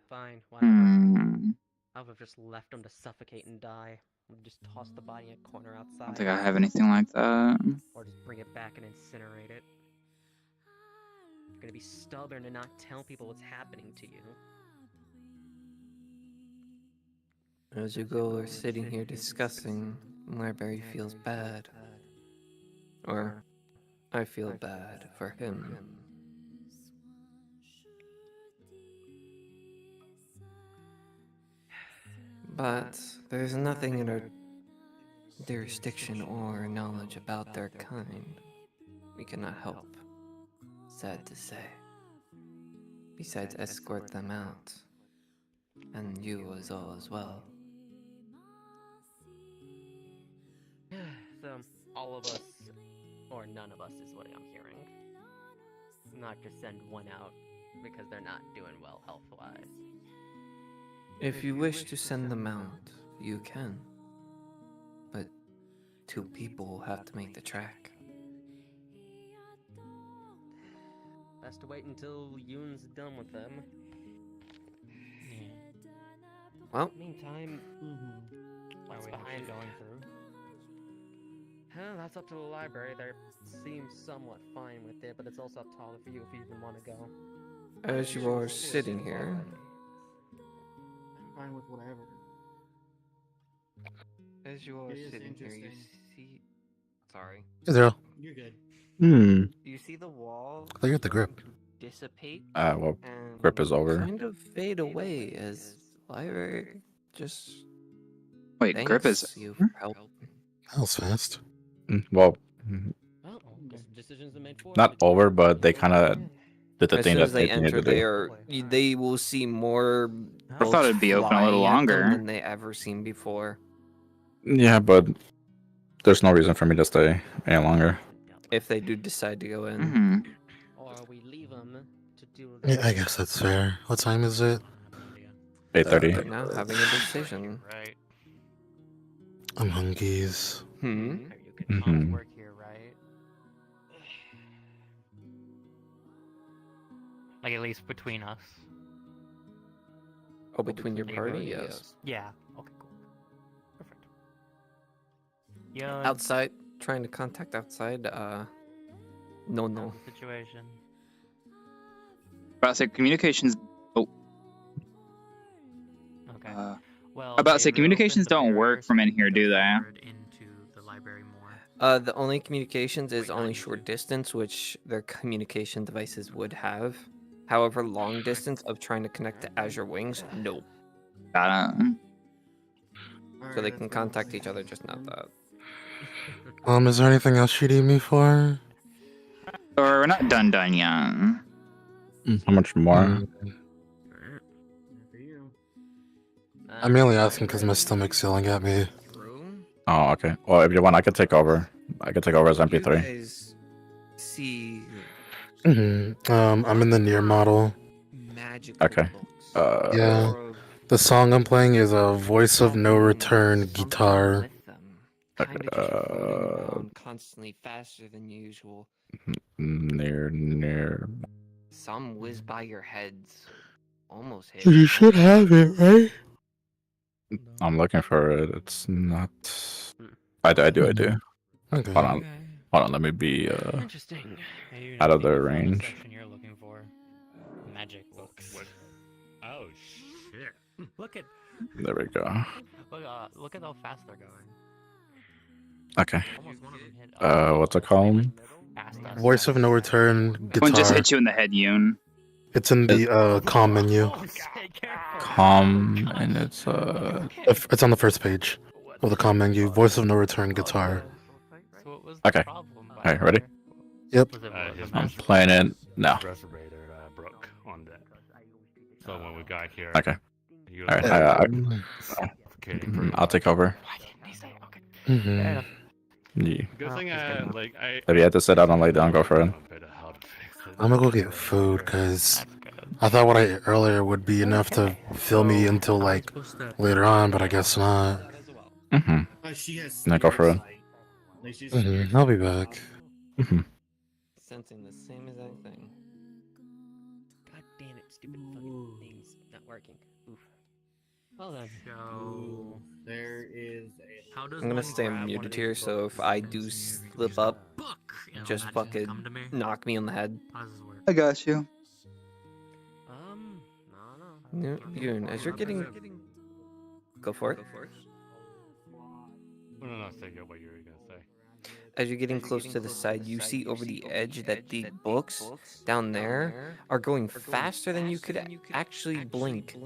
fine, whatever. Hmm. I would have just left them to suffocate and die. We'll just toss the body in a corner outside. I don't think I have anything like that. Or just bring it back and incinerate it. You're gonna be stubborn and not tell people what's happening to you. As you go are sitting here discussing, Library feels bad. Or I feel bad for him. But there's nothing in our jurisdiction or knowledge about their kind. We cannot help. Sad to say. Besides escort them out. And you as well. So, all of us, or none of us is what I'm hearing. Not just send one out, because they're not doing well health-wise. If you wish to send them out, you can. But 2 people will have to make the track. Best to wait until Yoon's done with them. Well, meantime, what's behind going through? That's up to the library. They seem somewhat fine with it, but it's also up to all of you if you even want to go. As you are sitting here, I'm fine with whatever. As you are It is sitting here, you interesting. see... Sorry. Hey, Zero. You're good. You see the wall I got the grip. dissipate? Well, and grip is over. kind of fade away as Library just Wait, grip is. thanks you for help. That was fast. Well, Well, decisions are made for not over, but they kind of did the As thing soon that as they they needed enter, to do. they will see more I thought it'd be open a little flying at them longer. than they ever seen before. Yeah, but there's no reason for me to stay any longer. If they do decide to go in. Mm-hmm. Or we leave them to do Yeah, I guess that's fair. What time is it? 8:30. They're now having a decision. Right. I'm hungies. You can work here, right? Like, at least between us. Oh, between your party, yes. Yeah. Okay, cool. Perfect. Yeah. Outside, trying to contact outside. No. Situation. About to say communications. Oh. Okay. Well, about to say communications don't work from in here, do they? Into the library more. The only communications is only short distance, which their communication devices would have. However, long distance of trying to connect to Azure Wings, no. Got it. So they can contact each other, just not that. Is there anything else you need me for? Or we're not done yet. How much more? I'm mainly asking because my stomach's yelling at me. Oh, okay. Well, if you want, I could take over. I could take over as MP3. You guys see I'm in the near model. magical Okay. Yeah. The song I'm playing is a Voice of No Return guitar. kind of just floating around constantly faster than usual. Near. Some whiz by your heads. Almost hit. You should have it, right? I'm looking for it. It's not. I do. Okay. Hold on. Let me be Interesting. out of their range. Section you're looking for. Magic books. What? Oh shit! Look at. There we go. Look at how fast they're going. Okay. Almost one of them hit. What's it called? Voice of No Return guitar. One just hit you in the head, Yoon. It's in the com menu. Com, and it's It's on the first page of the com menu. Voice of No Return guitar. Okay. Alright, ready? Yep. I'm playing it now. Broke on that. So when we got here. Okay. Alright. I'll take over. Mm-hmm. Yeah. Good thing I. If you had to sit down and lay down, go for it. I'm gonna go get food because I thought what I ate earlier would be enough to fill me until like later on, but I guess not. Now go for it. I'll be back. Sensing the same exact thing. God damn it, stupid fucking things not working. Oof. Well then. So there is a. I'm gonna stay muted here, so if I do slip up, just fucking knock me on the head. I got you. No, Yoon, as you're getting... Go for it. No, say what you were gonna say. As you're getting close to the side, you see over the edge that the books down there are going faster than you could actually blink.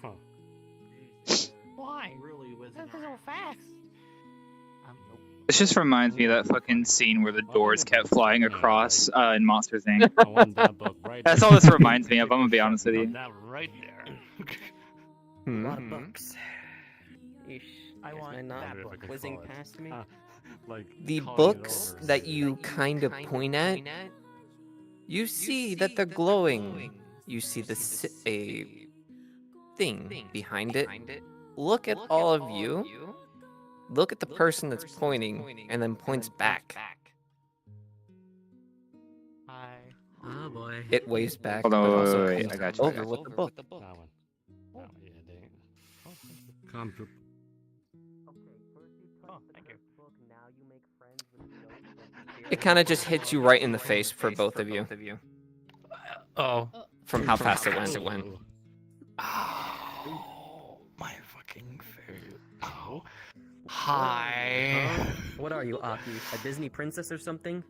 Huh. Why? Really was so fast. This just reminds me of that fucking scene where the doors kept flying across in Monster Inc. I want that book right That's there. all this reminds me of. I'm gonna be honest with you. That right there. A lot of books. I want that book whizzing past me. Like The books that you kind of point at, you see that they're glowing. You see the a thing behind it. Look at all of you. Look at the person that's pointing, and then points back. Oh boy. It waves back, Hold but on, also wait, comes I got you. over with the book. That one. Yeah, dang. Come to. Oh, thank you. It kind of just hits you right in the face for both of you. Oh. From how fast it went. Oh, my fucking food. Oh. Hi. What are you, Aki? A Disney princess or something?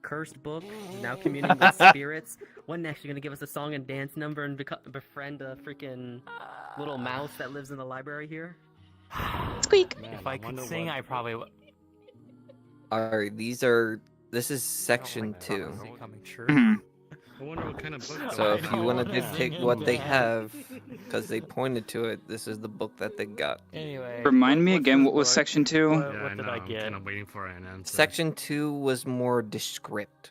Cursed book? Now communing with spirits? When next you gonna give us a song and dance number and befriend a freaking little mouse that lives in the library here? Squeak. If I could sing, I probably would. Alright, this is section 2. I wonder what kind of book. So if you want to dictate what they have, because they pointed to it, this is the book that they got. Anyway. Remind me again, what was section 2? What did I get? I'm waiting for an answer. Section 2 was more descript.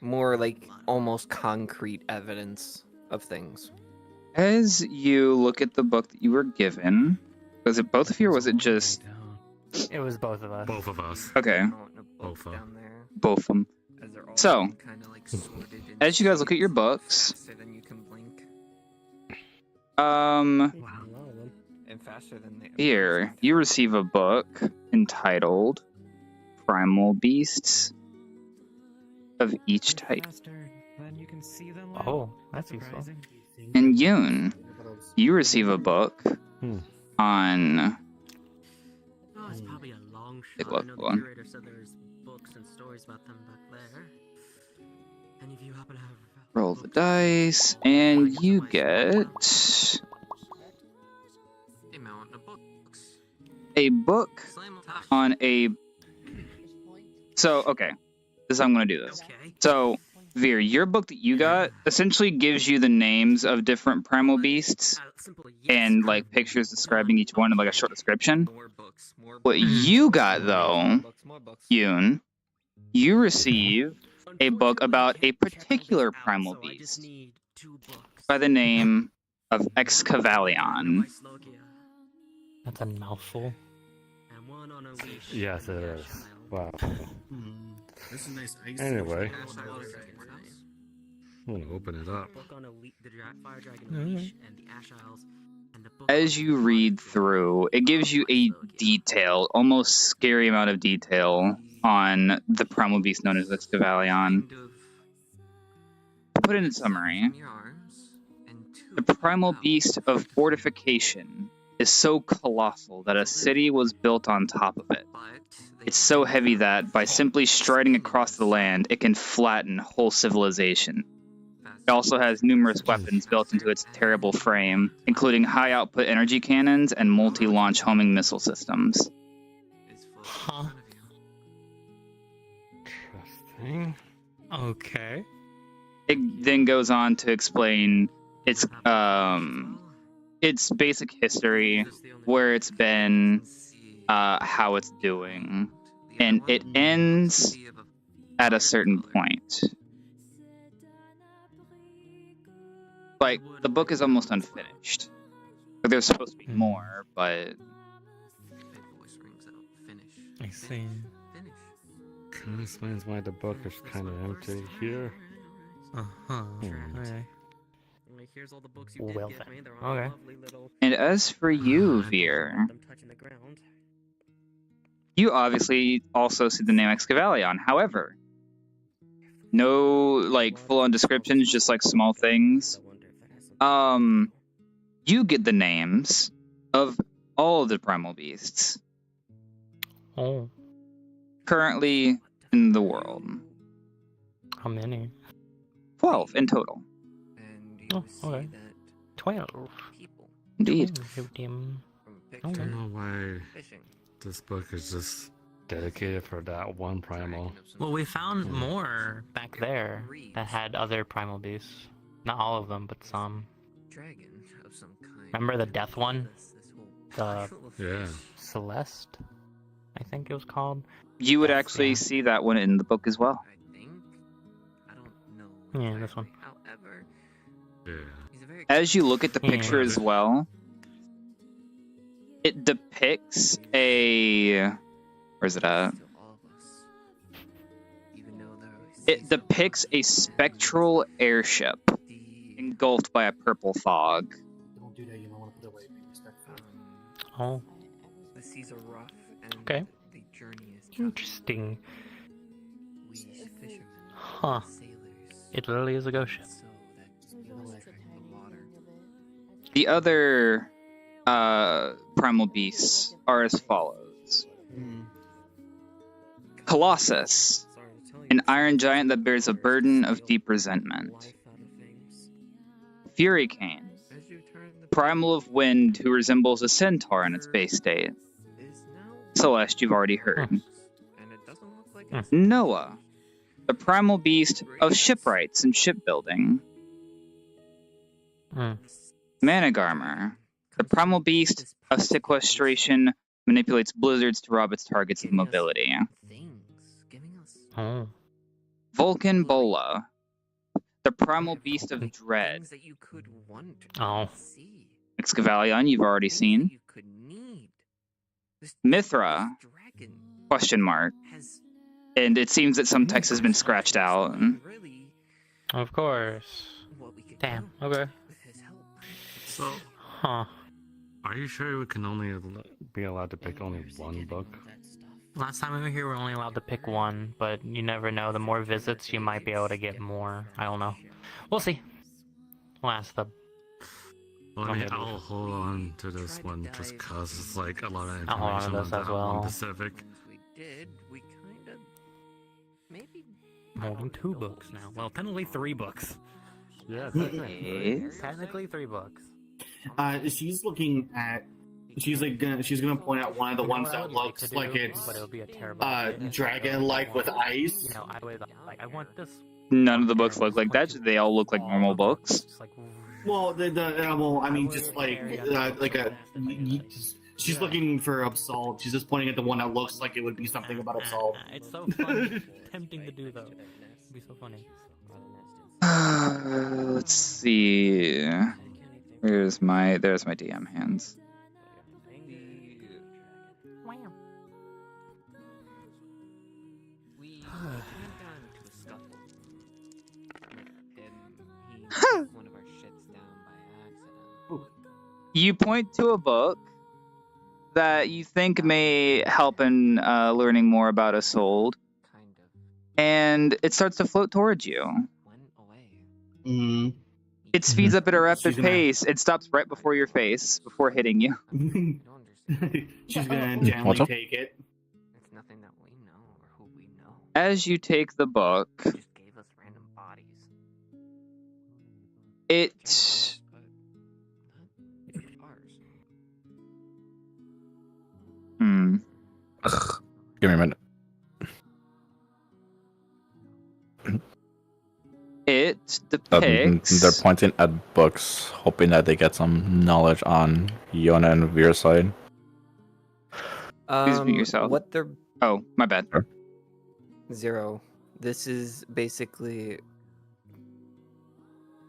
More like almost concrete evidence of things. As you look at the book that you were given, was it both of you or was it just... It was both of us. Both of us. Okay. Both down there. Both of them. So, as you guys look at your books, And faster than they. Here, you receive a book entitled Primal Beasts of Each Type. Oh, that's useful. And Yoon, you receive a book on. Oh, it's probably a long Take shot. a I look, know hold the on. curator said there's books and stories about them back there. Any of you happen to have Roll the dice, and you get a book on a. So, okay. This is how I'm going to do this. So, Veer, your book that you got essentially gives you the names of different primal beasts and like pictures describing each one and like a short description. What you got though, Yoon, you receive a book about a particular primal beast by the name of Excavalion. That's a mouthful. Yes, it is. Wow. This is nice ice. Anyway, I'm gonna open it up. As you read through, it gives you a detailed, almost scary amount of detail on the primal beast known as Excavalion. To put it in summary, the primal beast of fortification is so colossal that a city was built on top of it. It's so heavy that, by simply striding across the land, it can flatten whole civilization. It also has numerous weapons built into its terrible frame, including high-output energy cannons and multi-launch homing missile systems. Huh. Interesting. Okay. It then goes on to explain its basic history, where it's been, how it's doing, and it ends at a certain point. Like, the book is almost unfinished. There's supposed to be more, but... I see. Kind of explains why the book is kind of empty here. Uh-huh. Okay. Here's all the books you Well did give then. me. They're all Okay. lovely little... And as for you, Veer, them touching the ground. you obviously also see the name Excavalion. However, no, like, full-on descriptions, just, like, small things. You get the names of all of the primal beasts. Oh. Currently in the world. How many? 12 in total. Oh, okay. 12. Indeed. Okay. I don't know why this book is just dedicated for that one primal. Well, we found more back there that had other primal beasts. Not all of them, but some. Remember the death one? The Yeah. Celeste, I think it was called. You would actually see that one in the book as well. Yeah, this one. Yeah. As you look at the picture as well, it depicts a... Where's it at? It depicts a spectral airship engulfed by a purple fog. Don't do that, you might want to put it away. Be respectful. Oh. The seas are rough and Okay. the journey is Interesting. we fishermen, Huh. It literally is a ghost ship. The other primal beasts are as follows. Colossus, an iron giant that bears a burden of deep resentment. Furycane, primal of wind who resembles a centaur in its base state. Celeste, you've already heard. Noah, the primal beast of shipwrights and shipbuilding. Managarmer, the primal beast of sequestration, manipulates blizzards to rob its targets of mobility. Oh. Vulcan Bola, the primal beast of dread. Oh. Excavalion, you've already seen. Mithra, question mark. And it seems that some text has been scratched out. Of course. Damn. Okay. So, Huh. Are you sure we can only be allowed to pick only one book? Last time we were here, we were only allowed to pick one, but you never know. The more visits, you might be able to get more. I don't know. We'll see. We'll ask them. Well, I mean, I'll hold on to this one just cause it's like a lot of I'll hold on to information on this that as well. one Pacific. We did. We kind of maybe I'm holding 2 books now. Well, technically 3 books. Yeah, technically 3 books. She's looking at. She's gonna point out one of the ones that looks like it's dragon-like with eyes. You know, I want this. None of the books look like that. They all look like normal books. Well, I mean, just like a. She's looking for Absol. She's just pointing at the one that looks like it would be something about Absol. It's so fun, tempting to do though. It'd be so funny. Let's see. There's my DM hands. One of our shits down by accident. You point to a book that you think may help in learning more about Isolde, and it starts to float towards you. It speeds up at a rapid pace. It stops right before your face, before hitting you. She's gonna gently take it. It's nothing that we know or who we know. As you take the book, Just gave us random bodies. it Give me a minute. It depicts. They're pointing at books, hoping that they get some knowledge on Yona and Veer's side. Please mute yourself. What they're Oh, my bad. Zero. This is basically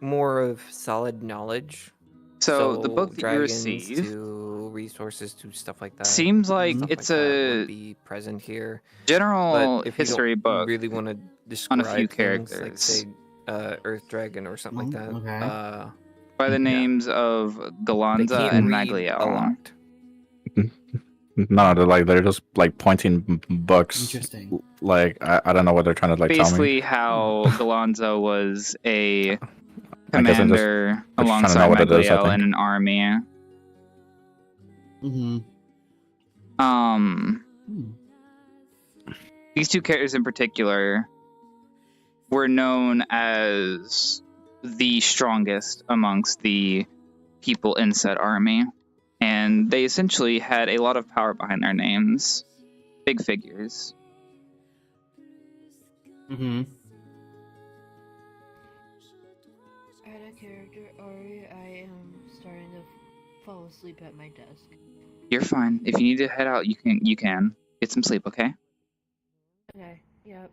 more of solid knowledge. So the book that you dragons receive to resources to stuff like that. seems like stuff it's like that a would be present here. general But if you history don't book really want to describe on a few things, characters. like say Earth Dragon or something like that. Okay. by the names of Galanza can't and read a Magliel. lot. No, they're just like pointing books. Interesting. Like I don't know what they're trying to like tell me. Basically, how Galanza was a I guess I'm just- commander I'm just trying to know alongside what it is, I Magliel think. in an army. These two characters in particular were known as the strongest amongst the people in said army, and they essentially had a lot of power behind their names. Big figures. Add a character, Ari. I am starting to fall asleep at my desk. You're fine. If you need to head out, you can. Get some sleep, okay? Okay, yep.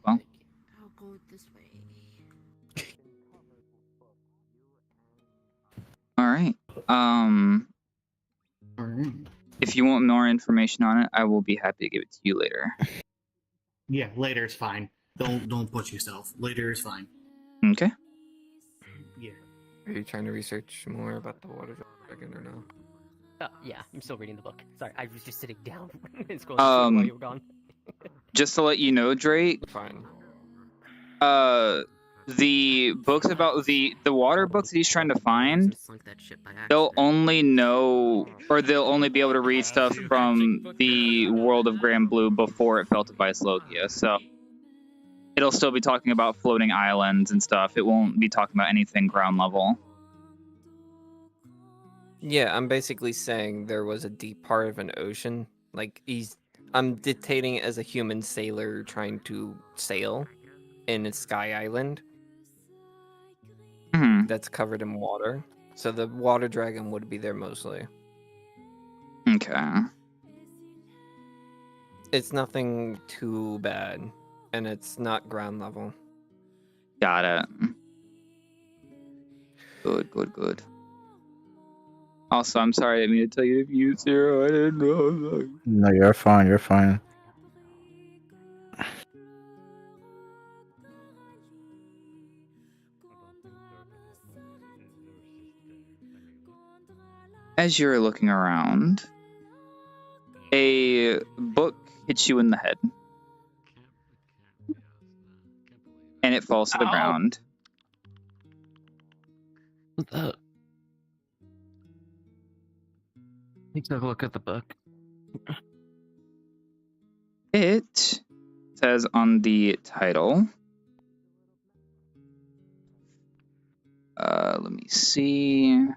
Well, I'll go this way. alright. If you want more information on it, I will be happy to give it to you later. Yeah, later is fine. Don't push yourself. Later is fine. Okay. Yeah. Are you trying to research more about the water dragon or no? Yeah, I'm still reading the book. Sorry, I was just sitting down and scrolling while you were gone. Just to let you know, Drake. Fine. The books about the water books that he's trying to find, they'll only know, or they'll only be able to read stuff from the world of Grand Blue before it fell to Logia. So it'll still be talking about floating islands and stuff. It won't be talking about anything ground level. Yeah, I'm basically saying there was a deep part of an ocean. Like I'm dictating it as a human sailor trying to sail in a sky island that's covered in water. So the water dragon would be there mostly. Okay. It's nothing too bad, and it's not ground level. Got it. Good. Also, I'm sorry I didn't mean to tell you to mute Zero. I didn't know. No, you're fine. As you're looking around, a book hits you in the head. And it falls to the ground. What the? Let's have a look at the book. It says on the title, let me see.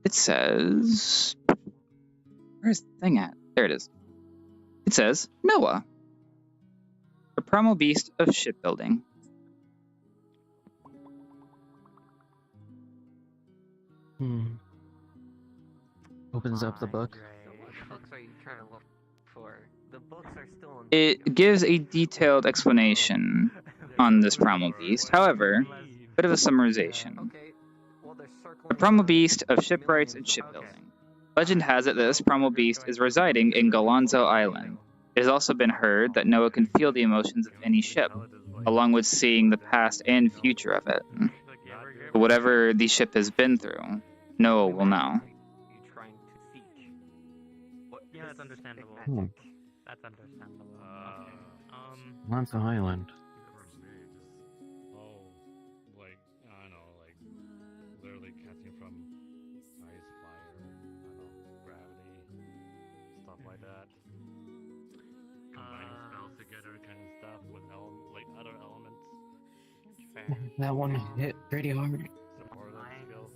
It says, where's the thing at? There it is. It says, Noah, the primal beast of shipbuilding. Opens up the book. So what books are you trying to look for? The books are still in. It gives a detailed explanation on this primal beast. However, bit of a summarization. The primal beast of shipwrights and shipbuilding. Legend has it that this primal beast is residing in Galonzo Island. It has also been heard that Noah can feel the emotions of any ship, along with seeing the past and future of it. But whatever the ship has been through, Noah will know. Yeah, that's understandable. That's understandable. Galonzo Island. Like, I don't know, like, literally casting from ice, fire, I don't know, gravity, stuff like that. Combining spells together kind of stuff with like other elements. That one hit pretty hard. Supportive skills.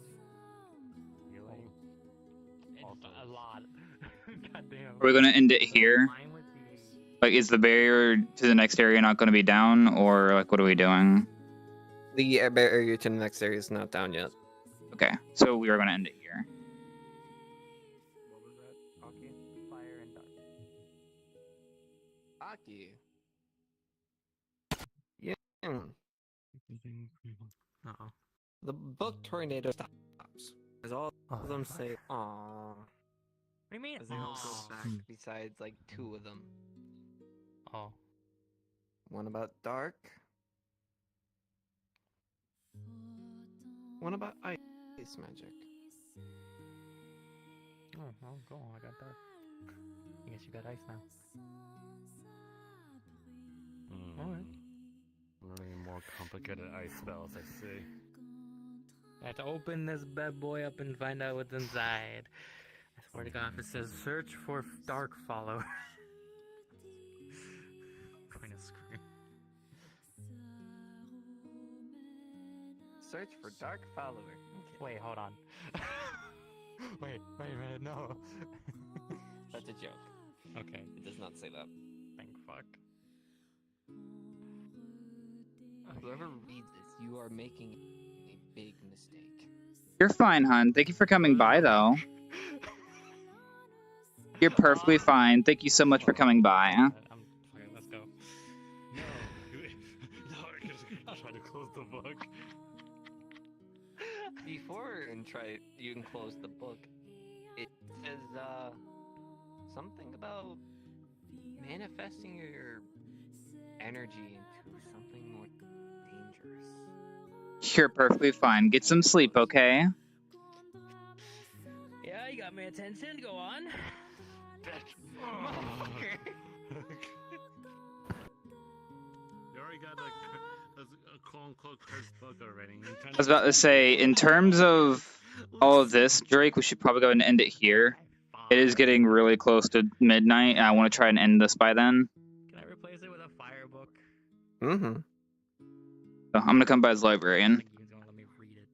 Healing. A lot. Goddamn. Are we going to end it here? Like, is the barrier to the next area not going to be down, or like, what are we doing? The barrier to the next area is not down yet. Okay, so we are going to end it here. What was that? Hockey, fire, and dark. Hockey. Yeah. Uh-oh. The book tornado stops. As all of them say, "Aww." What do you mean? As they all go back, besides like 2 of them. Oh. One about dark. One about ice magic. Oh, cool. I got that. I guess you got ice now. Alright. Learning more complicated ice spells, I see. I have to open this bad boy up and find out what's inside. I swear to God, if it says search for dark followers. I'm going to scream. Search for dark follower. Okay. Wait, hold on. wait a minute, no. That's a joke. Okay. It does not say that. Thank fuck. Whoever reads this, you are making a big mistake. You're fine, hon. Thank you for coming by, though. You're perfectly fine. Thank you so much for coming by. Okay, let's go. No, I try to close the book. Before you can close the book, it says something about manifesting your energy into something more dangerous. You're perfectly fine. Get some sleep, okay? Yeah, you got my attention. Go on. You already got a quote-unquote cursed book already. I was about to say, in terms of all of this, Drake, we should probably go and end it here. It is getting really close to midnight, and I want to try and end this by then. Can I replace it with a fire book? Mm-hmm. So I'm gonna come by as librarian. He's gonna let me read it.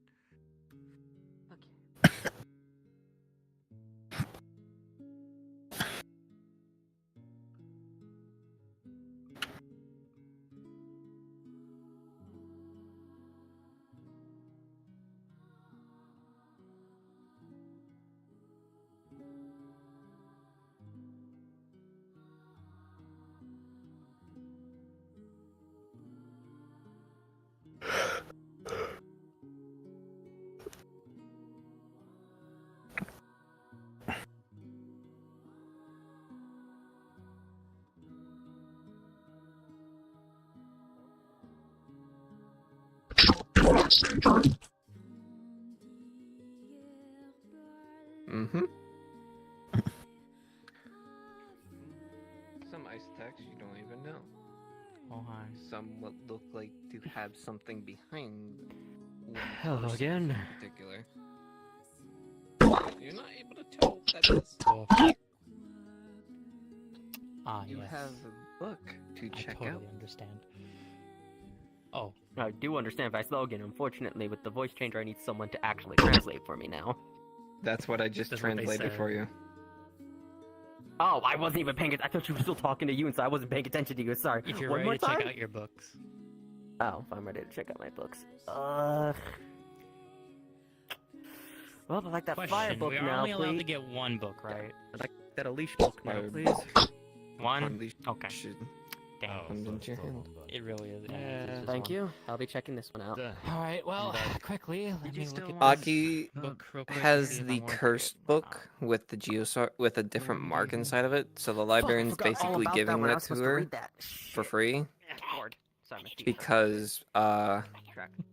Mm-hmm. Some ice text you don't even know. Oh, hi. Some what look like to have something behind one Hello person again. in particular. You're not able to tell what that is. You yes. have a book to check I totally out. understand. Oh. I do understand Vice Logan. Unfortunately, with the voice changer, I need someone to actually translate for me now. That's what I just That's what they translated said. for you. Oh, I wasn't even paying attention. I thought she was still talking to you, and so I wasn't paying attention to you. Sorry. If you're One ready more to check time? out your books. Oh, if I'm ready to check out my books. Well, I like that Question, fire book we are now, only allowed please. to get one book, right? I like that Unleash book now, Fire please. One? Unleash Okay. should Damn. come into your hand. It really is. Thank you. I'll be checking this one out. Alright, well, quickly, let me look at Aki this book real quick. see has if the I'm worth it. cursed book with the with a different mark inside of it, so the librarian's forgot all basically about that giving when I that was to supposed to her read that. for free Lord. Sorry, my feet hurt. because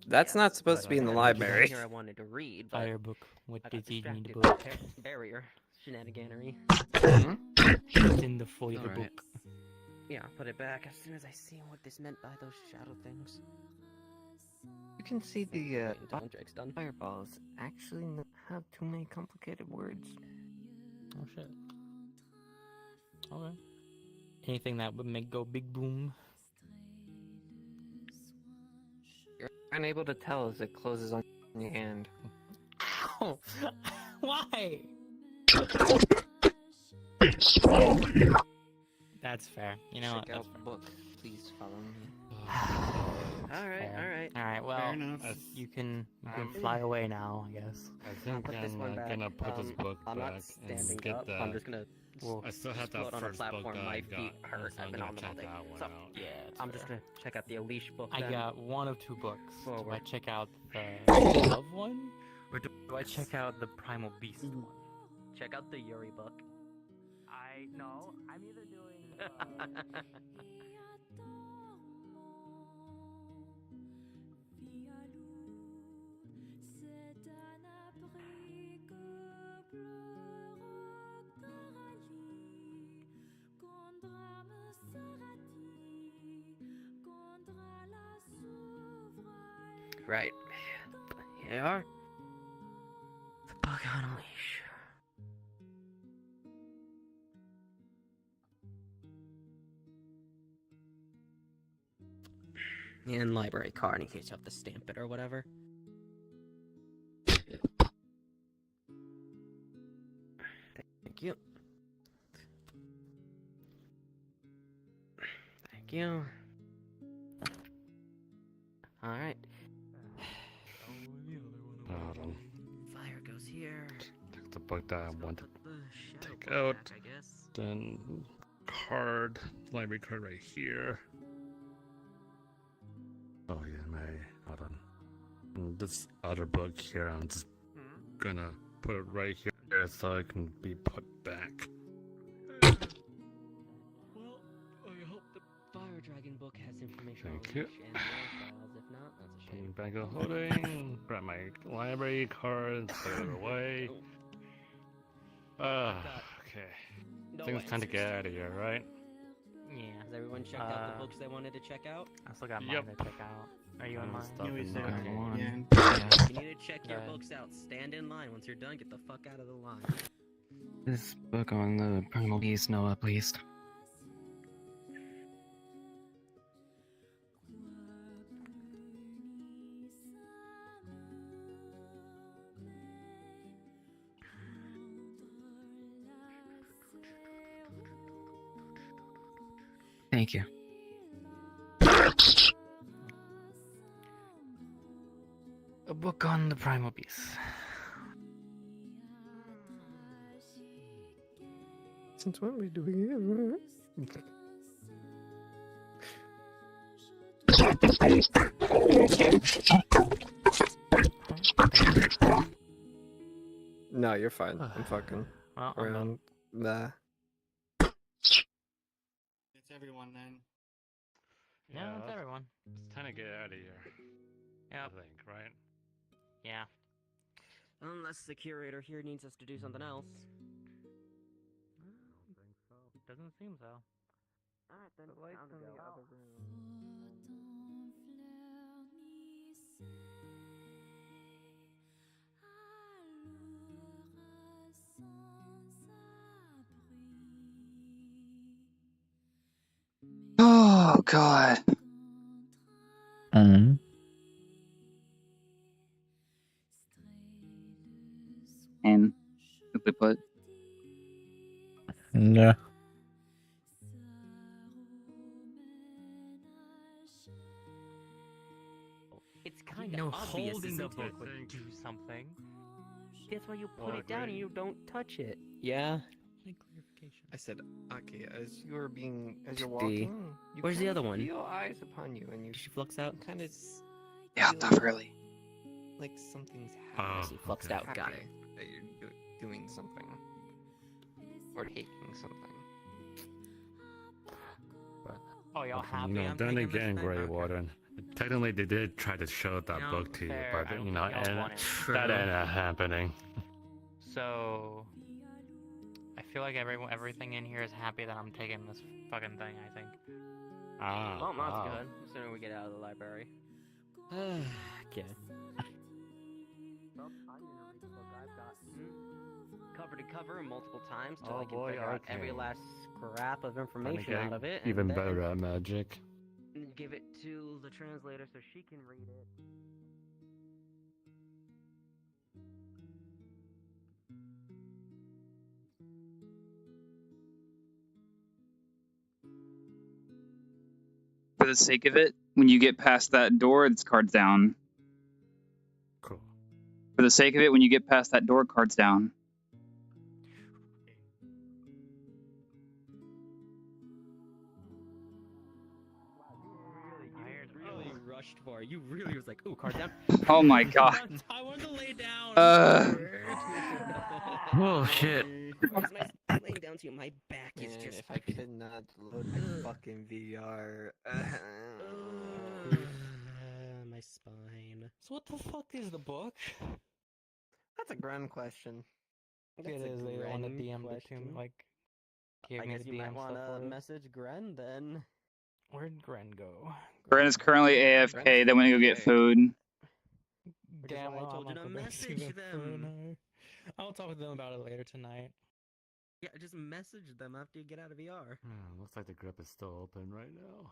that's not supposed to be in the library. Here I wanted to read, but Fire book. What I got does he need distracted to by book? barrier shenaniganery. It's in the foil Alright. book. Yeah, I'll put it back as soon as I see what this meant by those shadow things. You can see the Until Drake's done. fireballs actually not have too many complicated words. Oh shit. Okay. Anything that would make go big boom. You're unable to tell as it closes on your hand. Ow! Why? That's fair. You know what? Check That's out fair. book. Please follow me. Alright. Well, Fair enough. you can fly away now, I guess. I think Put this I'm one back. gonna put this book I'm back not standing and get up. the. I'm just gonna. I still have float that on a first book platform. that My I feet got, hurt. so I'm I've been gonna on them all check day. that one So, out. Yeah, I'm just gonna check out the Unleash book. I then. got one of two books. Do I Forward. check out the love one, or do I check out the Primal Beast one? Check out the Yuri book. No, I'm either doing. Right. Here they are. The book on a leash. And library card in case you have to stamp it or whatever. Thank you. Thank you. Alright. Hold on. Fire goes here. Take the book that I want to Shadow take book out. back, I guess. Then card, library card right here. Oh yeah, hold on. And this other book here, I'm just gonna put it right here so it can be put back. Well, I hope the Fire Dragon book has information Thank on you. Leash and the other files. If not, that's a Put shame. it back of holding. Grab my library cards, put it away. Okay. No Things time to answers. get out of here, right? Yeah. Has everyone checked out the books they wanted to check out? I still got Yep. mine to check out. Are you on mine? Stuff You in always say there. that. Yeah. If you need to check your Go ahead. books out, stand in line. Once you're done, get the fuck out of the line. This book on the Primal Beast, Noah, please. Thank you. A book on the Primal Beast. Since when are we doing it? No, you're fine. I'm fucking Well, I'm around. Nah. It's everyone then. Yeah, that's it's- everyone. It's time to get out of here. Yep. I think, right? Yeah. Unless the curator here needs us to do something else. I don't think so. Doesn't seem so. Alright then, The lights time to in go. the other Oh God. Mm. And simply put. Yeah. It's kind No, of obvious, holding the isn't book it? would do something. That's why you put Well, it down and agreed. you don't touch it. Yeah. I said, okay, as you're D. walking, you Where's the kind other of one? feel eyes upon you, and you Did she flux out? kind of Yeah, not really. like something's Oh, happening. She fluxed out. Got it. That you're doing something or taking something. But, oh, y'all Okay, happy? you know, I'm then taking this again, thing? Greywater. Technically, they did try to show that No, book to you, fair. but I don't you know, think y'all and want it. that ended up happening. So, I feel like everything in here is happy that I'm taking this fucking thing, I think. Ah, Well, that's wow. good. The sooner we get out of the library. Okay. Well, I'm gonna read the book I've gotten cover to cover multiple times till Oh I can boy, figure out every okay. last scrap of Trying to information get out of it, and even then better at magic. give it to the translator so she can read it. For the sake of it, when you get past that door, it's cards down. Cool. For the sake of it, when you get past that door, cards down. Really rushed for it. You really was like, ooh, card down. Oh my God. I wanted to lay down. Oh shit. It's nice laying down to you. My back is Man, just. if I could not load my fucking VR. My spine. So what the fuck is the book? That's a grand question. It is. They want to DM it to me, like, give I me guess the you might DM want stuff to for it. message Gren then. Where'd Gren go? Gren is currently AFK. They went to go get food. Which is Damn, why I well, told I'm you not to gonna message see them. I'll talk with them about it later tonight. Yeah, just message them after you get out of VR. Looks like the grip is still open right now.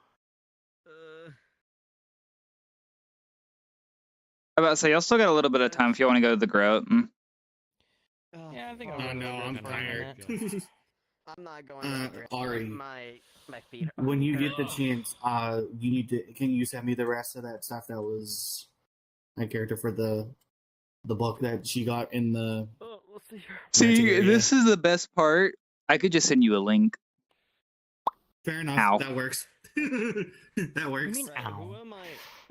I was about to say, y'all still got a little bit of time if you want to go to the grout. Yeah, I think I'll Oh go to no, the I'm group for a tired. minute. I'm not going to the Ari, my feet are when you get the terrible. chance, you need to. Can you send me the rest of that stuff that was my character for the book that she got in the? Oh, we'll see her. See, this is the best part. I could just send you a link. Fair enough. Ow. That works. That works. mean, Right, ow.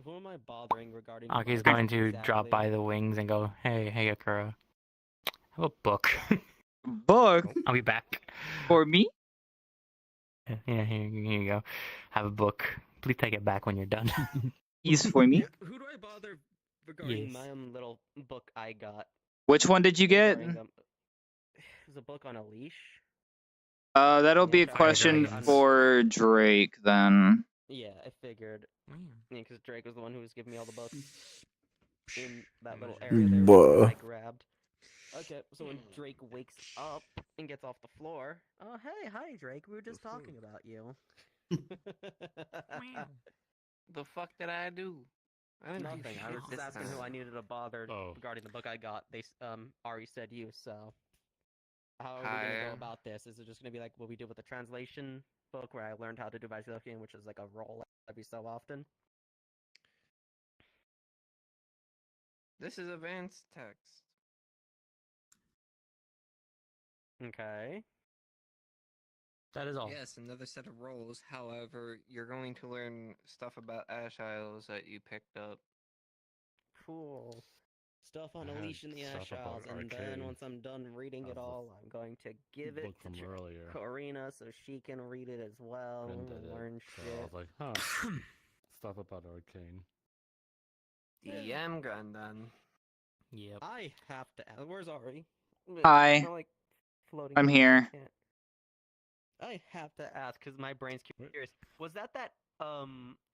who am I bothering regarding? the Aki's book going to exactly? drop by the wings and go, hey, Akura. Have a book. Book? I'll be back. For me? Yeah, here you go. Have a book. Please take it back when you're done. Is for me? Who do I bother regarding Yes. my little book I got? Which one did you get? Regarding, There's a book on a leash. That'll be a question for Drake then. Yeah, I figured. Yeah, because Drake was the one who was giving me all the books in that little area there Whoa. I grabbed. Okay, so when Drake wakes up and gets off the floor, oh hey, hi Drake, we were just talking about you. The fuck did I do? I didn't do Nothing. I shit was just this asking who time. I needed to bother regarding the book I got. Ari said you, so how are we gonna go about this? Is it just gonna be like what we did with the translation book where I learned how to do Vasilkian, which is like a roll every so often? This is advanced text. Okay. That is all. Yes, another set of roles. However, you're going to learn stuff about Ash Isles that you picked up. Cool. Stuff on I a had leash in the Ash stuff about Isles, and then arcade. once I'm done reading it all, I'm going to give it book to from earlier. Karina so she can read it as well And and did it. learn So I shit. was like, huh. Stuff about arcane. DM Grandan. Yep. I have to ask. Where's Ari? Hi. We're, like, floating. I'm around. here. I have to ask because my brain's curious. Was that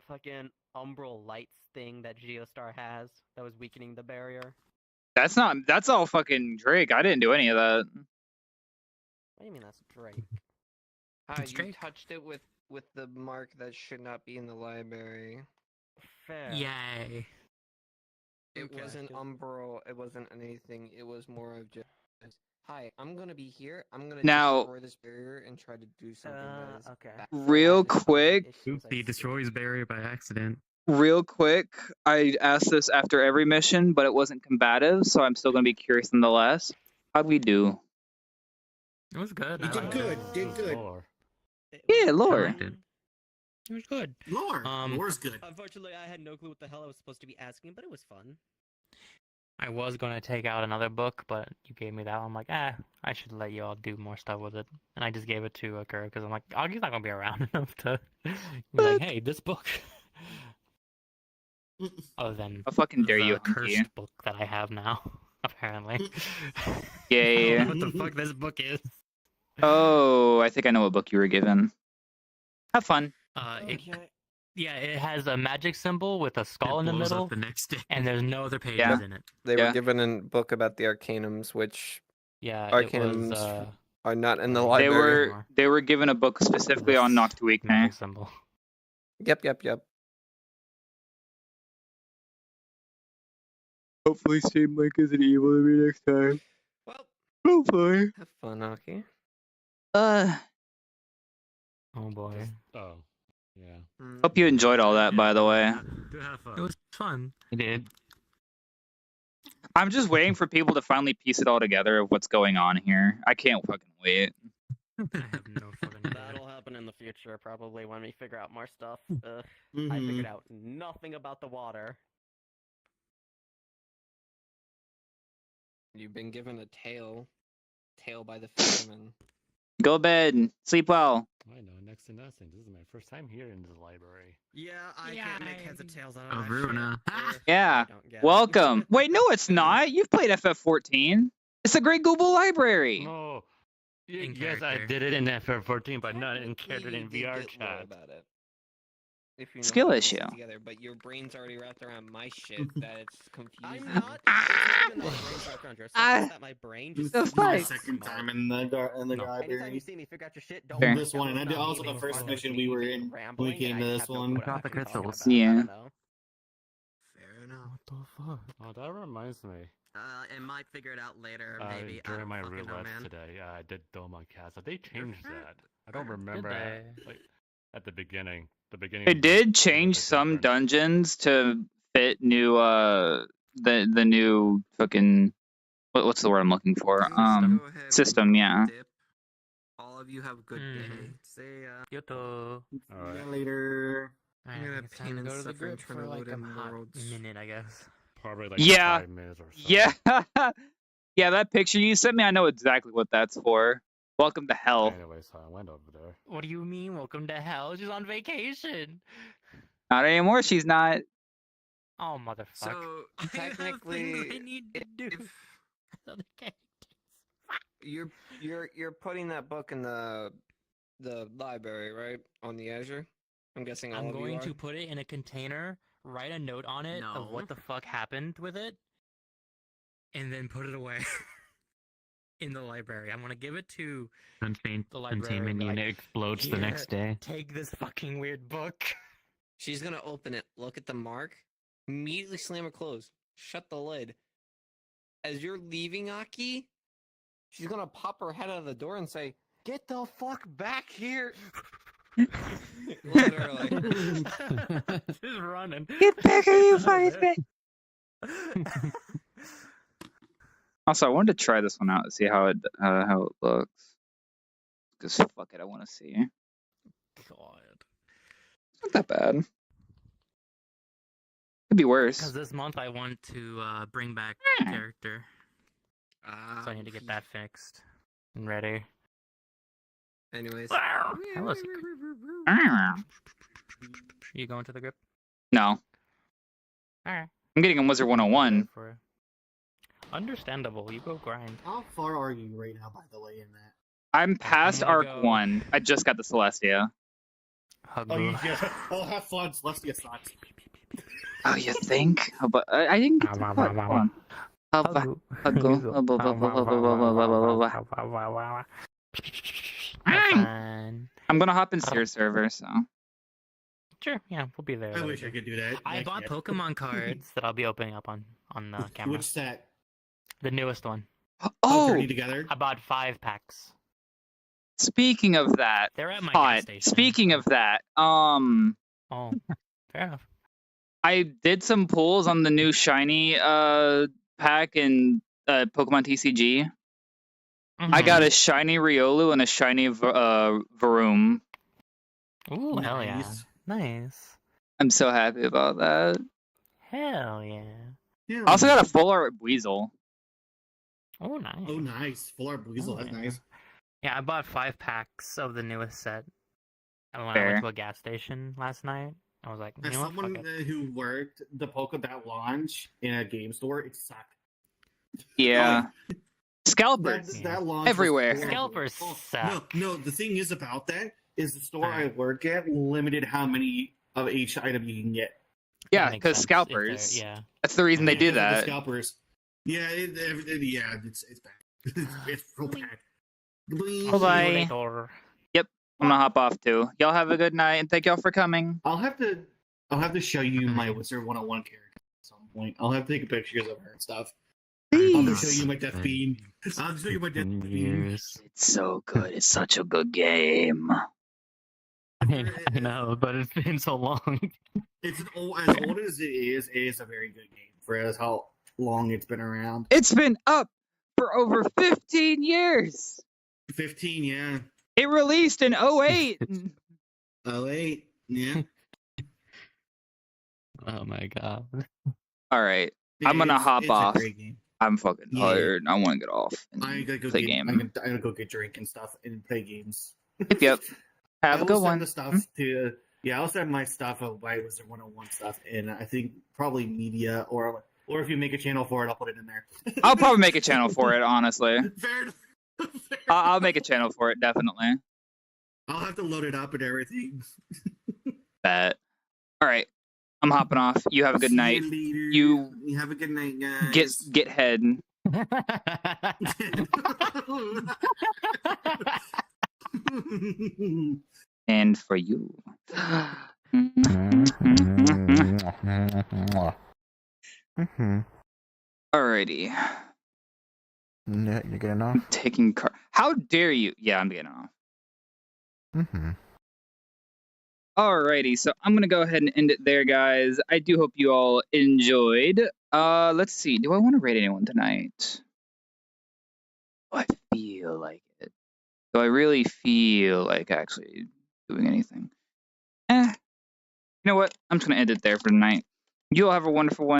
fucking umbral lights thing that Geostar has that was weakening the barrier? That's all fucking Drake. I didn't do any of that. What do you mean that's Drake? Hi, you touched it with the mark that should not be in the library. Fair. Yay. It Okay, wasn't umbral. It wasn't anything. It was more of just. Hi, I'm gonna be here. I'm gonna Now- destroy this barrier and try to do something that is okay. Real quick, Oopsie, destroys barrier by accident. I asked this after every mission, but it wasn't combative, so I'm still gonna be curious nonetheless. How'd we do? It was good. You did good. Did good. Yeah, I lore. liked it. It was good. Lore. Lore's good. Unfortunately, I had no clue what the hell I was supposed to be asking, but it was fun. I was gonna take out another book, but you gave me that one. I'm like, I should let you all do more stuff with it. And I just gave it to Kerr because I'm like, oh, he's not gonna be around enough to be like, hey, this book. Other than How fucking dare the you, cursed Hunky. book that I have now, apparently. Yay. I don't know what the fuck this book is. Oh, I think I know what book you were given. Have fun. It has a magic symbol with a skull in the blows up middle, the next day. and there's no other pages Yeah. in it. They Yeah. were given a book about the Arcanums, which Yeah, Arcanums it was are not in the They library. were given a book specifically on Noctuweekne. magic symbol. Yep. Hopefully Steam Link isn't evil to me next time. Well, hopefully. Have fun, Aki. Oh boy. Oh, yeah. Hope you enjoyed all that, by the way. Do have fun. It was fun. It did. I'm just waiting for people to finally piece it all together of what's going on here. I can't fucking wait. I have no fucking idea. That'll happen in the future, probably when we figure out more stuff. I Mhm. figured out nothing about the water. You've been given a tail by the fisherman. Go to bed. Sleep well. I know, next to nothing. This is my first time here in the library. Yeah, I can't make heads or tails out Oh, of that Runa. shit. Yeah. don't get it. Welcome. Wait, no, it's not. You've played FF14. It's a Great Google Library. No. In Yes, I character. did it in FF14, but not in character You in did VR get lore chat. about it. If you know Skill how to piece issue. it together, but your brain's already wrapped around my shit that it's confusing. I'm not. It's not even that my brain's wrapped around yours. It's just that my brain just. The This is my fuck? second time in the Anytime you library. see me figure out your shit, don't. Fair. worry This one, and I did about also me the first being mission fucking we were in. rambling, We came and to I this have no one. clue what Got I'm the fucking talking crystals. about. Yeah. I don't know. Fair enough. What the fuck? Oh, that reminds me. I might figure it out later, maybe. I During don't my fucking know, roulette man. today, I did Doma Castle. They changed that. I don't remember they? like at the beginning. The beginning. They was did a change bit some different. dungeons to fit new the new fucking what's the word I'm looking for? Go ahead System, and yeah. dip. All of you have a good day. See ya. Yoto. All right. Later. I'm gonna It's time pain to and go to the suffering grip trying for to like live a in hot worlds. minute, I guess. Probably like Yeah. 5 minutes or so. Yeah. Yeah, that picture you sent me, I know exactly what that's for. Welcome to hell. Anyway, so I went over there. What do you mean, welcome to hell? She's on vacation. Not anymore, she's not. Oh, motherfucker. So I have things I technically, need to do. if Other characters. you're putting that book in the library, right? On the Azure. I'm guessing all I'm of you going are. to put it in a container, write a note on it of No. what the fuck happened with it. And then put it away in the library. I'm gonna give it to Containment the library. unit Like, explodes the here, next day. Take this fucking weird book. She's gonna open it, look at the mark, immediately slam it closed, shut the lid. As you're leaving, Aki, she's gonna pop her head out of the door and say, "Get the fuck back here!" Literally. Just running. Get back here, you fucking thing. Also, I wanted to try this one out to see how it looks. Cause fuck it, I want to see. God. It's not that bad. Could be worse. Because this month I want to bring back character. So I need to get that fixed and ready. Anyways. Hello, you going to the grip? No. Alright. I'm getting a Wizard 101. For it. Understandable. You go grind. How far are you right now, by the way, in that? I'm past gonna Arc go- 1. I just got the Celestia. Oh, you just. Oh, have fun. Celestia sucks. Oh, you think? Oh, but I didn't get to what? Hold on. I'm gonna hop into your server, so. Sure, yeah, we'll be there. I wish I could do that. I bought can't. Pokemon cards that I'll be opening up on the camera. Which set? The newest one. Oh! Journey Together? I bought 5 packs. Speaking of that, They're at my hot. gas station. Speaking of that, Oh, fair enough. I did some pulls on the new shiny pack in Pokemon TCG. I got a shiny Riolu and a shiny Varoom. Ooh, hell yeah. Nice. I'm so happy about that. Hell yeah. Yeah, I also got a full art Weasel. Oh, nice. Oh, nice. Full art Weasel. That's nice. Yeah, I bought 5 packs of the newest set. And when I Fair. went to a gas station last night, I was like, you As know what? someone Fuck it. who worked the that launch in a game store, it sucked. Yeah. Scalpers. That launch was everywhere. horrible. Scalpers suck. No, the thing is about that is the store I work at limited how many of each item you can get. Yeah, because scalpers. Yeah. That's the reason they do Because of the that. scalpers. Yeah, it's bad. It's real bad. Bye-bye. Yep, I'm gonna hop off too. Y'all have a good night, and thank y'all for coming. I'll have to show you my Wizard 101 character at some point. I'll have to take pictures of her and stuff. I'll show you my Death Beam. I'll show you my Death Beam. It's so good. It's such a good game. I know, but it's been so long. It's as old as it is a very good game for as how long it's been around. It's been up for over 15 years. 15, yeah. It released in 08. 08, yeah. Oh my god. All right, I'm gonna hop it's off. A great game. I'm fucking Yeah. tired. I want to get off and I gotta go play get, game. I'm gonna go get drink and stuff and play games. Yep. Have I a will good send one. the stuff to I'll send my stuff of my Wizard 101 stuff, and I think probably media or if you make a channel for it, I'll put it in there. I'll probably make a channel for it, honestly. Fair enough. I'll make a channel for it, definitely. I'll have to load it up and everything. Bet. All right, I'm hopping off. You have a good night. You have a good night, guys. get head. And for you. Alrighty. Yeah, you're getting off? Taking car. How dare you? Yeah, I'm getting off. Alrighty, so I'm gonna go ahead and end it there, guys. I do hope you all enjoyed. Let's see. Do I want to rate anyone tonight? Do I feel like it? Do I really feel like actually doing anything? You know what? I'm just gonna end it there for tonight. You all have a wonderful one.